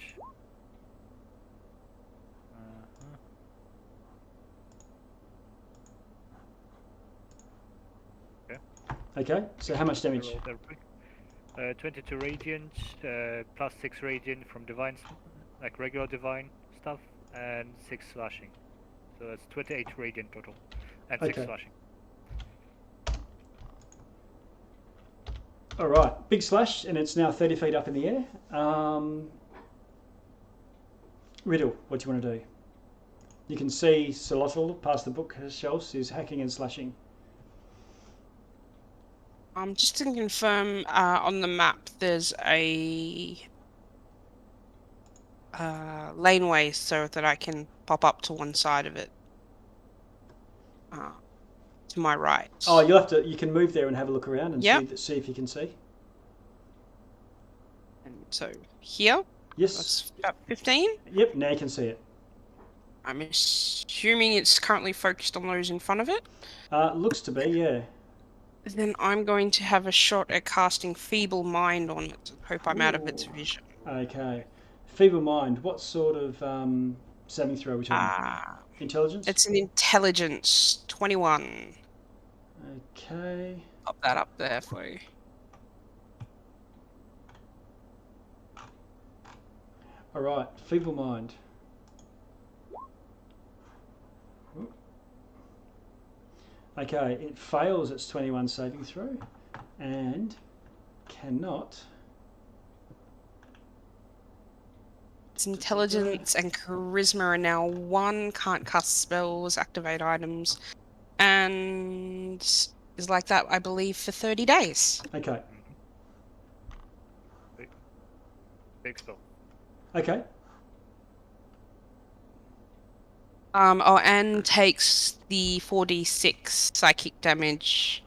Okay, so how much damage? 22 radiant, plus 6 radiant from divine, like regular divine stuff, and 6 slashing. So that's 28 radiant total, and 6 slashing. All right, big slash, and it's now 30 feet up in the air. Riddle, what do you want to do? You can see Solotl past the bookshelves is hacking and slashing. Just to confirm, on the map, there's a laneway so that I can pop up to one side of it. To my right. Oh, you can move there and have a look around and see if you can see. So here, Yes. that's about 15. Yep. Now you can see it. I'm assuming it's currently focused on those in front of it. Looks to be, yeah. Then I'm going to have a shot at casting Feeble Mind on it. Hope I'm out of its Ooh. vision. Okay. Feeble Mind. What sort of saving throw are we talking? Intelligence? It's an intelligence 21. Okay. Pop that up there for you. All right. Feeble Mind. Ooh. Okay. It fails its 21 saving throw and cannot. Its intelligence and charisma are now 1, can't cast spells, activate items, and is like that, I believe, for 30 days. Okay. Big spell. Okay. Oh, and takes the 4d6 psychic damage.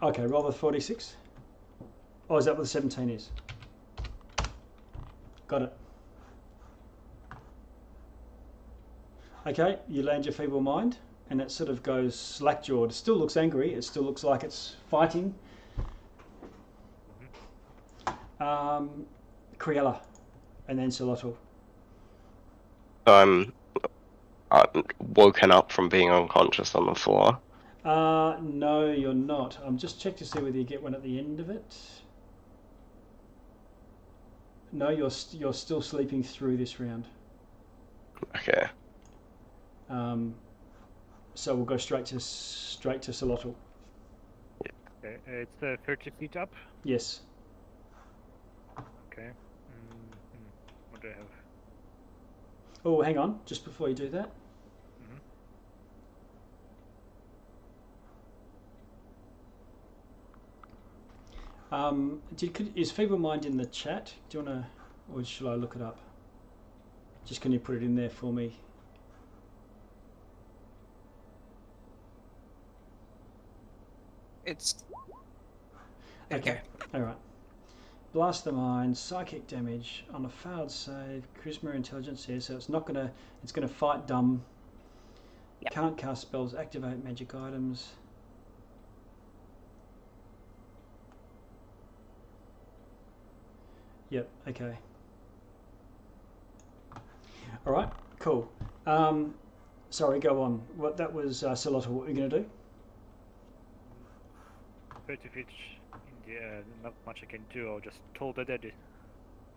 Okay. Roll the 46. Oh, is that what the 17 is? Got it. Okay, you land your Feeble Mind, and it sort of goes slack-jawed. It still looks angry. It still looks like it's fighting. Criella, and then Solotl. So I'm woken up from being unconscious on the floor. No, you're not. Just check to see whether you get one at the end of it. No, you're still sleeping through this round. Okay. So we'll go straight to Solotl. Okay, it's 30 feet up. Yes. Okay. What do I have? Oh, hang on. Just before you do that. Is Feeble Mind in the chat? Do you want to, or should I look it up? Just can you put it in there for me? It's... Okay. All right. Blast the Mind, psychic damage on a failed save, charisma, intelligence here, so it's gonna fight dumb. Yep. Can't cast spells, activate magic items. Yep, okay. All right, cool. Sorry, go on. That was Solotl. What are you going to do? 30 feet in the air, not much I can do. I'll just toll the dead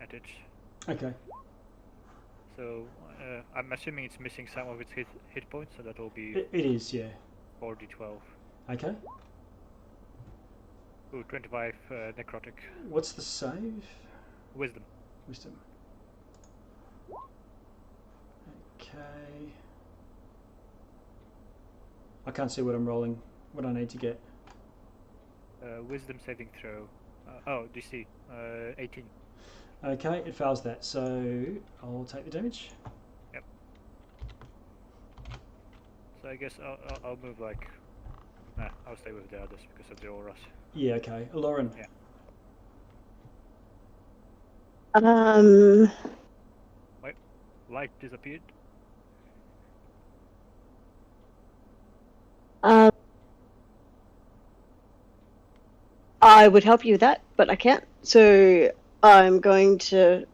at it. Okay. So I'm assuming it's missing some of its hit points, so that will be It is, yeah. 4d12. Okay. Ooh, 25 necrotic. What's the save? Wisdom. Wisdom. Okay. I can't see what I'm rolling. What I need to get. Wisdom saving throw. Oh, DC. 18. Okay, it fails that, so I'll take the damage. Yep. So I guess I'll move like... Nah, I'll stay with the others because of the auras. Yeah, okay. Lauren. Yeah. Wait, light disappeared? I would help you with that, but I can't. So I'm going to...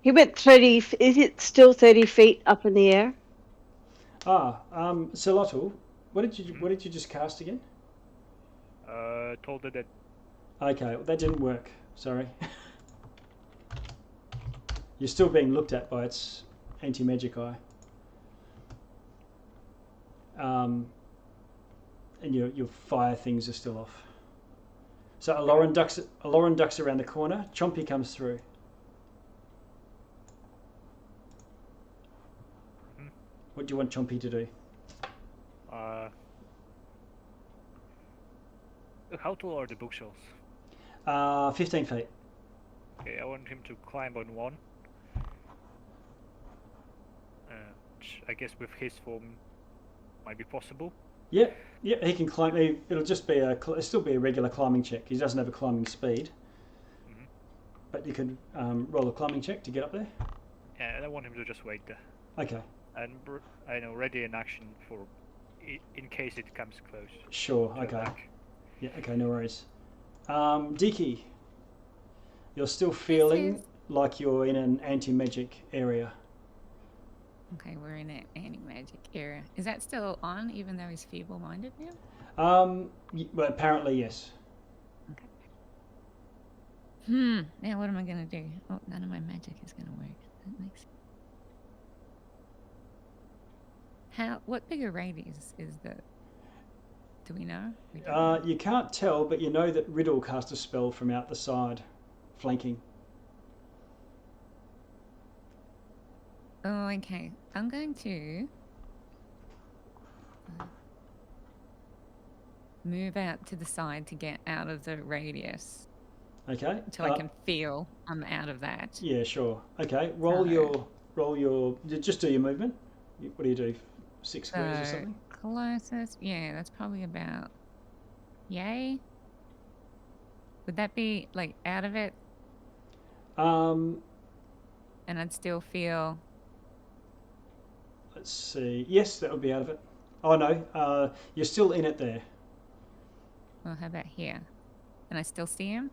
He went 30... Is it still 30 feet up in the air? Solotl, what did you just cast again? Told it that... Okay, well, that didn't work. Sorry. You're still being looked at by its anti-magic eye. And your fire things are still off. So Aloran ducks around the corner. Chompy comes through. What do you want Chompy to do? How tall are the bookshelves? 15 feet. Okay, I want him to climb on one. Which I guess with his form might be possible. Yeah, he can climb. It'll just be it'll still be a regular climbing check. He doesn't have a climbing speed. but you could roll a climbing check to get up there. Yeah, and I want him to just wait there. Okay. And I know, ready in action for in case it comes close. Sure. to Okay. attack. Yeah. Okay. No worries. Diki, you're still feeling like you're in an anti-magic area. Okay, we're in an anti-magic area. Is that still on, even though he's feeble-minded now? Well, apparently yes. Okay. Now what am I gonna do? Oh, none of my magic is gonna work. That makes sense. What bigger radius is the? Do we know? We don't know. You can't tell, but you know that Riddle cast a spell from out the side, flanking. Oh, okay. I'm going to move out to the side to get out of the radius. Okay. Until I can feel I'm out of that. Yeah, sure. Okay. Roll your. Just do your movement. What do you do? 6 squares or something? Closest. Yeah, that's probably about. Yay. Would that be like out of it? And I'd still feel. Let's see. Yes, that would be out of it. Oh no, you're still in it there. Well, how about here? And I still see him?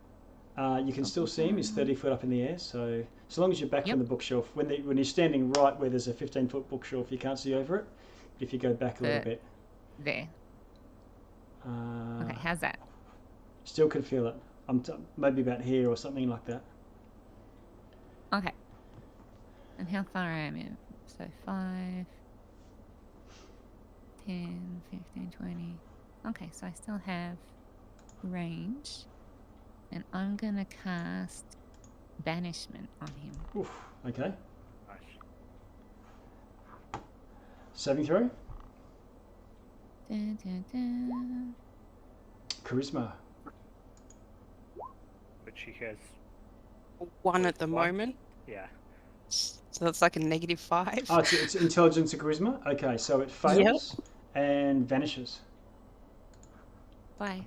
You can still see him. He's 30 foot up in the air. So long as you're back from the bookshelf, when you're standing right where there's a 15-foot bookshelf, you can't see over it. But if you go back a little bit. There. Okay, how's that? Still can feel it. Maybe about here or something like that. Okay. And how far am I? So 5, 10, 15, 20. Okay, so I still have range. And I'm going to cast Banishment on him. Oof, okay. Nice. Saving throw? Da, da, da. Charisma. Which he has. 1 at the moment. Yeah. So that's like a -5. Oh, it's intelligence and charisma? Okay, so it fails and vanishes. Bye.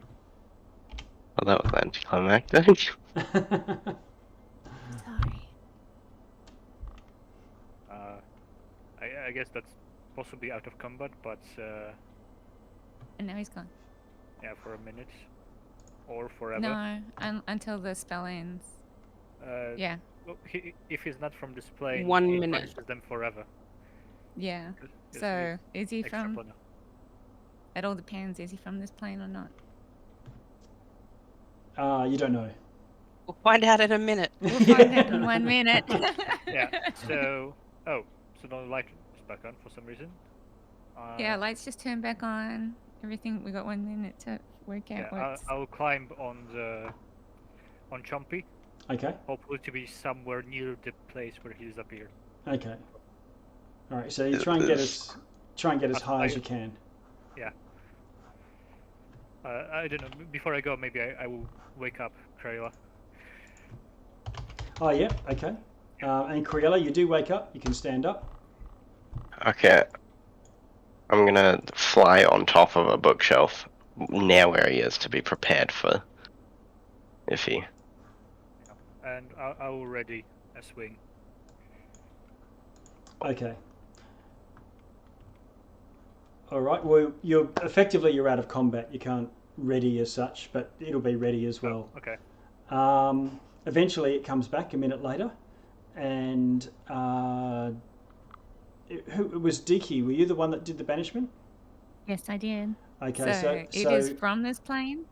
Well, that was anticlimactic. Sorry. I guess that's possibly out of combat, but And now he's gone. yeah, for a minute or forever. No, until the spell ends. Yeah. Well, if he's not from this plane, 1 he minute. punishes them forever. Yeah. Yes, So is he extra from? fun. It all depends. Is he from this plane or not? You don't know. We'll find out in a minute. We'll find out in 1 minute. Yeah. So the light is back on for some reason. Yeah, lights just turned back on. Everything. We got 1 minute to work out Yeah, what's. I'll climb on Chompy. Okay. Hopefully to be somewhere near the place where he disappeared. Okay. All right. So you try and get as high as you can. Yeah. I don't know. Before I go, maybe I will wake up Crayola. Oh yeah. Okay. And Cruella, you do wake up. You can stand up. Okay. I'm gonna fly on top of a bookshelf near where he is to be prepared for if he. And I will ready a swing. Okay. All right. Well, you're out of combat. You can't ready as such, but it'll be ready as well. Oh, okay. Eventually, it comes back a minute later, and it was Diki. Were you the one that did the banishment? Yes, I did. Okay. So it is from this plane.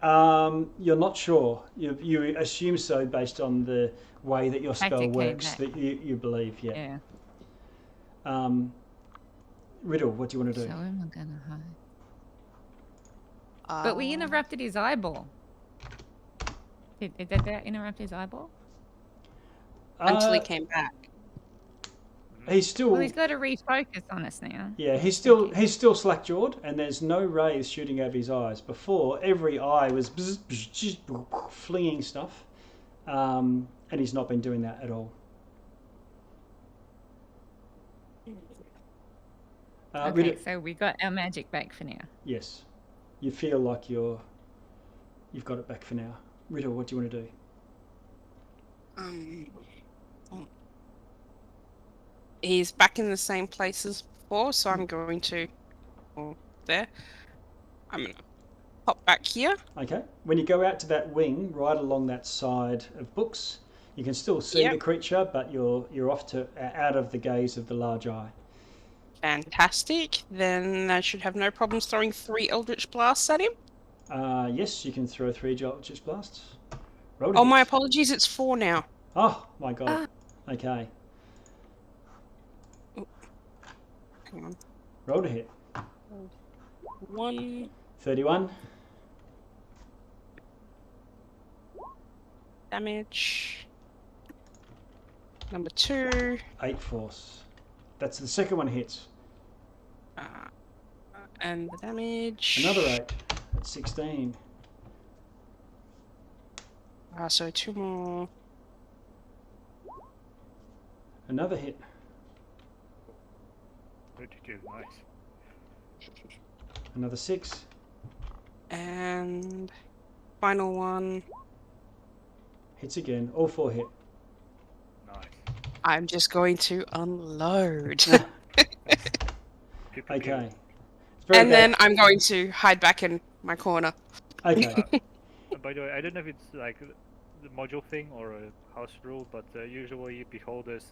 You're not sure. You assume so based on the way that your spell works. That you believe. Yeah. Riddle, what do you want to do? So am I gonna hide? But we interrupted his eyeball. Did that interrupt his eyeball? Until he came back. He's still. Well, he's got to refocus on us now. Yeah, he's still slack-jawed, and there's no rays shooting over his eyes. Before, every eye was flinging stuff, and he's not been doing that at all. Okay, so we got our magic back for now. Yes, you feel like you've got it back for now. Riddle, what do you want to do? oh. He's back in the same place as before, so I'm going to. Oh, there. I'm gonna pop back here. Okay. When you go out to that wing, right along that side of books, you can still see Yep. the creature, but you're off to out of the gaze of the large eye. Fantastic. Then I should have no problems throwing 3 Eldritch Blasts at him. Yes, you can throw 3 Eldritch Blasts. Roll to Oh, hit. my apologies. It's 4 now. Oh my god. Okay. Hang on. Roll to hit. 1 31. damage. Number 2. 8 force. That's the second one hits. And the damage. Another 8. That's 16. So 2 more. Another hit. 32, nice. Another 6. And final one. Hits again. All 4 hit. Nice. I'm just going to unload. Okay. And then I'm going to hide back in my corner. Okay. By the way, I don't know if it's like the module thing or a house rule, but usually beholders,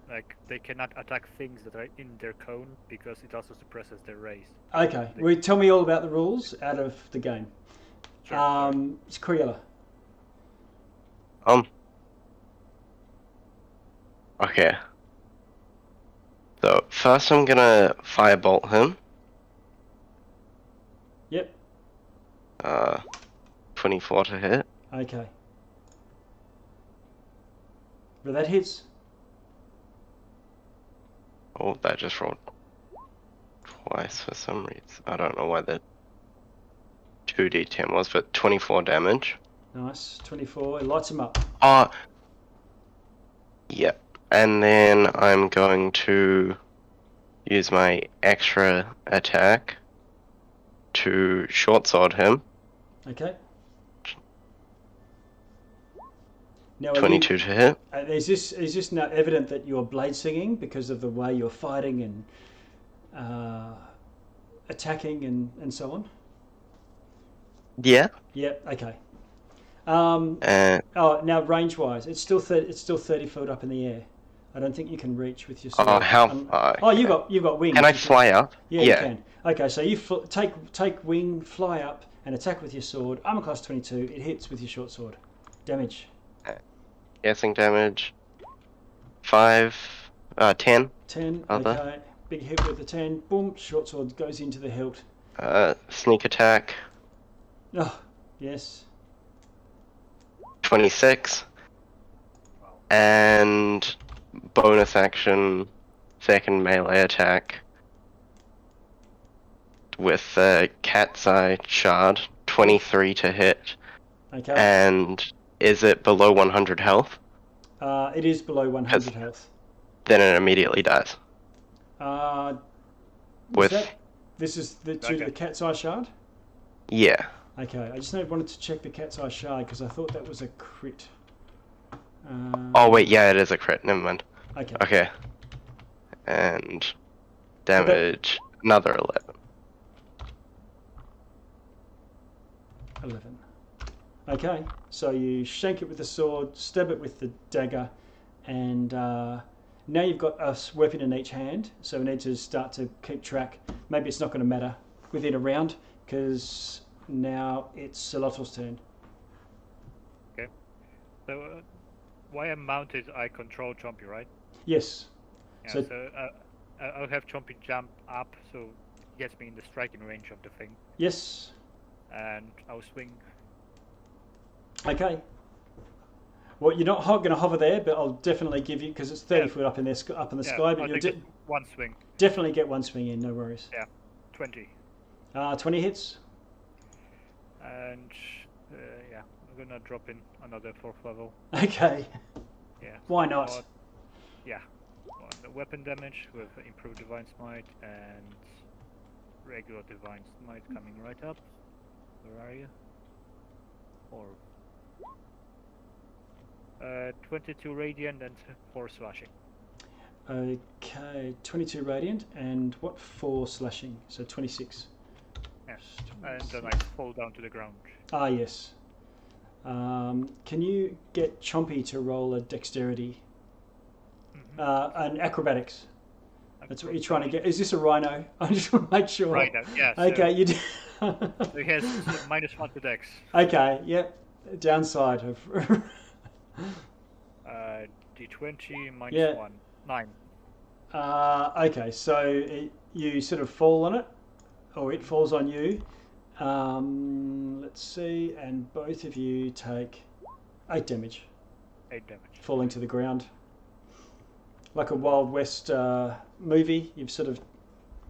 like, they cannot attack things that are in their cone because it also suppresses their race. Okay. Well, tell me all about the rules out of the game. Sure, It's Cruella. Okay. So first I'm gonna firebolt him. Yep. 24 to hit. Okay. But that hits. Oh, that just rolled twice for some reason. I don't know why the 2d10 was, but 24 damage. Nice. 24. It lights him up. Yep. And then I'm going to use my extra attack to short sword him. Okay. Now, 22 to hit. Is this now evident that you're blade singing because of the way you're fighting and attacking and so on? Yeah. Yeah. Okay. And Now range wise, it's still 30 foot up in the air. I don't think you can reach with your sword. how far? Oh, you've got wings. Can I fly up? Yeah, you can. Okay, so you take wing, fly up, and attack with your sword. Armor class 22. It hits with your short sword. Damage. Guessing damage. 10. 10. Other. Okay. Big hit with the 10. Boom. Short sword goes into the hilt. Sneak attack. Oh, yes. 26. And bonus action, second melee attack with Cat's Eye Shard, 23 to hit. Okay. And is it below 100 health? It is below 100 health. Then it immediately dies. This is the Cat's Eye Shard? Yeah. Okay, I just wanted to check the Cat's Eye Shard because I thought that was a crit. Oh wait, yeah, it is a crit. Never mind. Okay. Okay. And damage, another 11. 11. Okay, so you shank it with the sword, stab it with the dagger, and now you've got a weapon in each hand, so we need to start to keep track. Maybe it's not going to matter within a round, because now it's Solotol's turn. Okay. So, why I'm mounted, I control Chompy, right? Yes. Yeah, So- so I'll have Chompy jump up, so he gets me in the striking range of the thing, Yes. and I'll swing. Okay. Well, you're not going to hover there, but I'll definitely give you, because it's 30 foot up in the sky, but I'll you'll take one swing. definitely get one swing in, no worries. Yeah, 20. 20 hits. And yeah, I'm gonna drop in another 4th level. Okay. Yeah. Why not? But, yeah. The weapon damage with improved Divine Smite and regular Divine Smite coming right up. Where are you? Or 22 radiant and 4 slashing. Okay, 22 radiant and what 4 slashing? So 26. Yes, and then I fall down to the ground. Ah, yes. Can you get Chompy to roll a dexterity? And acrobatics. That's what you're trying to get. Is this a rhino? I just want to make sure. Rhino, yes. Okay, you do. So he has -1 to dex. Okay, yep. Downside of. D20 minus Yeah. 1. 9. Okay, so you sort of fall on it, or it falls on you. Let's see, and both of you take 8 damage. 8 damage. Falling to the ground. Like a Wild West movie, you've sort of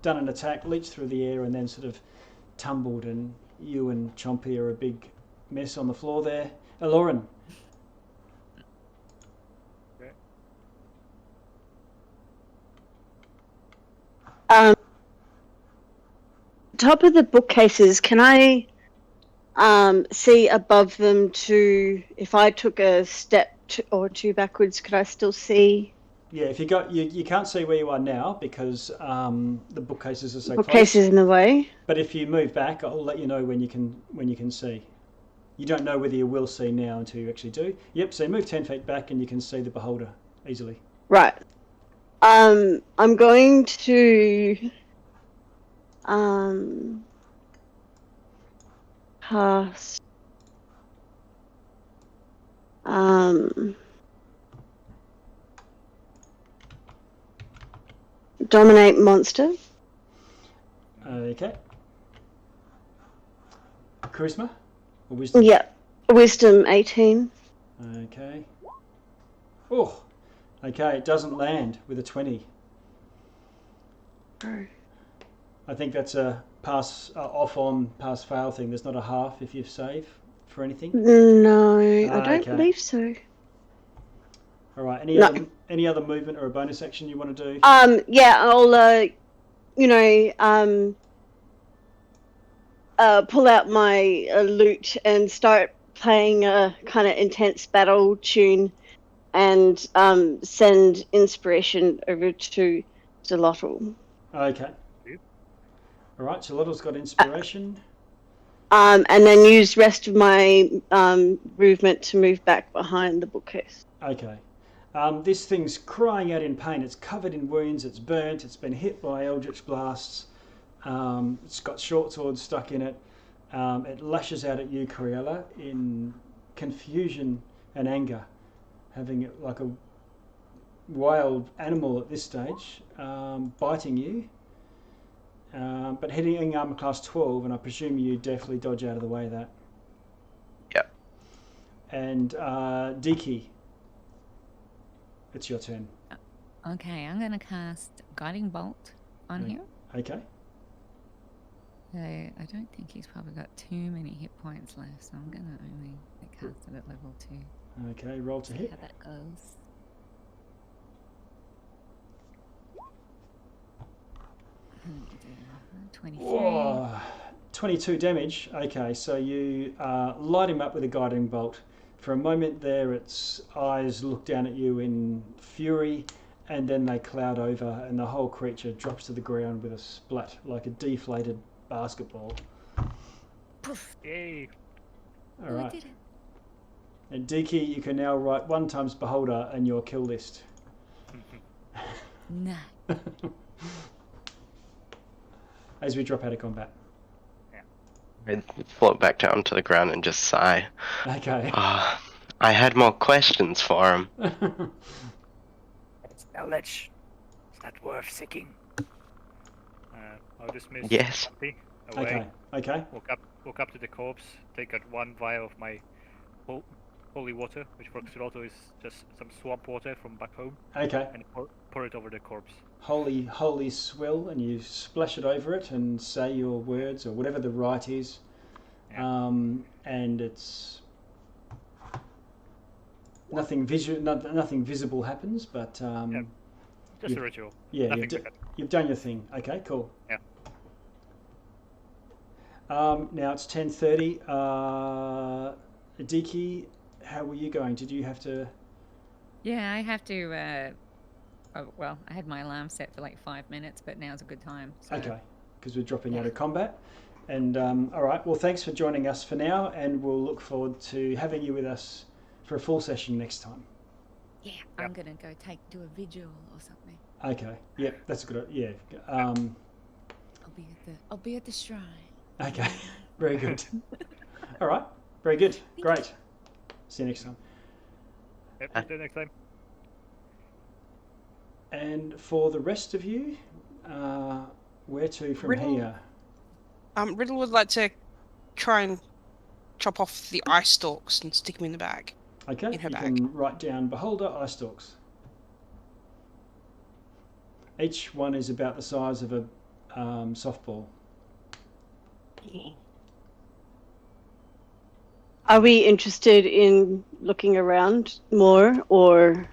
done an attack, leaped through the air, and then sort of tumbled, and you and Chompy are a big mess on the floor there. Lauren. Top of the bookcases, can I see above them to, if I took a step or two backwards, could I still see? Yeah, if you can't see where you are now because the bookcases are so close. Bookcases in the way. But if you move back, I'll let you know when you can see. You don't know whether you will see now until you actually do. Yep. So move 10 feet back and you can see the beholder easily. Right. I'm going to cast dominate monster. Okay. Charisma or wisdom? Yep. Wisdom 18. Okay. Oh. Okay, it doesn't land with a 20. Oh. I think that's a pass off on pass fail thing. There's not a half if you save for anything. No, I don't Okay. believe so. All right. Any other movement or a bonus action you want to do? Yeah, I'll pull out my lute and start playing a kind of intense battle tune, and send inspiration over to Zolotl. Okay. All right. So Lottle's got inspiration. And then use rest of my movement to move back behind the bookcase. Okay. This thing's crying out in pain. It's covered in wounds. It's burnt. It's been hit by eldritch blasts. It's got short swords stuck in it. It lashes out at you, Coriella, in confusion and anger, having it like a wild animal at this stage, biting you. But hitting armor class 12, and I presume you definitely dodge out of the way of that. Yep. And Diki, it's your turn. Okay, I'm going to cast Guiding Bolt on him. Okay. So I don't think he's probably got too many hit points left, so I'm going to only cast it at level 2. Okay, roll to hit. How that goes. And 23. Whoa, 22 damage. Okay, so you light him up with a guiding bolt. For a moment there, its eyes look down at you in fury, and then they cloud over, and the whole creature drops to the ground with a splat, like a deflated basketball. Poof. Yay! All right. I did it. And Diki, you can now write 1 times beholder in your kill list. No. As we drop out of combat. I float back down to the ground and just sigh. Okay. I had more questions for him. That's knowledge. It's not worth seeking. I'll dismiss Yes. Chompy away. Okay. Walk up to the corpse, take out 1 vial of my holy water, which for Xolotl is just some swamp water from back home, Okay. and pour it over the corpse. Holy swill, and you splash it over it and say your words or whatever the rite is. Yeah. And it's nothing visible happens, but Yeah. Just a ritual. yeah, Nothing bad. you've done your thing. Okay, cool. Yeah. Now it's 10:30. Diki, how were you going? Did you have to? Yeah, I have to. Well, I had my alarm set for like 5 minutes, but now's a good time. So. Okay, because we're dropping out of combat. And all right, well, thanks for joining us for now, and we'll look forward to having you with us for a full session next time. Yeah, I'm gonna go do a vigil or something. Okay, yeah, that's a good. Yeah. I'll be at the shrine. Okay, very good. All right, very good, great. See you next time. Yep, see you next time. And for the rest of you, where to from here? Riddle would like to try and chop off the eye stalks and stick them in the bag. Okay, in her you bag. can write down beholder eye stalks. Each one is about the size of a softball. Are we interested in looking around more, or?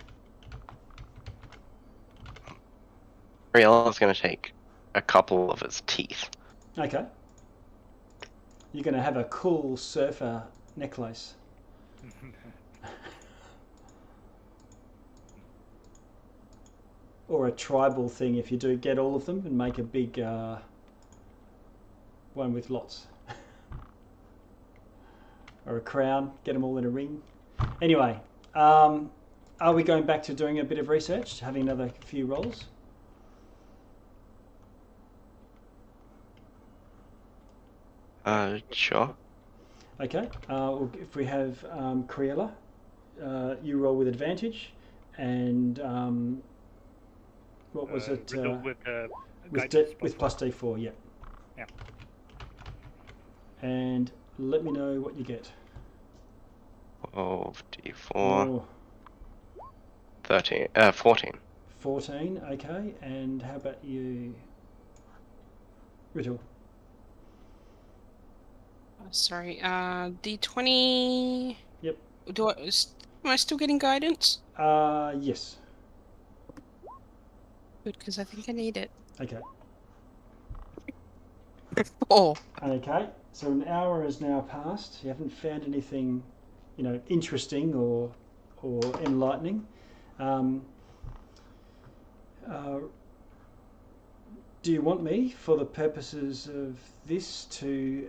Riella's going to take a couple of its teeth. Okay. You're going to have a cool surfer necklace. Or a tribal thing if you do get all of them, and make a big one with lots. Or a crown, get them all in a ring. Anyway, are we going back to doing a bit of research, having another few rolls? Sure. Okay, if we have Criella, you roll with advantage, and what was it? With plus D4, yeah. Yeah. And let me know what you get. 12d4. 14. 14, okay. And how about you, Riddle? Sorry, D20. Yep. Am I still getting guidance? Yes. Good, because I think I need it. Okay. 4. Okay, so an hour has now passed. You haven't found anything, interesting or enlightening. Do you want me, for the purposes of this, to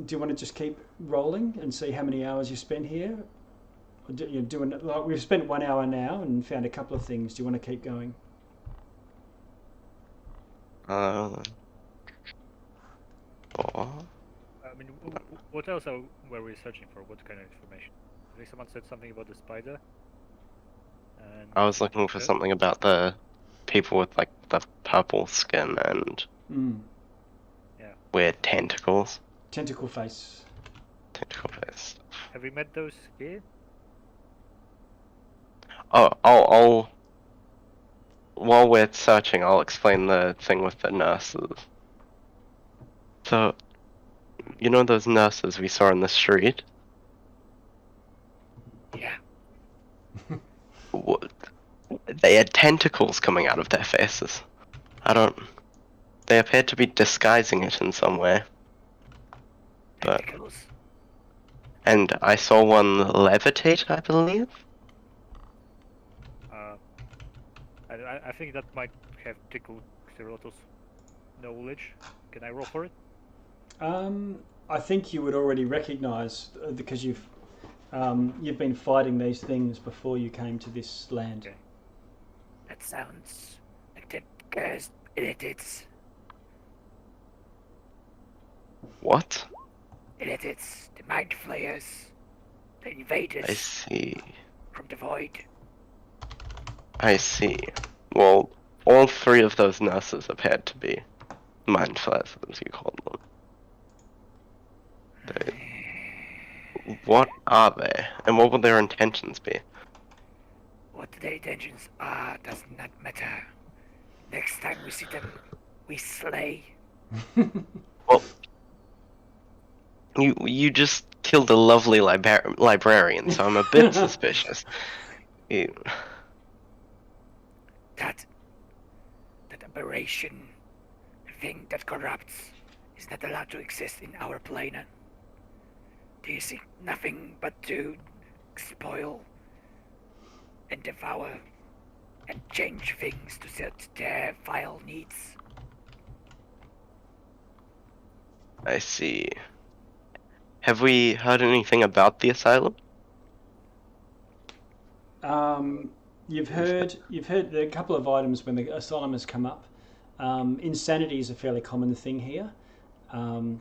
do you want to just keep rolling and see how many hours you spend here? Or like we've spent 1 hour now and found a couple of things. Do you want to keep going? Or I mean, what else were we searching for? What kind of information? I think someone said something about the spider. And I was looking for something about the people with like the purple skin and weird tentacles. Tentacle face. Tentacle face. have we met those here? I'll while we're searching, I'll explain the thing with the nurses. So, you know those nurses we saw in the street? Yeah. They had tentacles coming out of their faces. They appeared to be disguising it in some way. Tentacles. And I saw one levitate, I believe? I think that might have tickled Xeroto's knowledge. Can I roll for it? I think you would already recognise, because you've been fighting these things before you came to this land. Okay. That sounds like the cursed illitids. What? Illitids, the mind flayers, the invaders I see. from the void. I see. Well, all three of those nurses appeared to be mind flayers, as you called them. What are they? And what would their intentions be? What their intentions are does not matter. Next time we see them, we slay. Well, you just killed a lovely librarian, so I'm a bit suspicious. That aberration, the thing that corrupts, is not allowed to exist in our plane. Do you see nothing but to spoil and devour and change things to suit their vile needs. I see. Have we heard anything about the asylum? You've heard there are a couple of items when the asylum has come up. Insanity is a fairly common thing here, and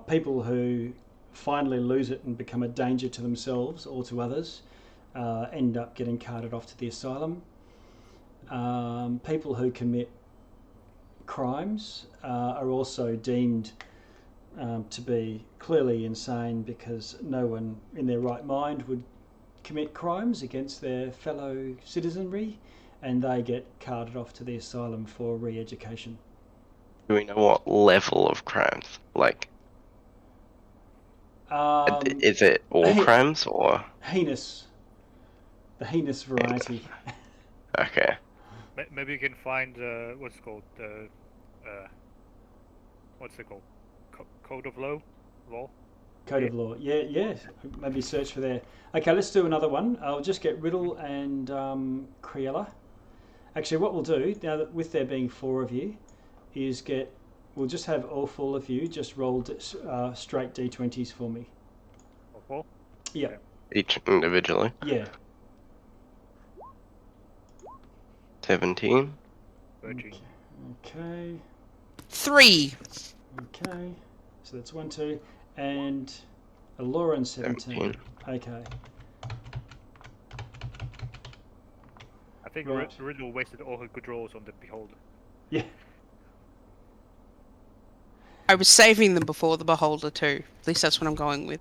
people who finally lose it and become a danger to themselves or to others end up getting carted off to the asylum. People who commit crimes are also deemed to be clearly insane, because no one in their right mind would commit crimes against their fellow citizenry, and they get carted off to the asylum for re-education. Do we know what level of crimes? Like, is it all crimes or? Heinous. The heinous variety. Okay. Maybe you can find what's it called what's it called? Code of law. Code of law. Yeah. Maybe search for there. Okay, let's do another one. I'll just get Riddle and Criella. Actually, what we'll do, now that with there being 4 of you, is we'll just have all 4 of you just roll straight D20s for me. All 4? Yeah. Okay. Each individually. Yeah. 17. 13. Okay. 3. Okay. So that's 1, 2, and Lauren 17. Okay. I think Right. Riddle wasted all her good rolls on the Beholder. Yeah. I was saving them before the Beholder too. At least that's what I'm going with.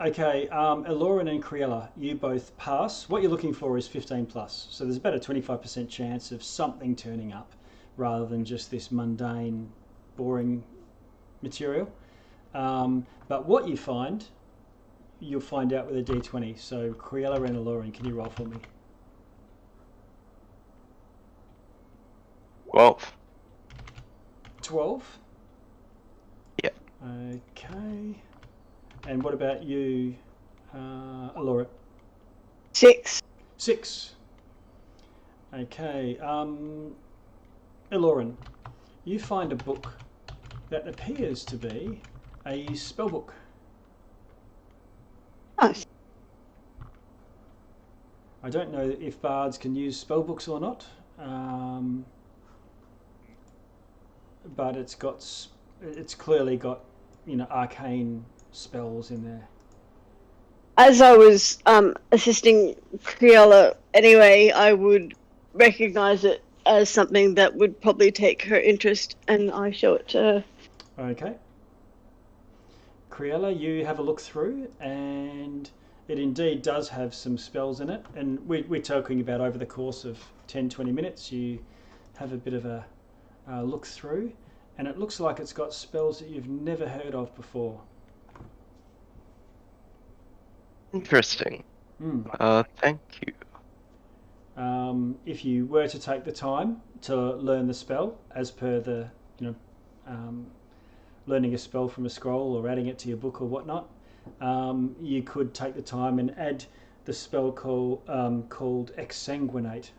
Okay, Lauren and Criella, you both pass. What you're looking for is 15 plus. So there's about a 25% chance of something turning up rather than just this mundane, boring material. But what you find, you'll find out with a D20. So Criella and Lauren, can you roll for me? 12. 12? Yeah. Okay. And what about you, Laura? 6. 6. Okay. Eloran, you find a book that appears to be a spellbook. Nice. I don't know if bards can use spellbooks or not, but it's clearly got, arcane spells in there. As I was assisting Criella anyway, I would recognise it as something that would probably take her interest, and I show it to her. Okay. Criella, you have a look through, and it indeed does have some spells in it. And we're talking about over the course of 10-20 minutes, you have a bit of a look through, and it looks like it's got spells that you've never heard of before. Interesting. Thank you. If you were to take the time to learn the spell, as per the, learning a spell from a scroll or adding it to your book or whatnot, you could take the time and add the spell called Exsanguinate.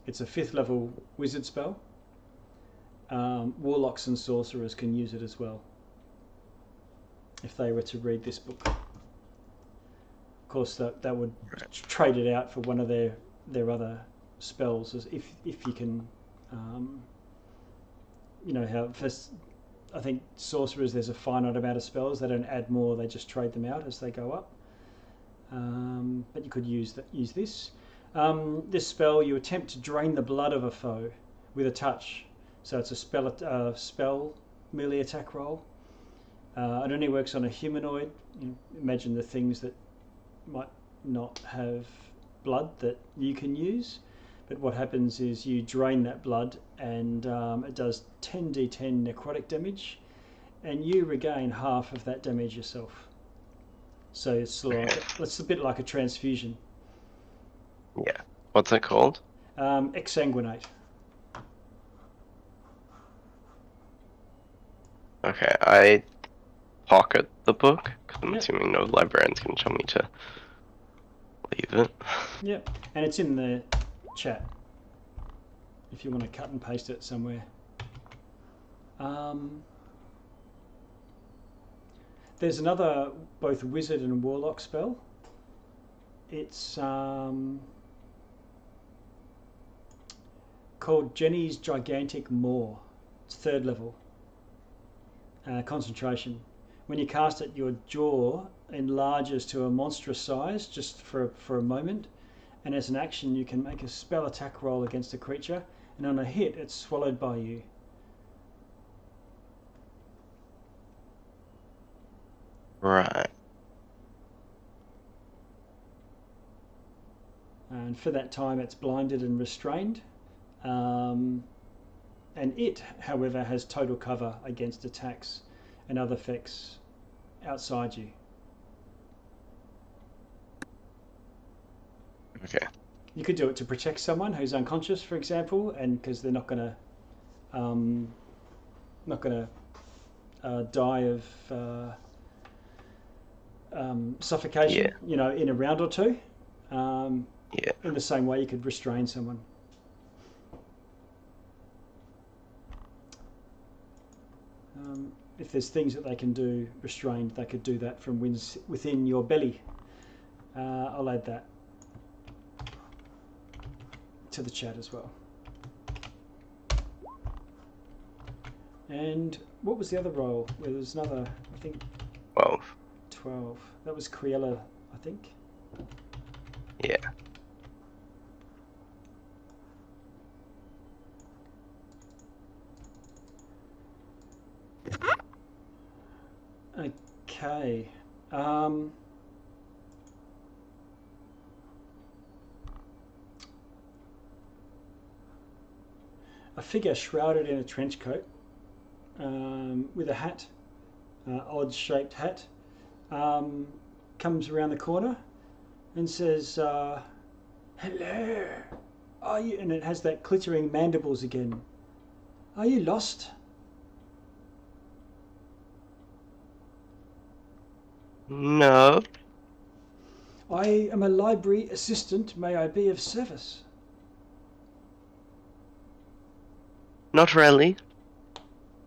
It's a 5th level wizard spell. Warlocks and sorcerers can use it as well, if they were to read this book. Of course, that would trade it out for one of their other spells, as if you can, how first, I think sorcerers, there's a finite amount of spells. They don't add more; they just trade them out as they go up. But you could use this. This spell, you attempt to drain the blood of a foe with a touch. So it's a spell melee attack roll. It only works on a humanoid. Imagine the things that might not have blood that you can use. But what happens is you drain that blood, and it does 10d10 necrotic damage, and you regain half of that damage yourself. So it's a bit like a transfusion. Yeah. What's it called? Exsanguinate. Okay, I pocket the book, because I'm Yep. assuming no librarian's going to tell me to leave it. Yep, and it's in the chat if you want to cut and paste it somewhere. There's another both wizard and warlock spell. It's called Jenny's Gigantic Maw. It's 3rd level. Concentration. When you cast it, your jaw enlarges to a monstrous size just for a moment, and as an action you can make a spell attack roll against a creature, and on a hit it's swallowed by you. Right. And for that time it's blinded and restrained. And it, however, has total cover against attacks and other effects outside you. Okay. You could do it to protect someone who's unconscious, for example, and because they're not going to die of suffocation, you know, in a round or two. Yeah. In the same way, you could restrain someone. If there's things that they can do restrained, they could do that from within your belly. I'll add that to the chat as well. And what was the other roll? Well, there was another, I think. 12. 12. That was Criella, I think. Yeah. Okay. A figure shrouded in a trench coat with a hat, odd-shaped hat, comes around the corner and says, "Hello, are you?" And it has that glittering mandibles again. "Are you lost?" No. "I am a library assistant. May I be of service?" Not really.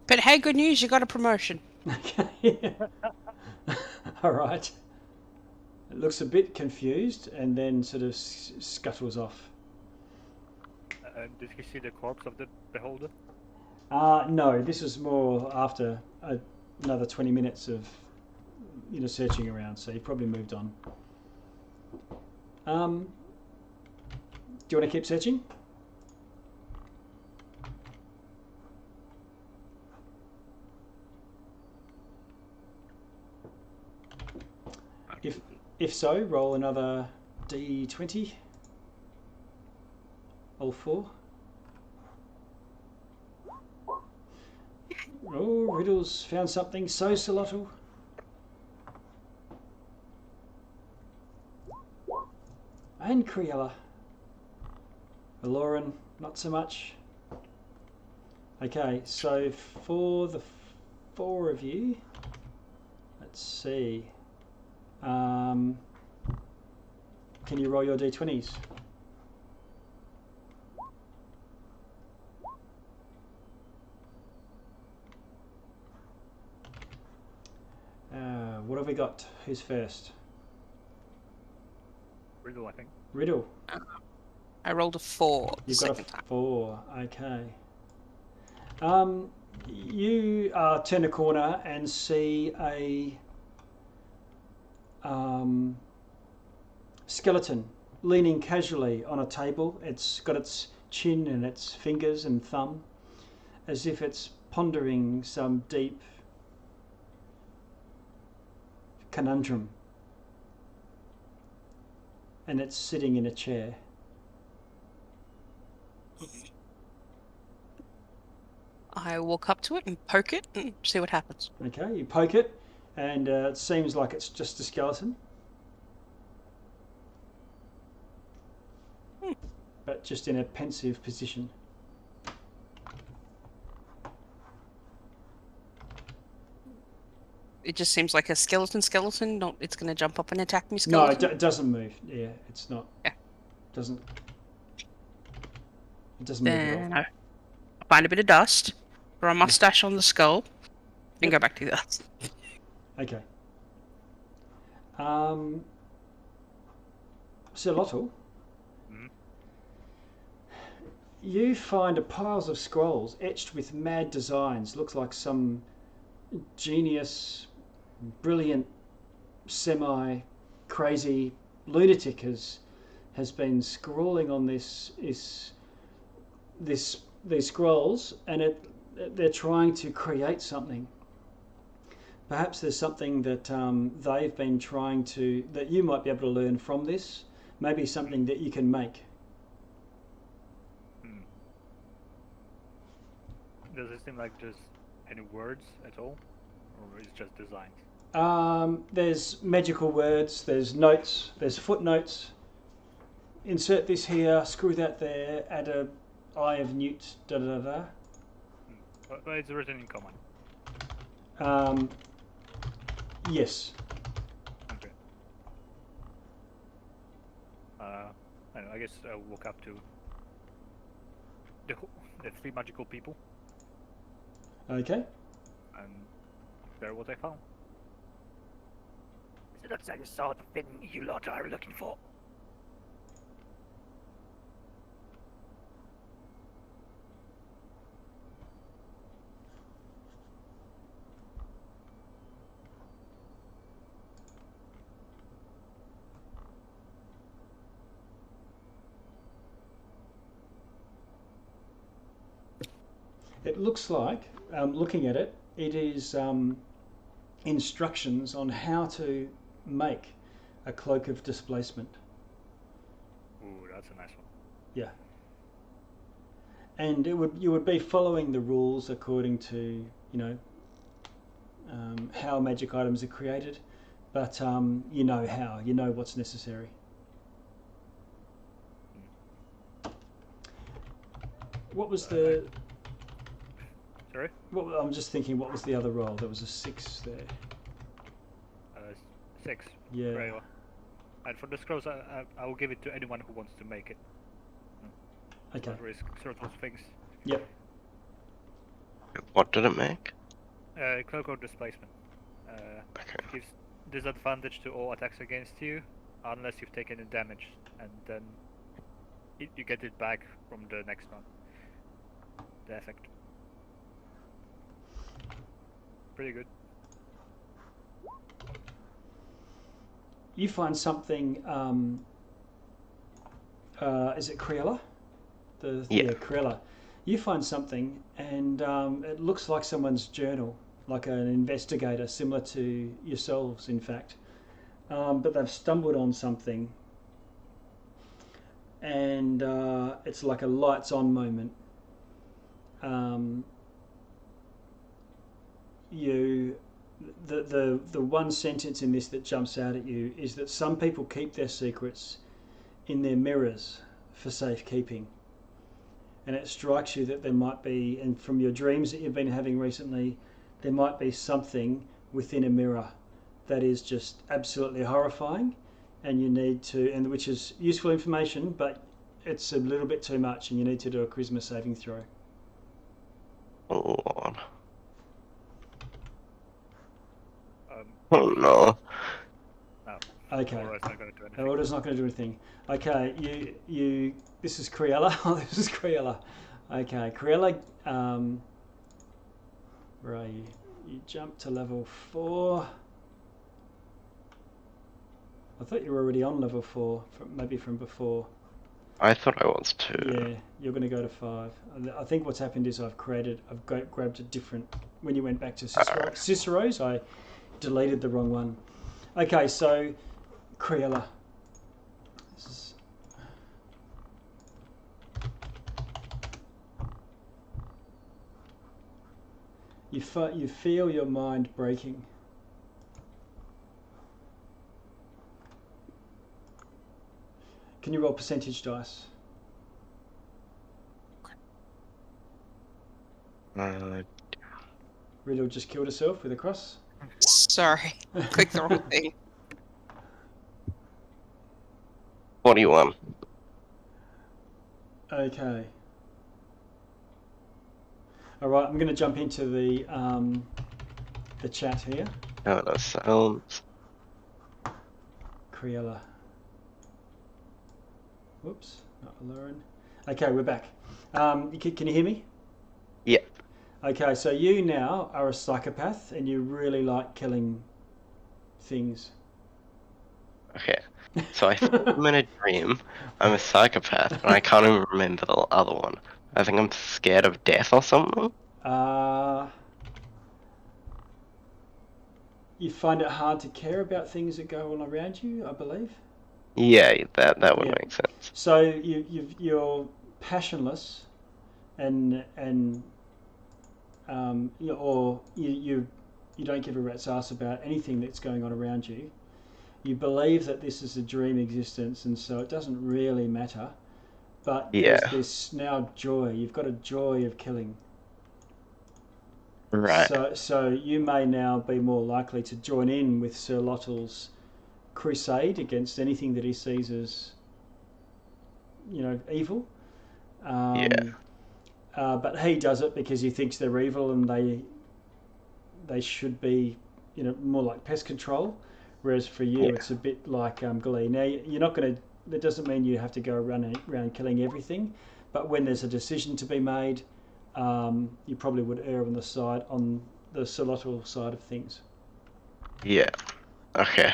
But hey, good news, you got a promotion. Okay. All right. It looks a bit confused and then sort of scuttles off. Did he see the corpse of the beholder? No, this is more after another 20 minutes of searching around, so he probably moved on. Do you want to keep searching? If so, roll another d20. All 4. Oh, Riddle's found something so solotl. And Criella. Aloran, not so much. Okay, so for the 4 of you, let's see. Can you roll your d20s? What have we got? Who's first? Riddle, I think. Riddle. I rolled a 4. You've got a time. 4. Okay. You turn a corner and see a skeleton leaning casually on a table. It's got its chin and its fingers and thumb, as if it's pondering some deep conundrum. And it's sitting in a chair. I walk up to it and poke it and see what happens. Okay, you poke it, and it seems like it's just a skeleton. But just in a pensive position. it just seems like a skeleton. Not it's going to jump up and attack me. No, Skeleton. it doesn't move. Yeah, it's not. Yeah. Doesn't. It doesn't move at all. Then I find a bit of dust, throw a mustache on the skull, and go back to the dust. Okay. Silotl, you find a piles of scrolls etched with mad designs. Looks like some genius, brilliant, semi-crazy lunatic has been scrawling on these scrolls, and they're trying to create something. Perhaps there's something that they've been trying to, that you might be able to learn from this. Maybe something that you can make. Does it seem like there's any words at all? Or is it just designs? There's magical words, there's notes, there's footnotes. Insert this here, screw that there, add a Eye of Newt, da da da. But it's written in common. Yes. Okay. I guess I'll walk up to the three magical people Okay. and share what I found. It looks like the sort of thing you lot are looking for. It looks like, looking at it, it is instructions on how to make a cloak of displacement. Ooh, that's a nice one. Yeah. And you would be following the rules according to, how magic items are created, but you know how, you know what's necessary. What was the... Sorry? I'm just thinking, what was the other roll? There was a 6 there. 6. Yeah. Very well. And for the scrolls, I will give it to anyone who wants to make it. Okay. Not risk sort of things. Yep. What did it make? Cloak of displacement. Okay. Gives disadvantage to all attacks against you, unless you've taken a damage, and then you get it back from the next one. The effect. Pretty good. You find something, is it Cruella? Yeah. Cruella. You find something, and it looks like someone's journal, like an investigator, similar to yourselves, in fact. But they've stumbled on something, and it's like a lights on moment. The one sentence in this that jumps out at you is that some people keep their secrets in their mirrors for safekeeping. And it strikes you that there might be, and from your dreams that you've been having recently, there might be something within a mirror that is just absolutely horrifying, and you need to, and which is useful information, but it's a little bit too much, and you need to do a charisma saving throw. Oh Lord. Oh no. No. Okay. Aurora's not going to do anything. Aurora's not going to do anything. Okay, you. This is Cruella. Oh, this is Cruella. Okay, Cruella. Where are you? You jump to level 4. I thought you were already on level 4, maybe from before. I thought I was too. Yeah, you're going to go to 5. I think what's happened is I've grabbed a different. When you went back to Cicero's, I deleted the wrong one. Okay, so Cruella. You feel your mind breaking. Can you roll percentage dice? Riddle just killed herself with a cross. Sorry, clicked the wrong thing. What do you want? Okay. All right, I'm going to jump into the chat here. Oh, no sounds. Criella. Whoops, not Lauren. Okay, we're back. Can you hear me? Yeah. Okay, so you now are a psychopath and you really like killing things. Okay. So I think I'm in a dream. I'm a psychopath, and I can't even remember the other one. I think I'm scared of death or something. You find it hard to care about things that go on around you, I believe. Yeah, that would Yeah. make sense. So you're passionless, and you don't give a rat's ass about anything that's going on around you. You believe that this is a dream existence, and so it doesn't really matter. But Yeah. there's this now joy. You've got a joy of killing. Right. So you may now be more likely to join in with Sir Lottle's crusade against anything that he sees as, evil. But he does it because he thinks they're evil and they should be, more like pest control. Whereas for you, it's a bit like glee. Now you're not going to. That doesn't mean you have to go around killing everything, but when there's a decision to be made, you probably would err on the Sir Lottle side of things. Yeah. Okay.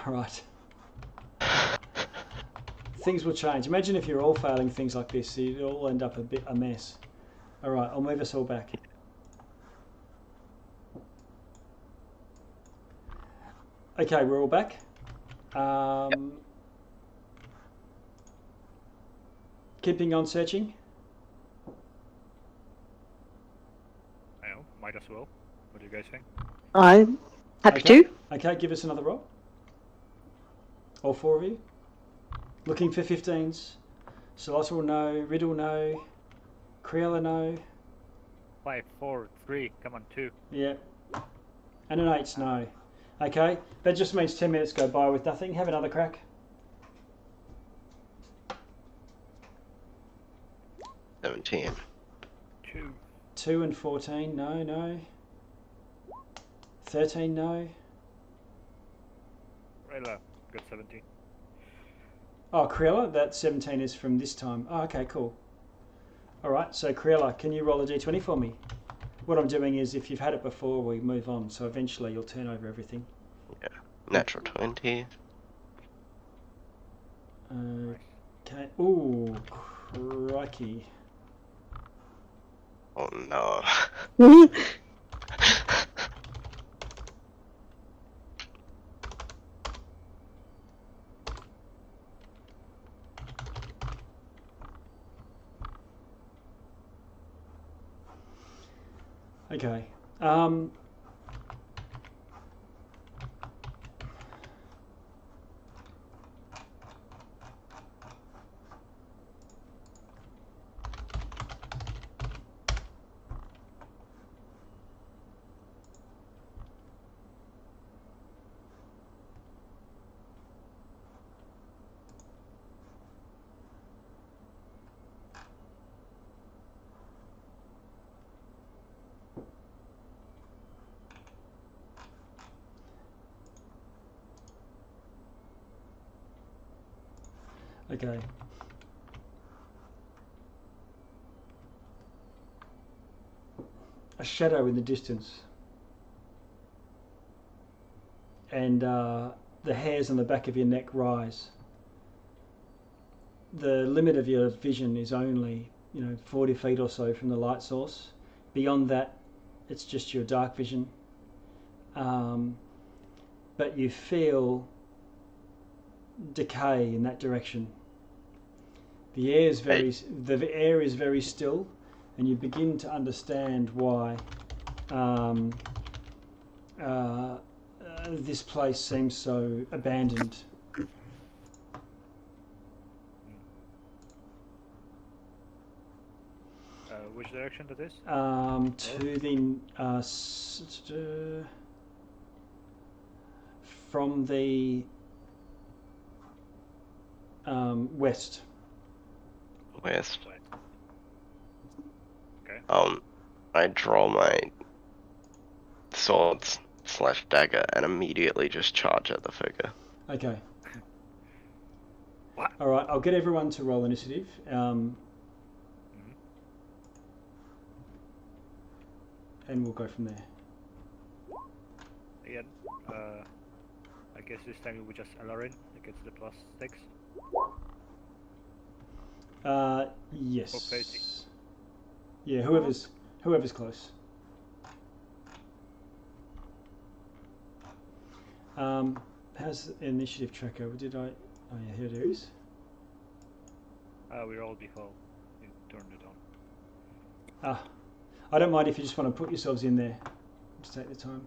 All right. Things will change. Imagine if you're all failing things like this, you'd all end up a mess. All right, I'll move us all back. Okay, we're all back. Keeping on searching. Well, might as well. What do you guys think? I'm happy Okay. to. Okay, give us another roll. All four of you. Looking for 15s. Solotl no, Riddle no, Criella no. 5, 4, 3. Come on, 2. Yeah. And an 8's no. Okay, that just means 10 minutes go by with nothing. Have another crack. 17. 2. 2 and 14, no. 13, no. Rayla, got 17. Oh, Criella, that 17 is from this time. Oh, okay, cool. All right, so Criella, can you roll a d20 for me? What I'm doing is, if you've had it before, we move on. So eventually you'll turn over everything. Yeah. Natural 20. Okay. Ooh, crikey. Oh no. Okay. Okay. A shadow in the distance. And the hairs on the back of your neck rise. The limit of your vision is only, 40 feet or so from the light source. Beyond that, it's just your dark vision. But you feel decay in that direction. The air is very still, and you begin to understand why this place seems so abandoned. Which direction that is? To the from the west. West. Okay. I draw my swords / dagger and immediately just charge at the figure. Okay. What? All right, I'll get everyone to roll initiative. And we'll go from there. Again, I guess this time we just Alarin against the +6. Yes. Or 30. Yeah, whoever's close. How's the initiative tracker? Did I? Oh yeah, here it is. We rolled before you turned it on. I don't mind if you just want to put yourselves in there. Just take the time.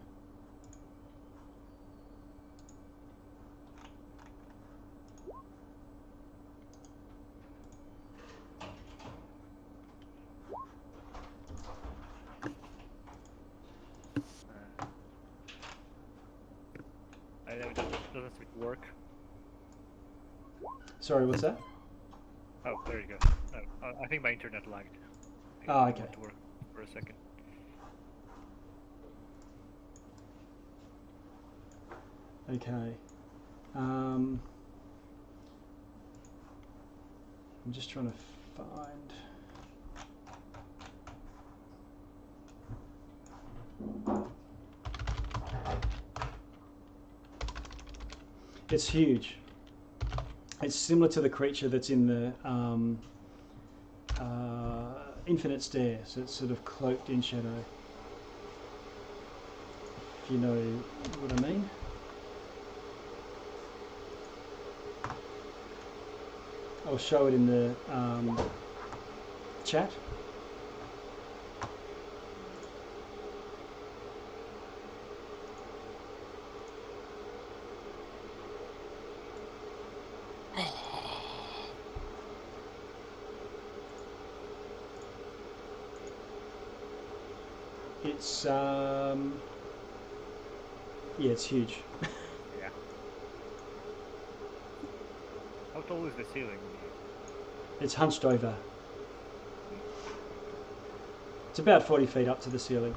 I know it doesn't work. Sorry, what's that? Oh, there you go. Oh, I think my internet lagged. Oh, It okay. didn't work for a second. Okay. I'm just trying to find. It's huge. It's similar to the creature that's in the Infinite Stair, so it's sort of cloaked in shadow. If you know what I mean. I'll show it in the chat. It's yeah, it's huge. Yeah. How tall is the ceiling? It's hunched over. It's about 40 feet up to the ceiling.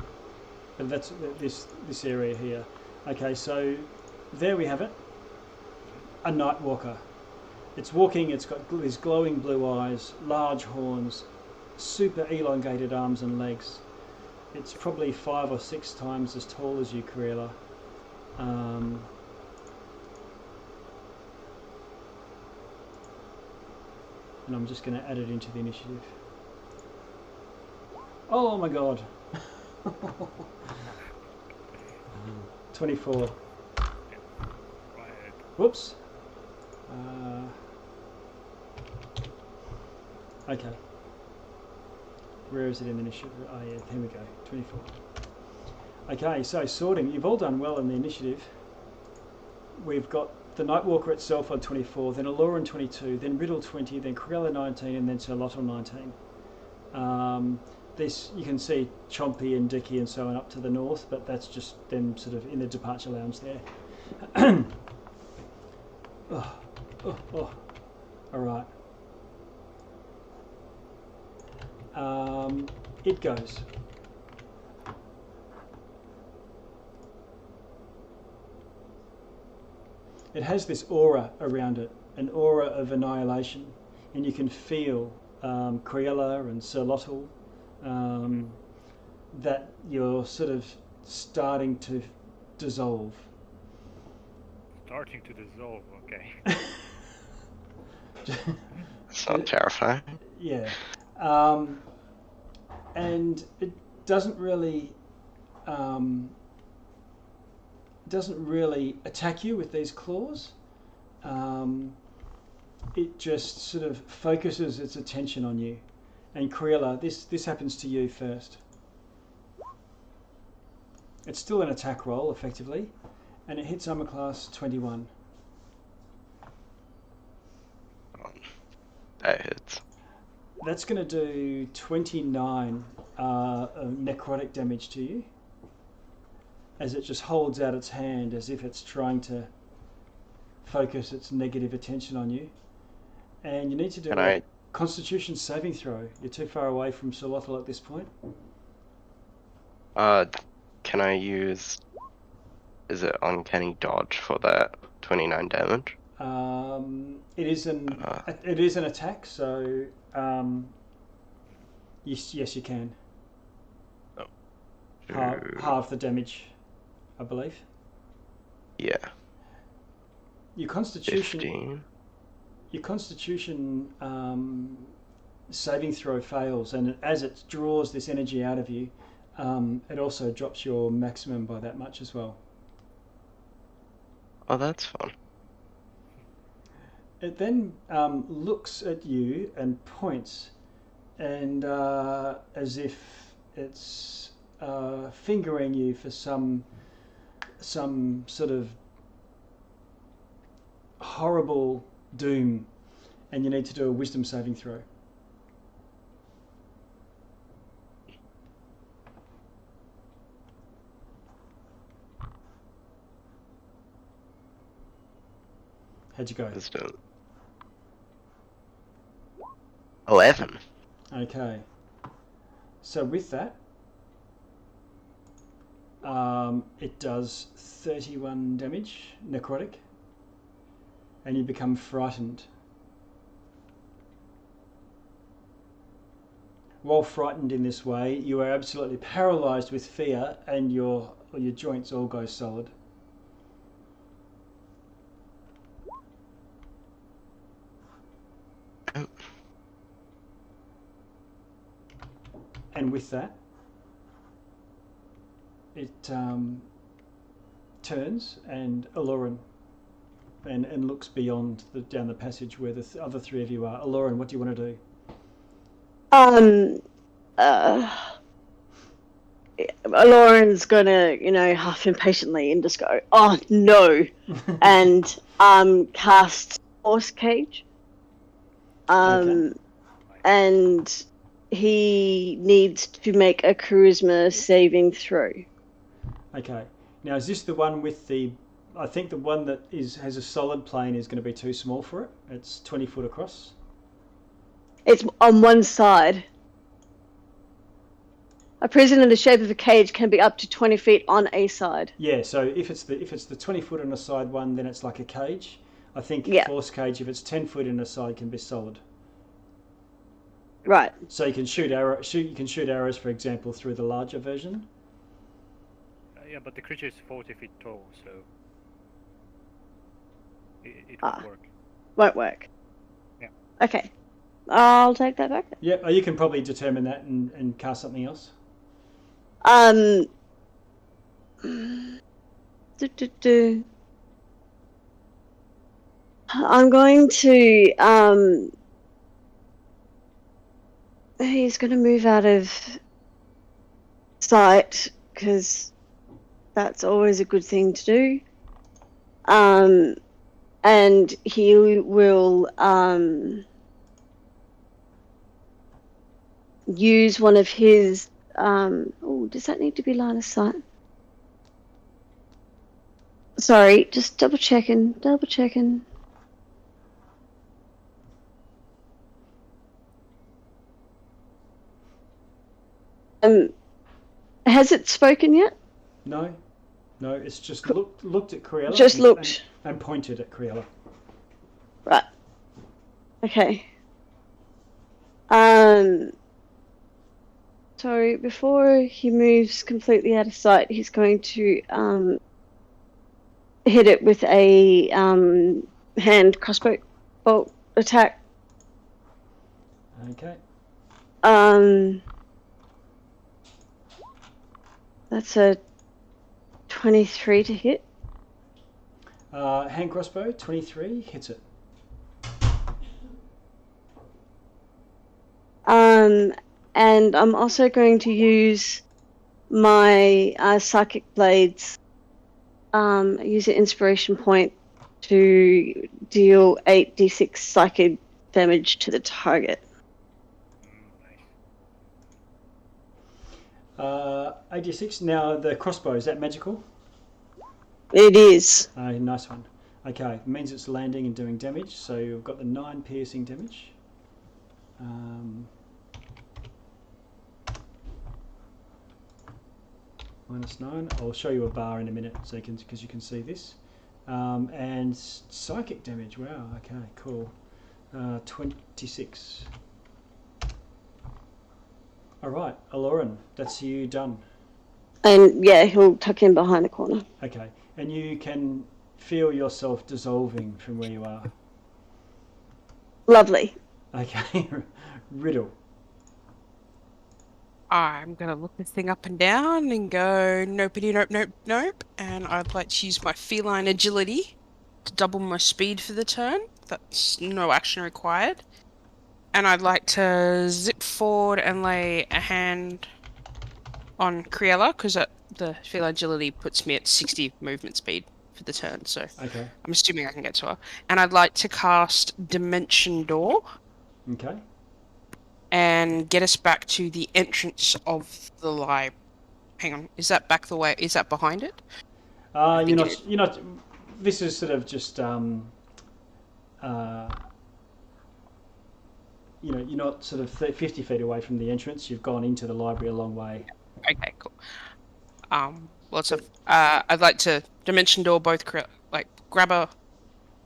And that's this area here. Okay, so there we have it. A night walker. It's walking, it's got these glowing blue eyes, large horns, super elongated arms and legs. It's probably 5 or 6 times as tall as you, Cruella. And I'm just going to add it into the initiative. Oh my god. 24. Right. Whoops. Okay. Where is it in the initiative? Oh yeah, here we go. 24. Okay, so sorting. You've all done well in the initiative. We've got the Nightwalker itself on 24, then Allura 22, then Riddle 20, then Cruella 19, and then Sirlotl 19. This, you can see Chompy and Dicky and so on up to the north, but that's just them sort of in the departure lounge there. All right. It goes. It has this aura around it, an aura of annihilation, and you can feel Cruella and Sirlotl, that you're sort of starting to dissolve. Starting to dissolve, okay. It's not terrifying. Yeah. And it doesn't really attack you with these claws. It just sort of focuses its attention on you. And Cruella, this happens to you first. It's still an attack roll, effectively, and it hits armor class 21. That hits. That's going to do 29 of necrotic damage to you, as it just holds out its hand as if it's trying to focus its negative attention on you. And you need to do Can a I- Constitution saving throw. You're too far away from Solotl at this point. Can I use... Is it Uncanny Dodge for that 29 damage? It is an attack, so yes, you can. Half the damage, I believe. Yeah. Your Constitution. 15. Your Constitution saving throw fails, and as it draws this energy out of you, it also drops your maximum by that much as well. Oh, that's fun. It then looks at you and points, and as if it's fingering you for some sort of horrible doom, and you need to do a wisdom saving throw. How'd you go? Wisdom. 11. Okay. So with that, it does 31 damage, necrotic, and you become frightened. While frightened in this way, you are absolutely paralysed with fear, and your joints all go solid. And with that, it turns and Aloran and looks beyond down the passage where the other three of you are. Aloran, what do you want to do? Lauren's gonna, half impatiently and just go, "Oh no," and cast Force Cage. Okay. And he needs to make a charisma saving throw. Okay. Now, is this the one with the? I think the one that has a solid plane is going to be too small for it. It's 20 foot across. It's on one side. A prison in the shape of a cage can be up to 20 feet on a side. Yeah. So if it's the 20 foot on a side one, then it's like a cage. I think Force Cage, if it's 10 foot in a side, can be solid. Right. So you can shoot arrows, for example, through the larger version. Yeah, but the creature is 40 feet tall, so it won't work. Won't work. Yeah. Okay. I'll take that back. Yep. You can probably determine that and cast something else. I'm going to he's going to move out of sight because that's always a good thing to do. And he will use one of his does that need to be line of sight? Sorry, just double checking. Has it spoken yet? No, it's just looked at Cruella. Just looked. And pointed at Cruella. Right. Okay. So before he moves completely out of sight, he's going to hit it with a hand crossbow bolt attack. Okay. That's a 23 to hit. Hand crossbow, 23, hits it. And I'm also going to use my psychic blades. Use an inspiration point to deal 8d6 psychic damage to the target. 86. Now the crossbow, is that magical? It is. Nice one. Okay, it means it's landing and doing damage. So you've got the 9 piercing damage. -9. I'll show you a bar in a minute, so because you can see this. And psychic damage. Wow. Okay. Cool. 26. All right, Aloran, that's you done. And yeah, he'll tuck in behind the corner. Okay, and you can feel yourself dissolving from where you are. Lovely. Okay, Riddle. I'm going to look this thing up and down and go nopey nope nope nope. And I'd like to use my feline agility to double my speed for the turn. That's no action required. And I'd like to zip forward and lay a hand on Criella, because the feline agility puts me at 60 movement speed for the turn. So Okay. I'm assuming I can get to her. And I'd like to cast Dimension Door. Okay. And get us back to the entrance of the library. Hang on, is that back the way? Is that behind it? You're not. This is sort of just you're not sort of 50 feet away from the entrance. You've gone into the library a long way. Okay, cool. I'd like to Dimension Door both, grab her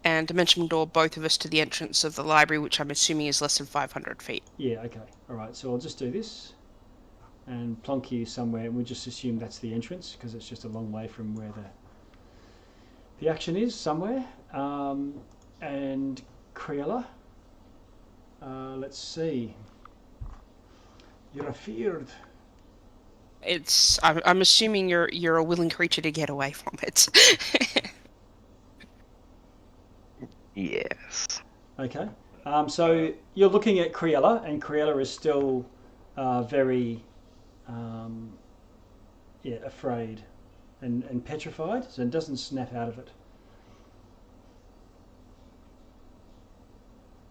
and Dimension Door both of us to the entrance of the library, which I'm assuming is less than 500 feet. Yeah, okay. All right, so I'll just do this and plonk you somewhere, and we'll just assume that's the entrance, because it's just a long way from where the action is, somewhere. And Criella, let's see. You're afeared. I'm assuming you're a willing creature to get away from it. Yes. Okay. So you're looking at Criella, and Criella is still very afraid and petrified, so it doesn't snap out of it.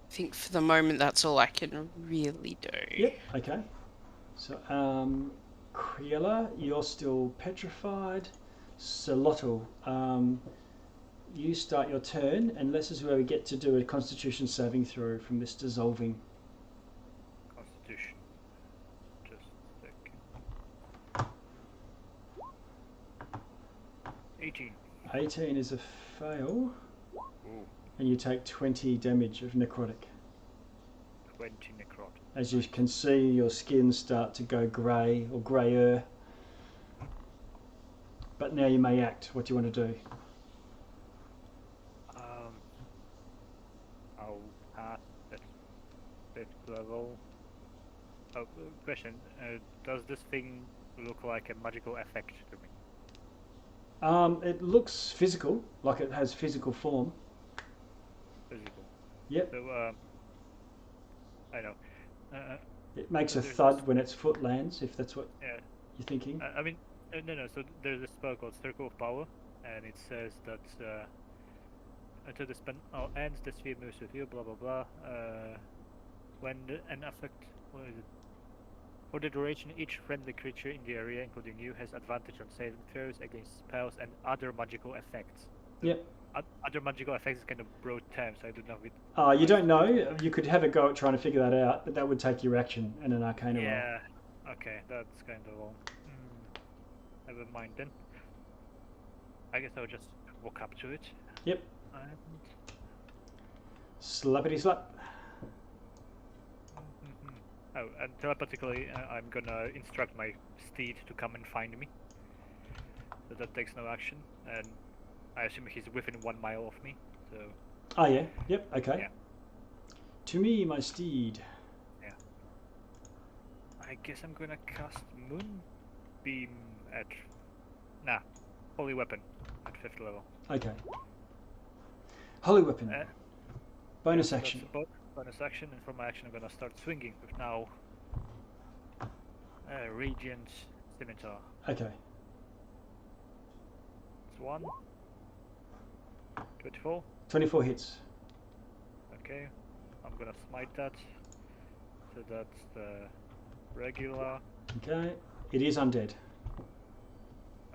I think for the moment that's all I can really do. Yep, okay. So, Criella, you're still petrified. Solotl, you start your turn, and this is where we get to do a Constitution saving throw from this dissolving. Constitution. Just a second. 18. 18 is a fail, Ooh, and you take 20 damage of necrotic. 20 necrotic. As you can see, your skin start to go grey or greyer. But now you may act. What do you want to do? I'll pass that level. Oh, question. Does this thing look like a magical effect to me? It looks physical, like it has physical form. Physical. Yep. So, I know. It makes a there's thud this- when its foot lands, if that's what Yeah. you're thinking. I mean, no. So there's a spell called Circle of Power, and it says that until the spell ends, the sphere moves with you. Blah blah blah. When an effect, what is it? For the duration, each friendly creature in the area, including you, has advantage on saving throws against spells and other magical effects. Yep. Other magical effects is kind of broad term, so I don't know if it. You don't know. You could have a go at trying to figure that out, but that would take your action and an Arcana roll. Yeah. Okay, that's kind of long. Never mind then. I guess I'll just walk up to it. Yep. And... Slappity slap. Oh, and telepathically, I'm gonna instruct my steed to come and find me. So that takes no action, and I assume he's within 1 mile of me. So. Oh yeah. Yep. Okay. Yeah. To me, my steed. Yeah. I guess I'm gonna cast Moonbeam at. Nah, Holy Weapon at 5th level. Okay. Holy weapon. Bonus Yeah, so action. that's a bonus action, and for my action, I'm gonna start swinging with now. Radiant Scimitar. Okay. It's 1. 24. 24 hits. Okay. I'm gonna smite that. So that's the regular. Okay. It is undead.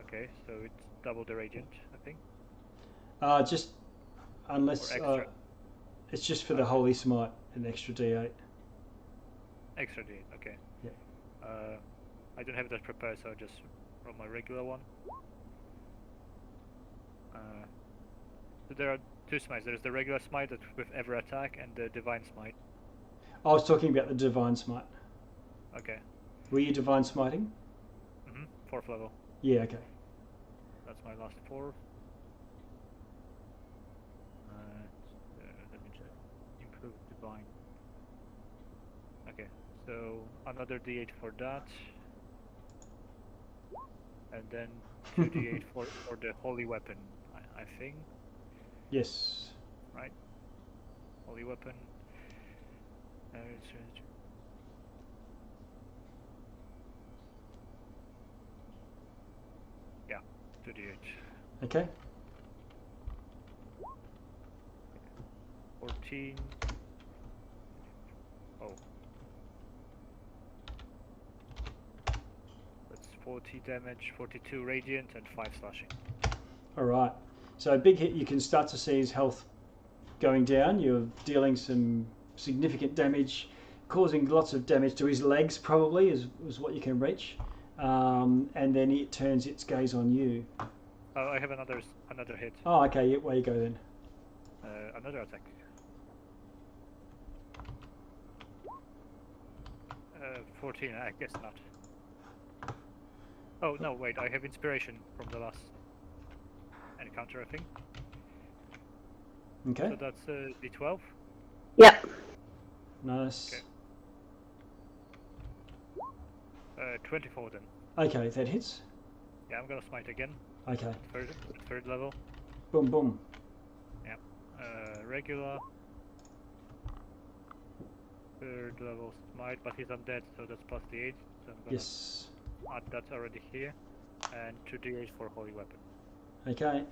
Okay, so it's double the radiant, I think. Just unless extra? it's just for the Holy Smite, an extra D8. Extra D, okay. Yeah. I don't have that prepared, so I'll just roll my regular one. So there are two smites. There's the regular smite that with every attack, and the divine smite. I was talking about the Divine Smite. Okay. Were you Divine Smiting? 4th level. Yeah, okay. That's my last 4. Let me just improve divine. Okay, so another D8 for that, and then 2d8 for the holy weapon. I think. Yes. Right. Holy weapon. Yeah, 2d8. Okay. 14. Oh. That's 40 damage, 42 radiant, and 5 slashing. Alright. So a big hit, you can start to see his health going down. You're dealing some significant damage, causing lots of damage to his legs probably is what you can reach. And then it turns its gaze on you. Oh, I have another hit. Oh, okay, yeah, where you go then. Another attack. 14, I guess not. Oh, no, wait, I have inspiration from the last encounter, I think. Okay. So that's D12. Yep. Nice. Okay. 24 then. Okay, that hits. Yeah, I'm gonna smite again. Okay. Third level. Boom, boom. Yeah. Regular. 3rd level smite, but he's undead, so that's plus D8. So I'm gonna Yes. add that already here. And 2d8 for holy weapon. Okay.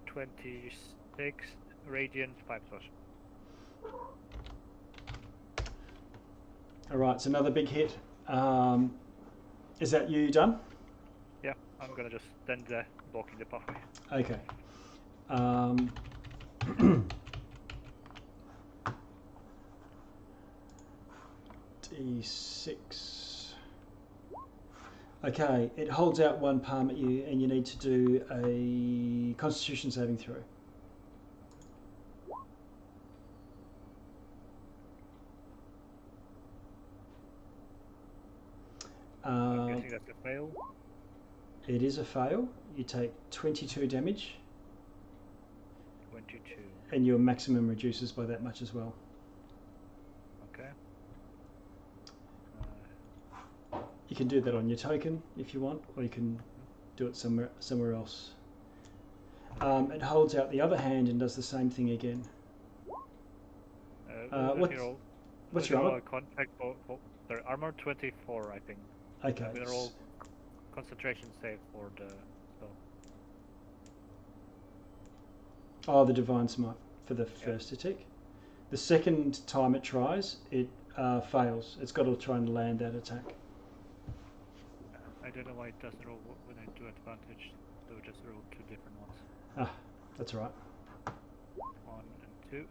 26 radiant, 5 slash. Alright, it's another big hit. Is that you done? Yeah, I'm gonna just stand there blocking the pathway. Okay. D6. Okay, it holds out one palm at you and you need to do a Constitution saving throw. I'm guessing that's a fail. It is a fail. You take 22 damage 22. and your maximum reduces by that much as well. Okay. You can do that on your token if you want, or you can do it somewhere else. It holds out the other hand and does the same thing again. What's your armor? Sorry, armor 24, I think. Okay. I'm gonna roll concentration save for the spell. Oh, the Divine Smite for the first attack. The second time it tries, it fails. It's got to try and land that attack. I don't know why it doesn't roll when I do advantage. So just roll 2 different ones. Ah, that's right. 1 and 2.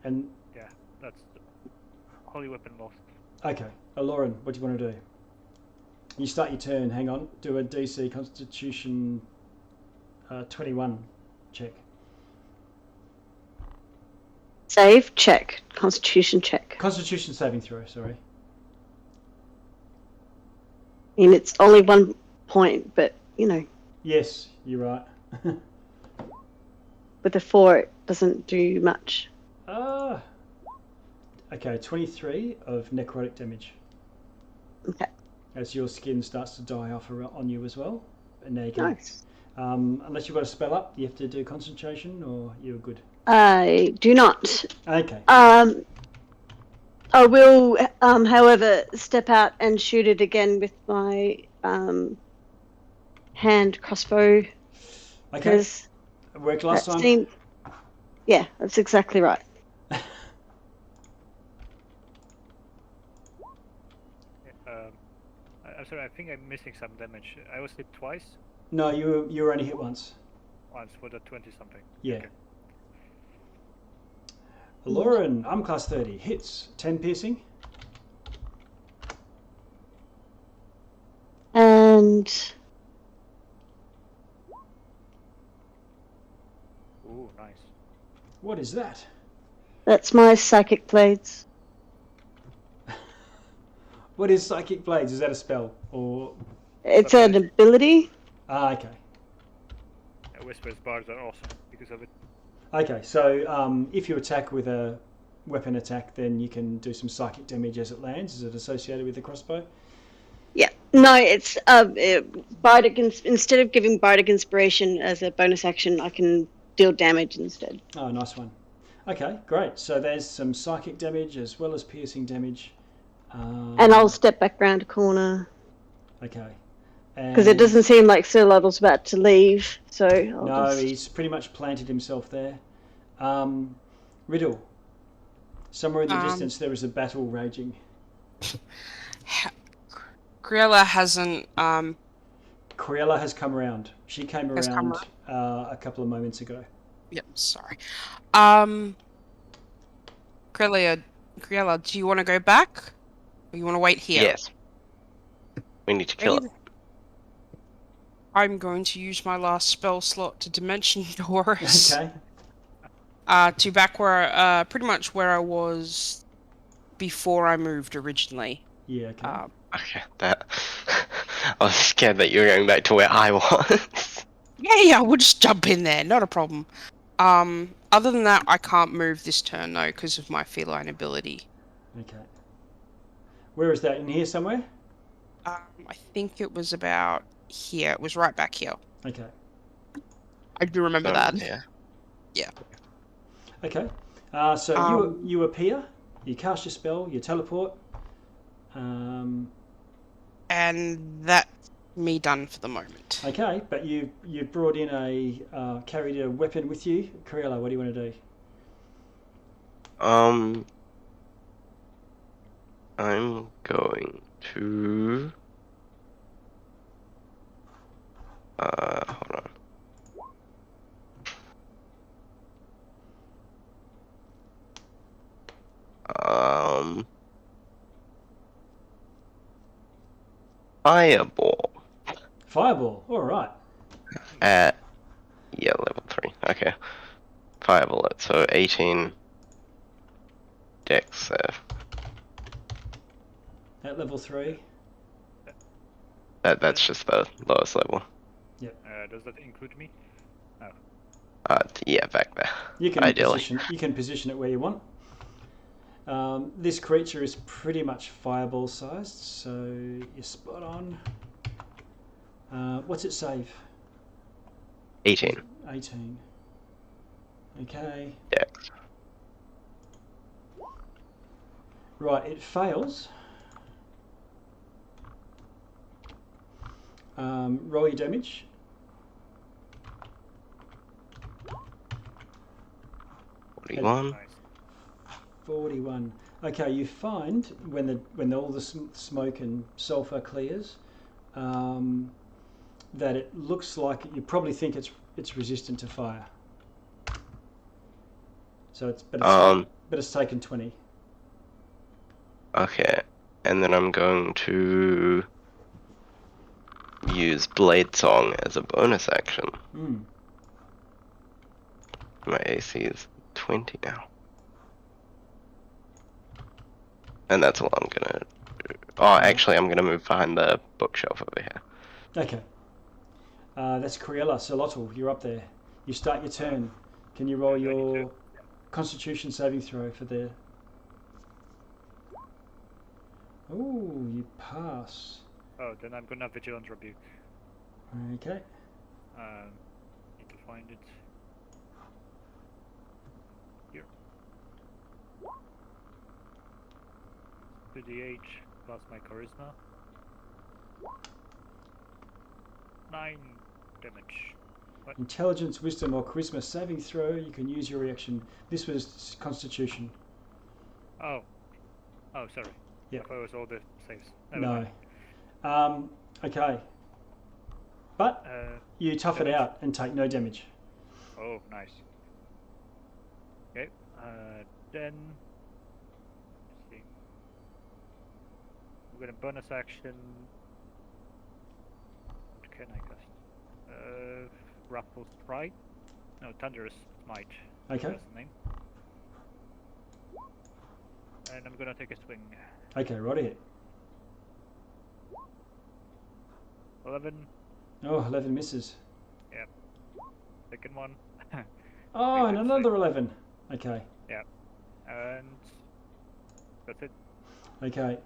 And yeah, that's the holy weapon lost. okay, Lauren, what do you want to do? You start your turn. Hang on. Do a DC Constitution 21 check. Save, check. Constitution, check. Constitution saving throw. Sorry. I mean, it's only 1 point, but, you know, Yes, you're right. with a 4, it doesn't do much. Okay, 23 of necrotic damage. Okay. As your skin starts to die off on you as well. And now you can, Nice. unless you've got a spell up, you have to do concentration, or you're good. I do not. Okay. I will, however, step out and shoot it again with my hand crossbow. Okay. Because It worked last time. Yeah, that's exactly right. I'm sorry, I think I'm missing some damage. I was hit twice. No, you were only hit once. Once for the 20 something. Yeah. Okay. Lauren, I'm class 30. Hits 10 piercing. And Ooh, nice. What is that? that's my psychic blades. What is Psychic Blades? Is that a spell or? It's an ability. Ah, okay. Yeah, Whisper's bars are awesome because of it. Okay, so if you attack with a weapon attack, then you can do some psychic damage as it lands. Is it associated with the crossbow? Yeah. No, it's bardic. Instead of giving bardic inspiration as a bonus action, I can deal damage instead. Oh, nice one. Okay, great. So there's some psychic damage as well as piercing damage. And I'll step back round a corner. Okay. Because it doesn't seem like Sir Lovel's about to leave, so he's pretty much planted himself there. Riddle. Somewhere in the distance there is a battle raging. Criella hasn't. Criella has come around. She came around a couple of moments ago. Yep, sorry. Criella, do you want to go back? Or you want to wait here? Yes. We need to kill it. I'm going to use my last spell slot to Dimension Doors. Okay. To back where, pretty much where I was before I moved originally. Yeah, okay. Okay, that... I was scared that you were going back to where I was. Yeah, we'll just jump in there, not a problem. Other than that, I can't move this turn, though, because of my feline ability. Okay. Where is that? In here somewhere? I think it was about here. It was right back here. Okay. I do remember that. Yeah. Okay. So you appear, you cast your spell, you teleport. And that's me done for the moment. Okay, but you brought in carried a weapon with you. Criella, what do you want to do? I'm going to... hold on. Fireball. Fireball, alright. At, level 3. Okay. Fireball it, so 18 dex save. At level 3? That's just the lowest level. Yep. Does that include me? No. Yeah, back there. You can ideally. position it where you want. This creature is pretty much fireball sized, so you're spot on. What's it save? 18. 18. Okay. Dex. Right, it fails. Roll your damage. Nice. 41. Okay, you find when all the smoke and sulfur clears, that it looks like you probably think it's resistant to fire. So but it's taken 20. Okay, and then I'm going to use Blade Song as a bonus action. My AC is 20 now. And that's all I'm gonna do. Oh, actually, I'm gonna move behind the bookshelf over here. Okay. That's Criella. Solotl, you're up there. You start your turn. Can you roll your Constitution saving throw for the... Oh, you pass. Oh, then I'm gonna Vigilant Rebuke. Okay. Need to find it. Here. 2d8 plus my charisma. 9 damage. What? Intelligence, wisdom, or charisma saving throw. You can use your reaction. This was Constitution. Oh, sorry. Yeah. I thought it was all the saves. No. Okay. But you tough it damage. out and take no damage. Oh, nice. Okay. Then. Let's see. I'm gonna bonus action. What can I cast? Grapple Strike. No, Thunderous Smite. Okay. That's the name. And I'm gonna take a swing. Okay, right here. 11. Oh, 11 misses. Yeah. Second one. Oh, and That's another 11. Okay. Yeah. And that's it. Okay.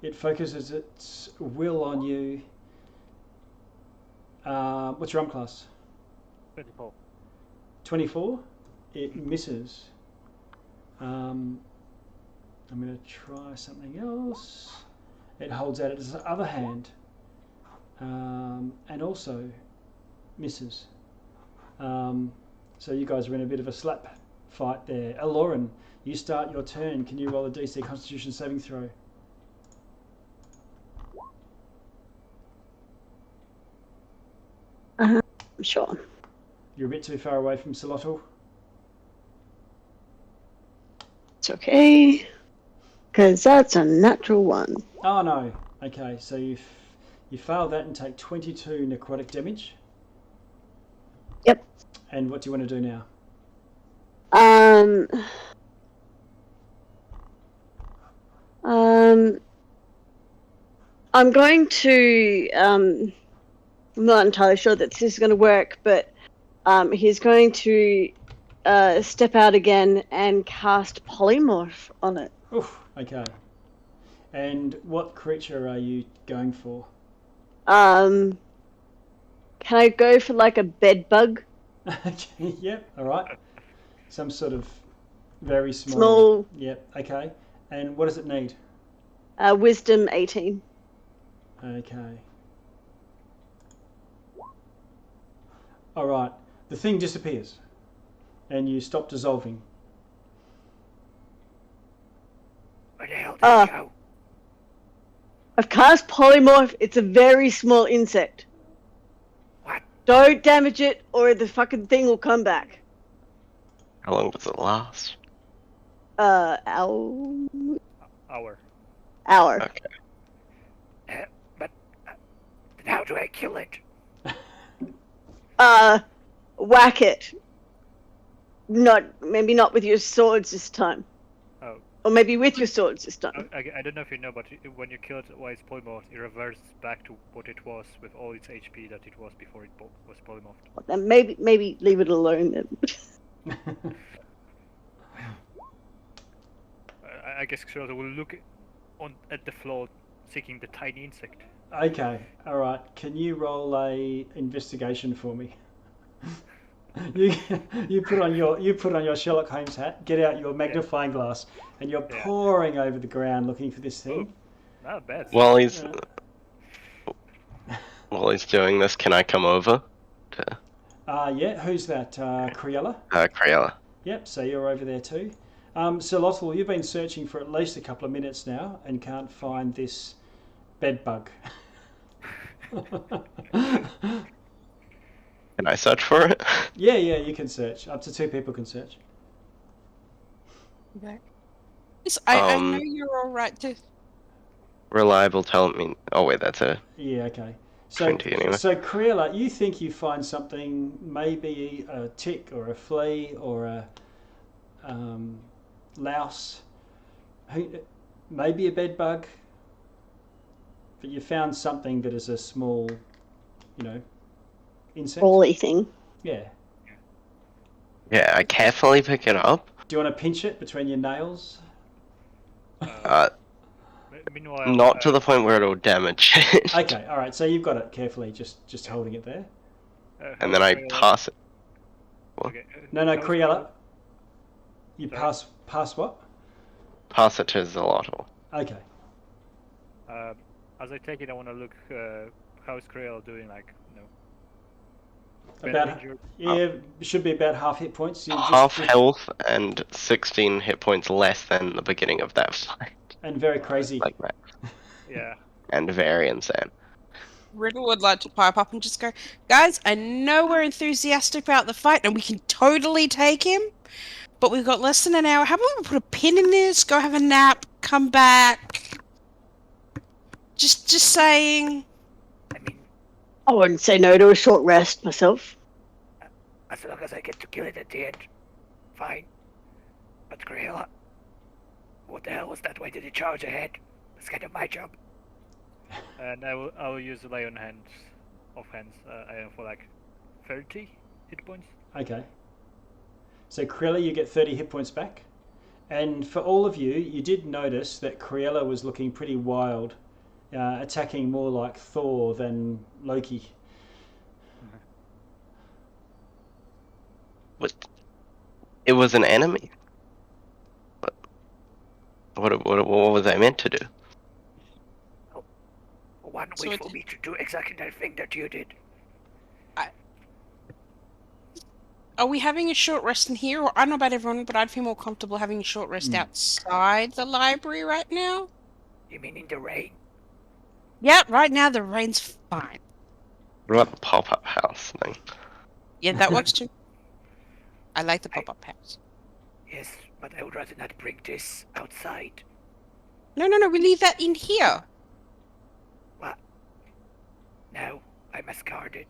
It focuses its will on you. What's your arm class? 24. 24. It misses. I'm going to try something else. It holds out its other hand and also misses. So you guys are in a bit of a slap fight there. Aloran, you start your turn. Can you roll a DC Constitution saving throw? Sure. You're a bit too far away from Solotl. It's okay. Because that's a natural one. Oh no. Okay, so you fail that and take 22 necrotic damage. Yep. And what do you want to do now? I'm going to, I'm not entirely sure that this is going to work, but he's going to step out again and cast Polymorph on it. Oof, okay. And what creature are you going for? Can I go for like a bed bug? Okay, yep, alright. Some sort of very small... Small. Yep, okay. And what does it need? Wisdom 18. Okay. Alright, the thing disappears. And you stop dissolving. Where the hell did it go? I've cast Polymorph. It's a very small insect. What? Don't damage it or the fucking thing will come back. How long does it last? Hour. But Hour. then how do I kill it? Whack it. Maybe not with your swords this time. Oh. Or maybe with your swords this time. I don't know if you know, but when you kill it while it's polymorphed, it reverts back to what it was with all its HP that it was before it was polymorphed. Then maybe leave it alone then. I guess Xerxes will look at the floor, seeking the tiny insect. Okay, alright. Can you roll a investigation for me? You put on your Sherlock Holmes hat, get out your magnifying glass, and you're poring over the ground looking for this thing. Oh, not bad. While he's doing this, can I come over? Yeah, who's that? Criella? Criella. Yep, so you're over there too. Solotl, you've been searching for at least a couple of minutes now and can't find this bed bug. Can I search for it? Yeah, you can search. Up to 2 people can search. Yes, I know you're all right to. Reliable tell me. Oh wait, that's a. Yeah, okay. So, 20 anyway. So Criella, you think you find something, maybe a tick or a flea or a louse, maybe a bed bug, but you found something that is a small, insect. Bally thing. Yeah. Yeah, I carefully pick it up. Do you want to pinch it between your nails? Meanwhile, Not to the point where it'll damage it. Okay, all right. So you've got it carefully, just holding it there. And then I pass it. Okay, No, Criella. You Sorry? pass what? Pass it to Zolotl. Okay. As I take it, I want to look. How is Creel doing? About it should be about half hit points. Half health and 16 hit points less than the beginning of that fight. And very crazy. Like that. Yeah. And very insane. Riddle would like to pipe up and just go, guys, I know we're enthusiastic about the fight and we can totally take him, but we've got less than an hour. How about we put a pin in this, go have a nap, come back? Just saying. I mean, I wouldn't say no to a short rest myself. as long as I get to kill it at the end, fine. But Crayola, what the hell was that? Why did it charge ahead? That's kind of my job. And I will use the lay on hands, for like 30 hit points. Okay. So Cruella, you get 30 hit points back. And for all of you, you did notice that Cruella was looking pretty wild, attacking more like Thor than Loki. What? It was an enemy. What was I meant to do? One So way for me to do exactly that thing that you did. Are we having a short rest in here? Or I don't know about everyone, but I'd feel more comfortable having a short rest outside the library right now. You mean in the rain? Yeah, right now the rain's fine. What about the pop-up house thing? Yeah, that works too. I like the pop-up house. Yes, but I would rather not bring this outside. No, we leave that in here. What? No, I must guard it.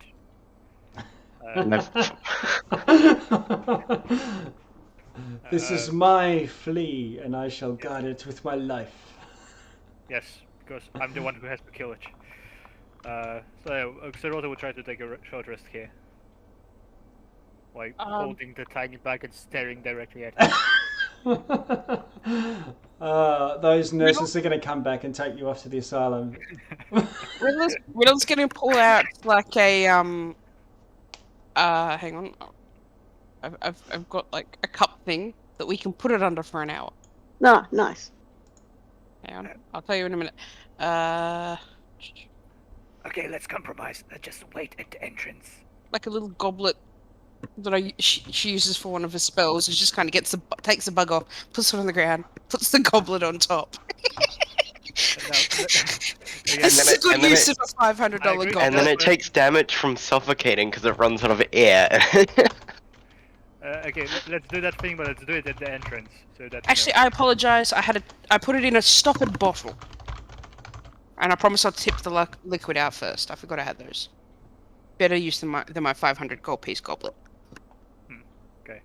This is my flea, and I shall guard it with my life. Yes, because I'm the one who has to kill it. So Xerota will try to take a short rest here. Like holding the tiny bag and staring directly at it. Those nurses are going to come back and take you off to the asylum. Riddle's going to pull out like a hang on. I've got like a cup thing that we can put it under for an hour. No, nice. Hang on, I'll tell you in a minute. Okay, let's compromise. Let's just wait at the entrance. Like a little goblet that she uses for one of her spells. She just kind of takes the bug off, puts it on the ground, puts the goblet on top. This is a good use of a $500 goblet. And then it takes damage from suffocating because it runs out of air. Okay, let's do that thing, but let's do it at the entrance. So that Actually, I apologize. I put it in a stoppered bottle, and I promise I'll tip the liquid out first. I forgot I had those. Better use than my 500 gold piece goblet. Okay,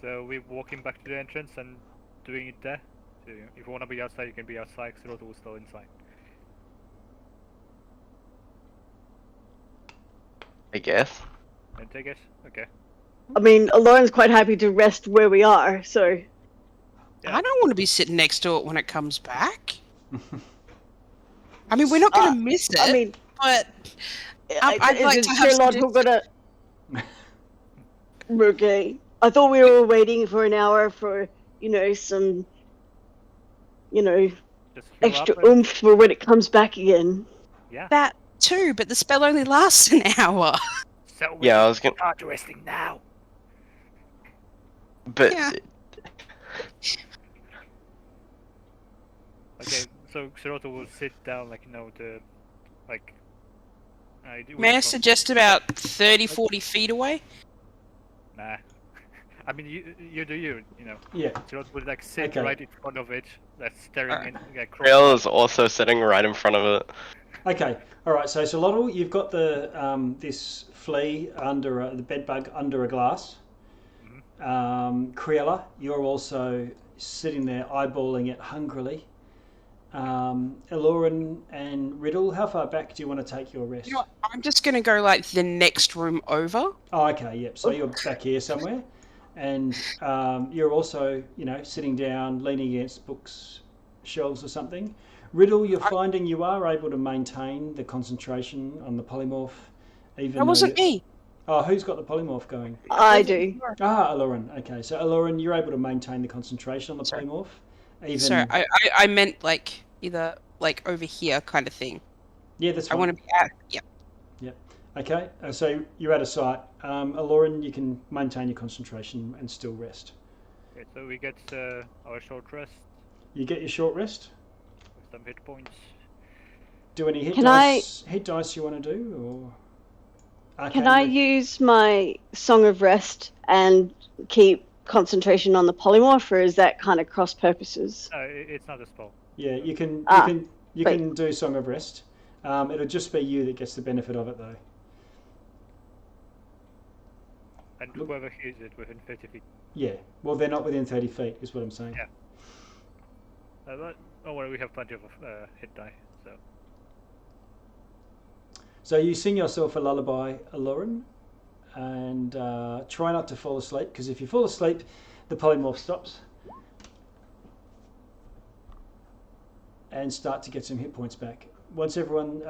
so we're walking back to the entrance and doing it there. So if you want to be outside, you can be outside. Xerota will still inside. I guess. And take it. Okay. I mean, Lauren's quite happy to rest where we are, so... Yeah. I don't want to be sitting next to it when it comes back. I mean, we're not going to miss it, I mean... but I'd like to have some gonna... Okay. I thought we were waiting for an hour for, some... Just heal extra up and- oomph for when it comes back again. Yeah. that too, but the spell only lasts an hour. So we Yeah, I was gonna. start resting now. But Yeah. Okay, so Xerota will sit down, May I suggest about 30-40 feet away? Nah. I mean, you do you know. Yeah. Xerota will sit Okay. right in front of it, that's staring Alright. in. Yeah, Rail is also sitting right in front of it. Okay. All right. So Solotl, you've got the this flea under the bed bug under a glass. Cruella, you're also sitting there eyeballing it hungrily. Eloran and Riddle, how far back do you want to take your rest? You know what, I'm just going to go like the next room over. Oh, okay. Yep. So you're back here somewhere, and you're also, sitting down, leaning against books, shelves or something. Riddle, you're finding you are able to maintain the concentration on the polymorph, even That wasn't me. Oh, who's got the polymorph going? I do. Aloran. Okay, so Aloran, you're able to maintain the concentration on the polymorph, even. Sorry, I meant like either like over here kind of thing. Yeah, that's I fine. want to be at. Yeah. Yep. Okay, so you're out of sight. Aloran, you can maintain your concentration and still rest. Okay, so we get our short rest, You get your short rest. with some hit points. do any hit Can I- dice you want to do, or Can I arcane? use my Song of Rest and keep concentration on the polymorph, or is that kind of cross purposes? No, it's not a spell. Yeah, you can Ah, you right. can do Song of Rest. It'll just be you that gets the benefit of it, though. And Look. whoever hears it within 30 feet. Yeah. Well, they're not within 30 feet, is what I'm saying. Yeah. But don't worry, we have plenty of hit die. So So you sing yourself a lullaby, Lauren, and try not to fall asleep, because if you fall asleep, the polymorph stops. And start to get some hit points back. Once everyone,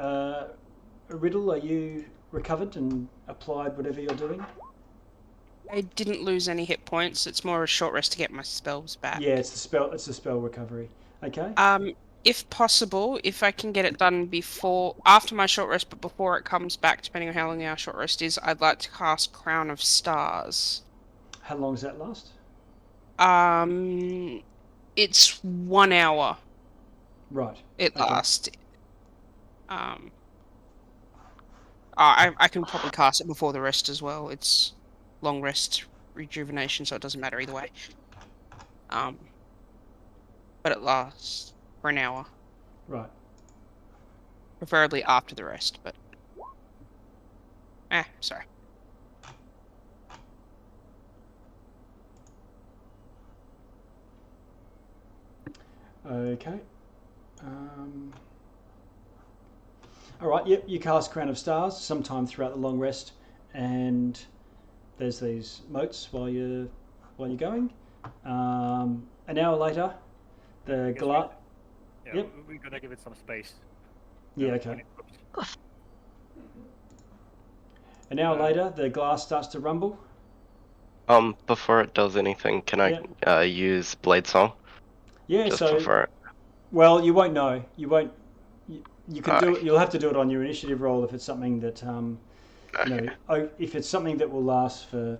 Riddle, are you recovered and applied whatever you're doing? I didn't lose any hit points. It's more a short rest to get my spells back. Yeah, it's the spell. It's the spell recovery. Okay. If possible, if I can get it done after my short rest, but before it comes back, depending on how long our short rest is, I'd like to cast Crown of Stars. How long does that last? It's 1 hour. Right. It Okay. lasts. I can probably cast it before the rest as well. It's long rest rejuvenation, so it doesn't matter either way. But it lasts for an hour, Right. preferably after the rest. But sorry. Okay. All right. Yep. You cast Crown of Stars sometime throughout the long rest, and there's these motes while you're going. An hour later, the guess glass. yeah, Yep. we're gonna give it some space. Yeah. when Okay. it drops. An hour later, the glass starts to rumble. Before it does anything, can I use Blade Song? Yeah. Just So, before it. well, you won't know. You won't. You can do Alright. it. You'll have to do it on your initiative roll if it's something that Okay. if it's something that will last for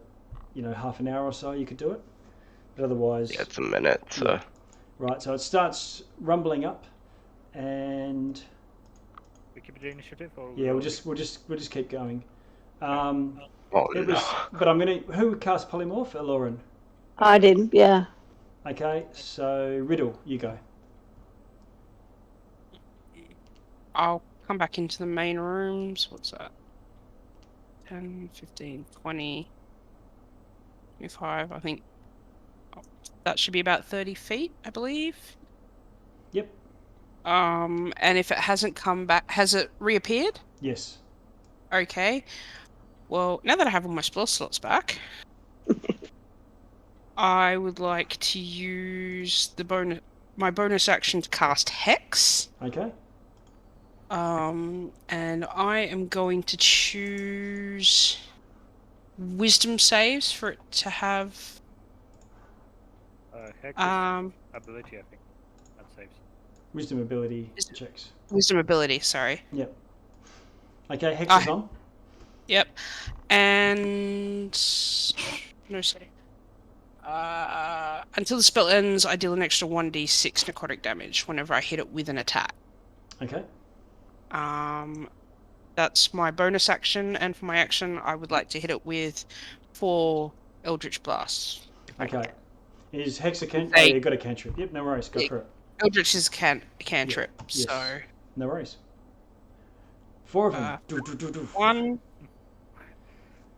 half an hour or so, you could do it. But otherwise, Yeah, it's a minute, so. Yeah. Right. So it starts rumbling up, and We keep the initiative, or yeah, we'll just keep going. Oh It no. was, but who cast polymorph? Lauren. I did, yeah. Okay. So Riddle, you go. I'll come back into the main rooms. What's that? 10, 15, 20, 25, I think. That should be about 30 feet, I believe. Yep. And if it hasn't come back, has it reappeared? Yes. Okay. Well, now that I have all my spell slots back, I would like to use my bonus action to cast Hex. Okay. And I am going to choose Wisdom saves for it to have. Hex is ability, I think. That saves. Wisdom ability checks. Wisdom ability, sorry. Yep. Okay. Hex is on. Yep. And no say. Until the spell ends, I deal an extra 1d6 necrotic damage whenever I hit it with an attack. Okay. That's my bonus action, and for my action, I would like to hit it with 4 Eldritch Blasts. Okay. Is Hex a cantrip? Hey. Oh, you got a cantrip. Yep. No worries. Go for it. Eldritch is a cantrip, Yes. so No worries. 4 of them. Do, do, do, do. 1.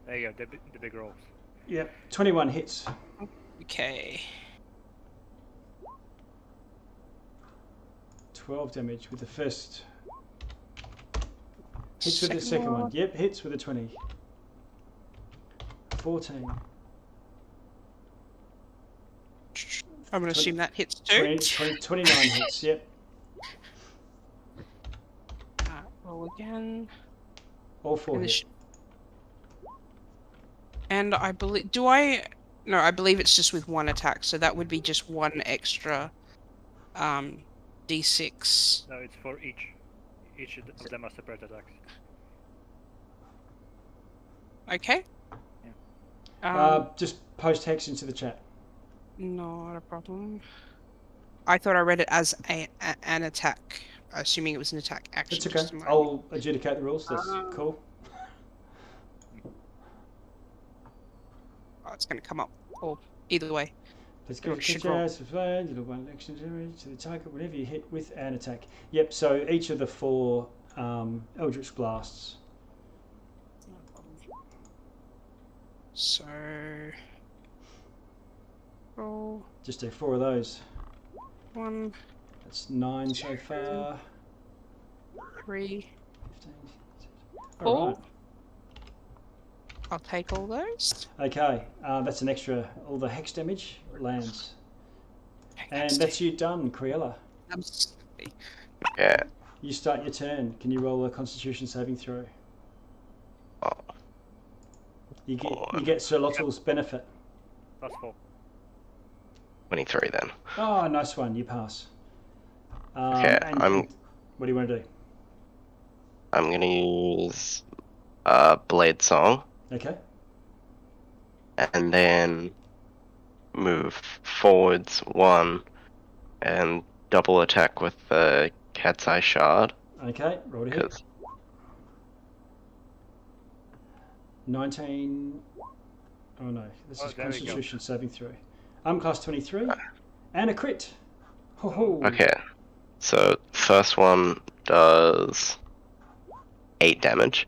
There you go, the big rolls. Yep. 21 hits. Okay. 12 damage with the first. Hits with the second one. Yep, hits with a 20. 14. I'm going to assume that hits too. 29 hits, yep. Roll again. All 4 And, hit. and I believe... No, I believe it's just with 1 attack, so that would be just 1 extra d6. No, it's for each. Each of them are separate attacks. Okay. Just post Hex into the chat. Not a problem. I thought I read it as an attack assuming it was an attack action. It's okay. just a moment. I'll adjudicate the rules. That's cool. Oh, it's going to come up. Or either way. Let's Go go on, to should roll. one action to the target whenever you hit with an attack. Yep, so each of the 4 Eldritch Blasts. So roll Just do 4 of those. 1, That's 9 so far. 3, 15. 4. All right. I'll take all those. Okay, that's an extra. All the hex damage lands. And Fantastic. that's you done, Criella. Absolutely. Yeah. You start your turn. Can you roll a Constitution saving throw? Oh. You get Sir Lottel's benefit. +4. 23 then. Oh, nice one. You pass. Okay, What do you want to do? I'm gonna use Blade Song Okay. and then move forwards 1 and double attack with the Cat's Eye Shard. Okay. Roll to hit. 'Cause 19. Oh no, this is there we go. Constitution saving throw. I'm class 23 and a crit. Ho ho. Okay, so first one does 8 damage,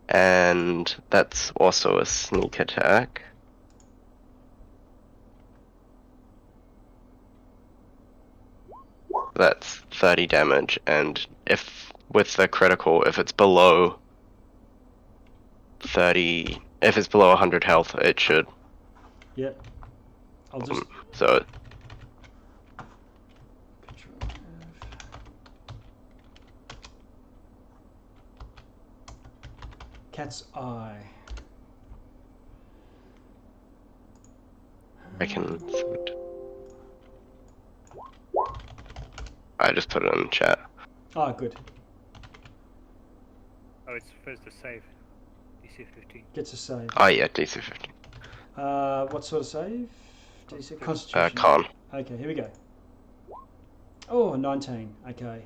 and that's also a sneak attack. That's 30 damage, and if with the critical, if it's below 30, if it's below 100 health, it should. Yep. I'll just So Control F. Cat's Eye. I can. I just put it in the chat. Oh, good. Oh, it's first to save. DC 15. Gets a save. Oh yeah, DC 15. What sort of save? DC Constitution. Con. Okay, here we go. Oh, 19. Okay.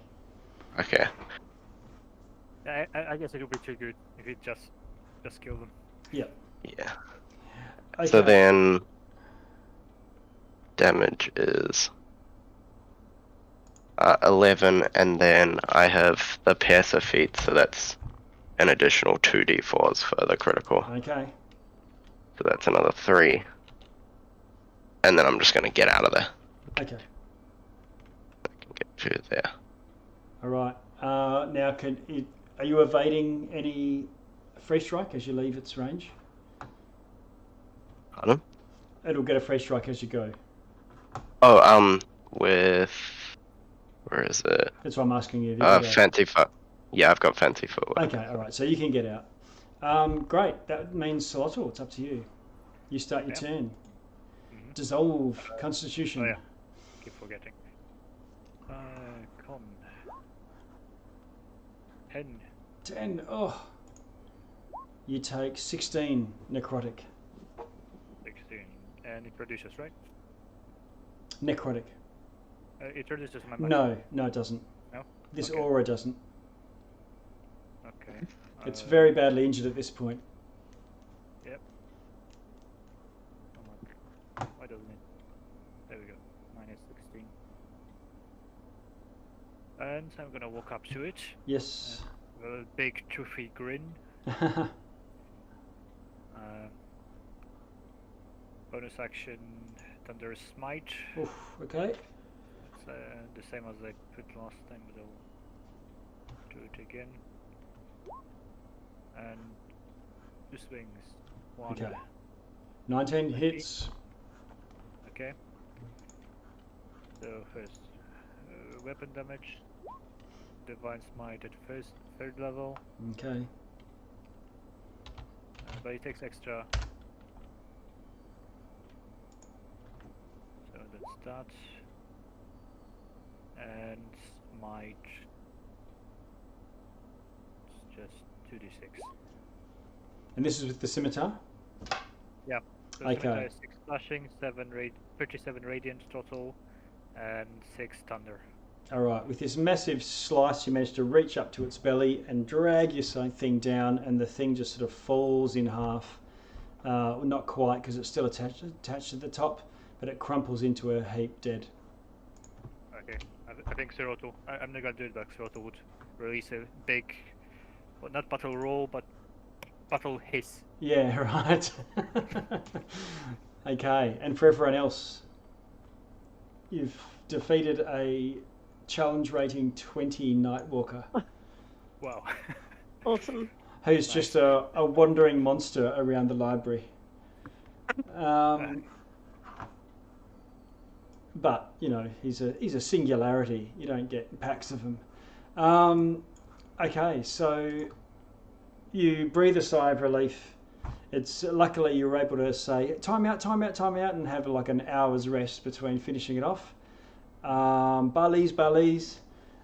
Okay. I guess it would be too good if it just kill them. Yep. Yeah. Okay. So then, damage is 11, and then I have the Piercer feat, so that's an additional 2d4s for the critical. Okay. So that's another 3. And then I'm just gonna get out of there. Okay. I can get through there. All right. Now, are you evading any free strike as you leave its range? Pardon? It'll get a free strike as you go. Oh, with where is it? That's why I'm asking you. Have you got Fancy foot. Yeah, I've got fancy footwork. Okay, all right. So you can get out. Great. That means Solotl. It's up to you. You start your turn. Dissolve Constitution. Oh yeah, keep forgetting. Con. 10. 10. Oh. You take 16 necrotic. 16. And it reduces, right? Necrotic. It reduces my magic. No, it doesn't. No? This Okay. aura doesn't. Okay. It's very badly injured at this point. Yep. Why doesn't it? There we go. Minus 16. And I'm gonna walk up to it Yes. with a big toothy grin. Bonus action, Thunderous Smite. Oof, okay. It's the same as I put last time, but I'll do it again. And 2 swings. 1. Okay. 19 hits. Okay. So first, weapon damage. Divine Smite at third level. Okay. But it takes extra. So that's that. And Smite. It's just 2d6. And this is with the scimitar? Yeah. So Okay. scimitar is 6 slashing, 37 radiant total, and 6 thunder. All right, with this massive slice, you manage to reach up to its belly and drag your thing down, and the thing just sort of falls in half. Not quite, because it's still attached to the top, but it crumples into a heap dead. Okay, I think Siroto, I'm not gonna do it, but Siroto would release a big, well, not battle roll, but battle hiss. Yeah, right. Okay, and for everyone else, you've defeated a challenge rating 20 Nightwalker. Wow. Awesome. Who's Nice. just a wandering monster around the library. But, you know, he's a singularity. You don't get packs of them. Okay, so you breathe a sigh of relief. It's luckily you were able to say time out, and have like an hour's rest between finishing it off. Barleys,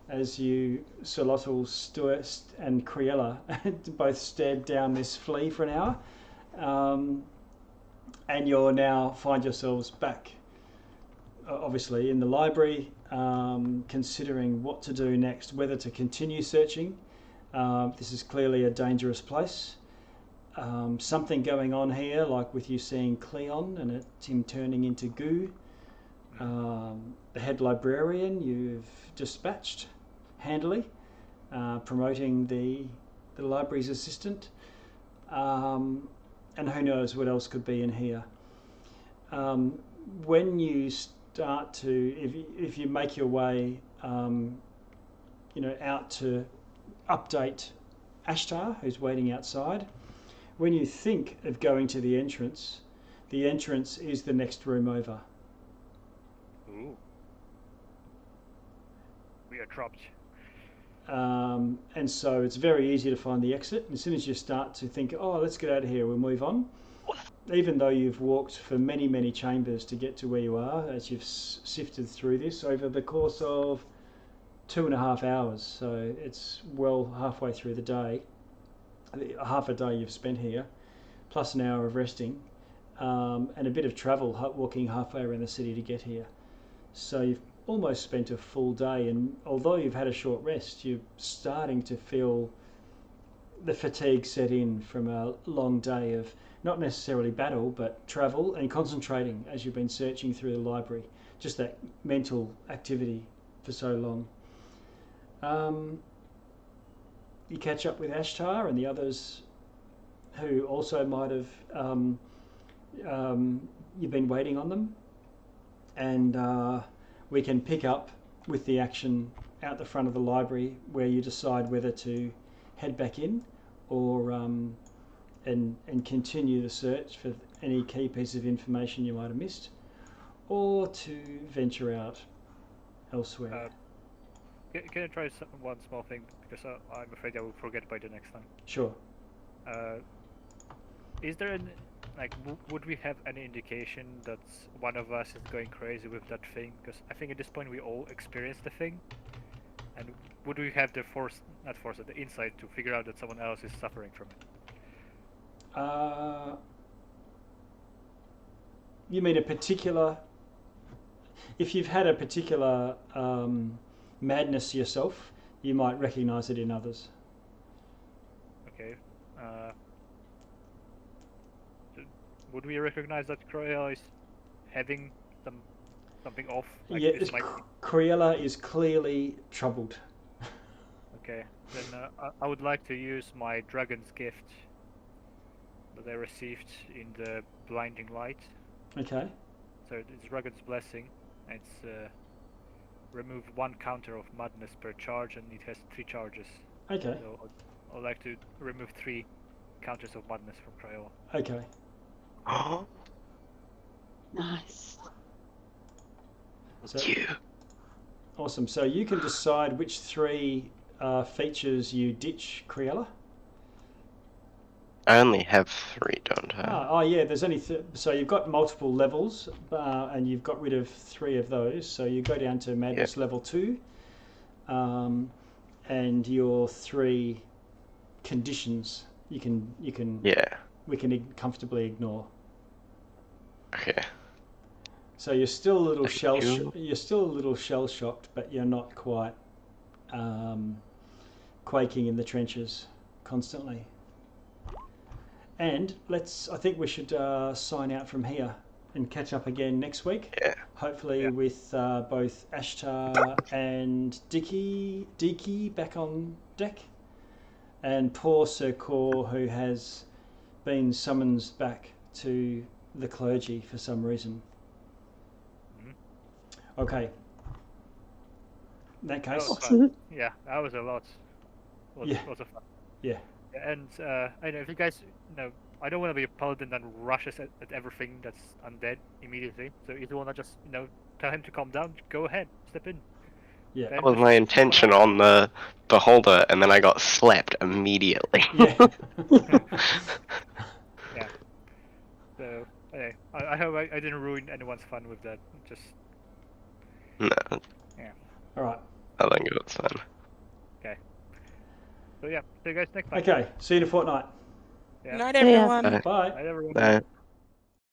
as you, Solotl, Stuart, and Criella both stared down this flea for an hour, and you'll now find yourselves back, obviously, in the library, considering what to do next, whether to continue searching. This is clearly a dangerous place. Something going on here, like with you seeing Cleon and him turning into goo. The head librarian you've dispatched handily, promoting the library's assistant, and who knows what else could be in here. When you start to, if you make your way, out to update Ashtar, who's waiting outside, when you think of going to the entrance is the next room over. Ooh. We are trapped. And so it's very easy to find the exit. As soon as you start to think, oh, let's get out of here, we'll move on. Even though you've walked for many, many chambers to get to where you are, as you've sifted through this over the course of 2.5 hours. So it's well halfway through the day. Half a day you've spent here, plus an hour of resting, and a bit of travel, walking halfway around the city to get here. So you've almost spent a full day, and although you've had a short rest, you're starting to feel the fatigue set in from a long day of not necessarily battle, but travel and concentrating as you've been searching through the library. Just that mental activity for so long. You catch up with Ashtar and the others who also might have, you've been waiting on them, and we can pick up with the action out the front of the library, where you decide whether to head back in or and continue the search for any key piece of information you might have missed, or to venture out elsewhere. Can I try one small thing, because I'm afraid I will forget by the next time. Sure. Is there would we have any indication that one of us is going crazy with that thing? Because I think at this point we all experienced the thing, and would we have the the insight to figure out that someone else is suffering from it? You mean a particular? If you've had a particular madness yourself, you might recognise it in others. Okay. Would we recognise that Croia is having something off? Criella is clearly troubled. Okay, then I would like to use my dragon's gift that I received in the blinding light. Okay. So it's Dragon's Blessing. It's remove 1 counter of madness per charge, and it has 3 charges. Okay. So I'd like to remove 3 counters of madness from Crayola. Okay. Nice. So, awesome. So you can decide which 3 features you ditch, Criella. I only have 3, don't I? Oh yeah, there's only so you've got multiple levels, and you've got rid of 3 of those. So you go down to Madness level 2, and your 3 conditions we can comfortably ignore. Okay. So you're still a little Thank you. you're still a little shell shocked, but you're not quite quaking in the trenches constantly. And I think we should sign out from here and catch up again next week. Yeah. Hopefully with both Ashtar and Deaky back on deck, and poor Sir Cor, who has been summoned back to the clergy for some reason. Okay. In that case, Yeah, that was a lot. Yeah. Lots of fun. yeah. And I know if you guys, I don't want to be a paladin that rushes at everything that's undead immediately. So if you want to just, tell him to calm down, go ahead, step in. Yeah. Then That was just- my intention on the beholder, and then I got slapped immediately. Yeah. Yeah. So anyway, I hope I didn't ruin anyone's fun with that. Just No, All right. I think it was fun. so yeah. See you guys next time. Okay. See you in a fortnight. Yeah. Night, Yeah. everyone. Bye. Bye. Night, everyone. No.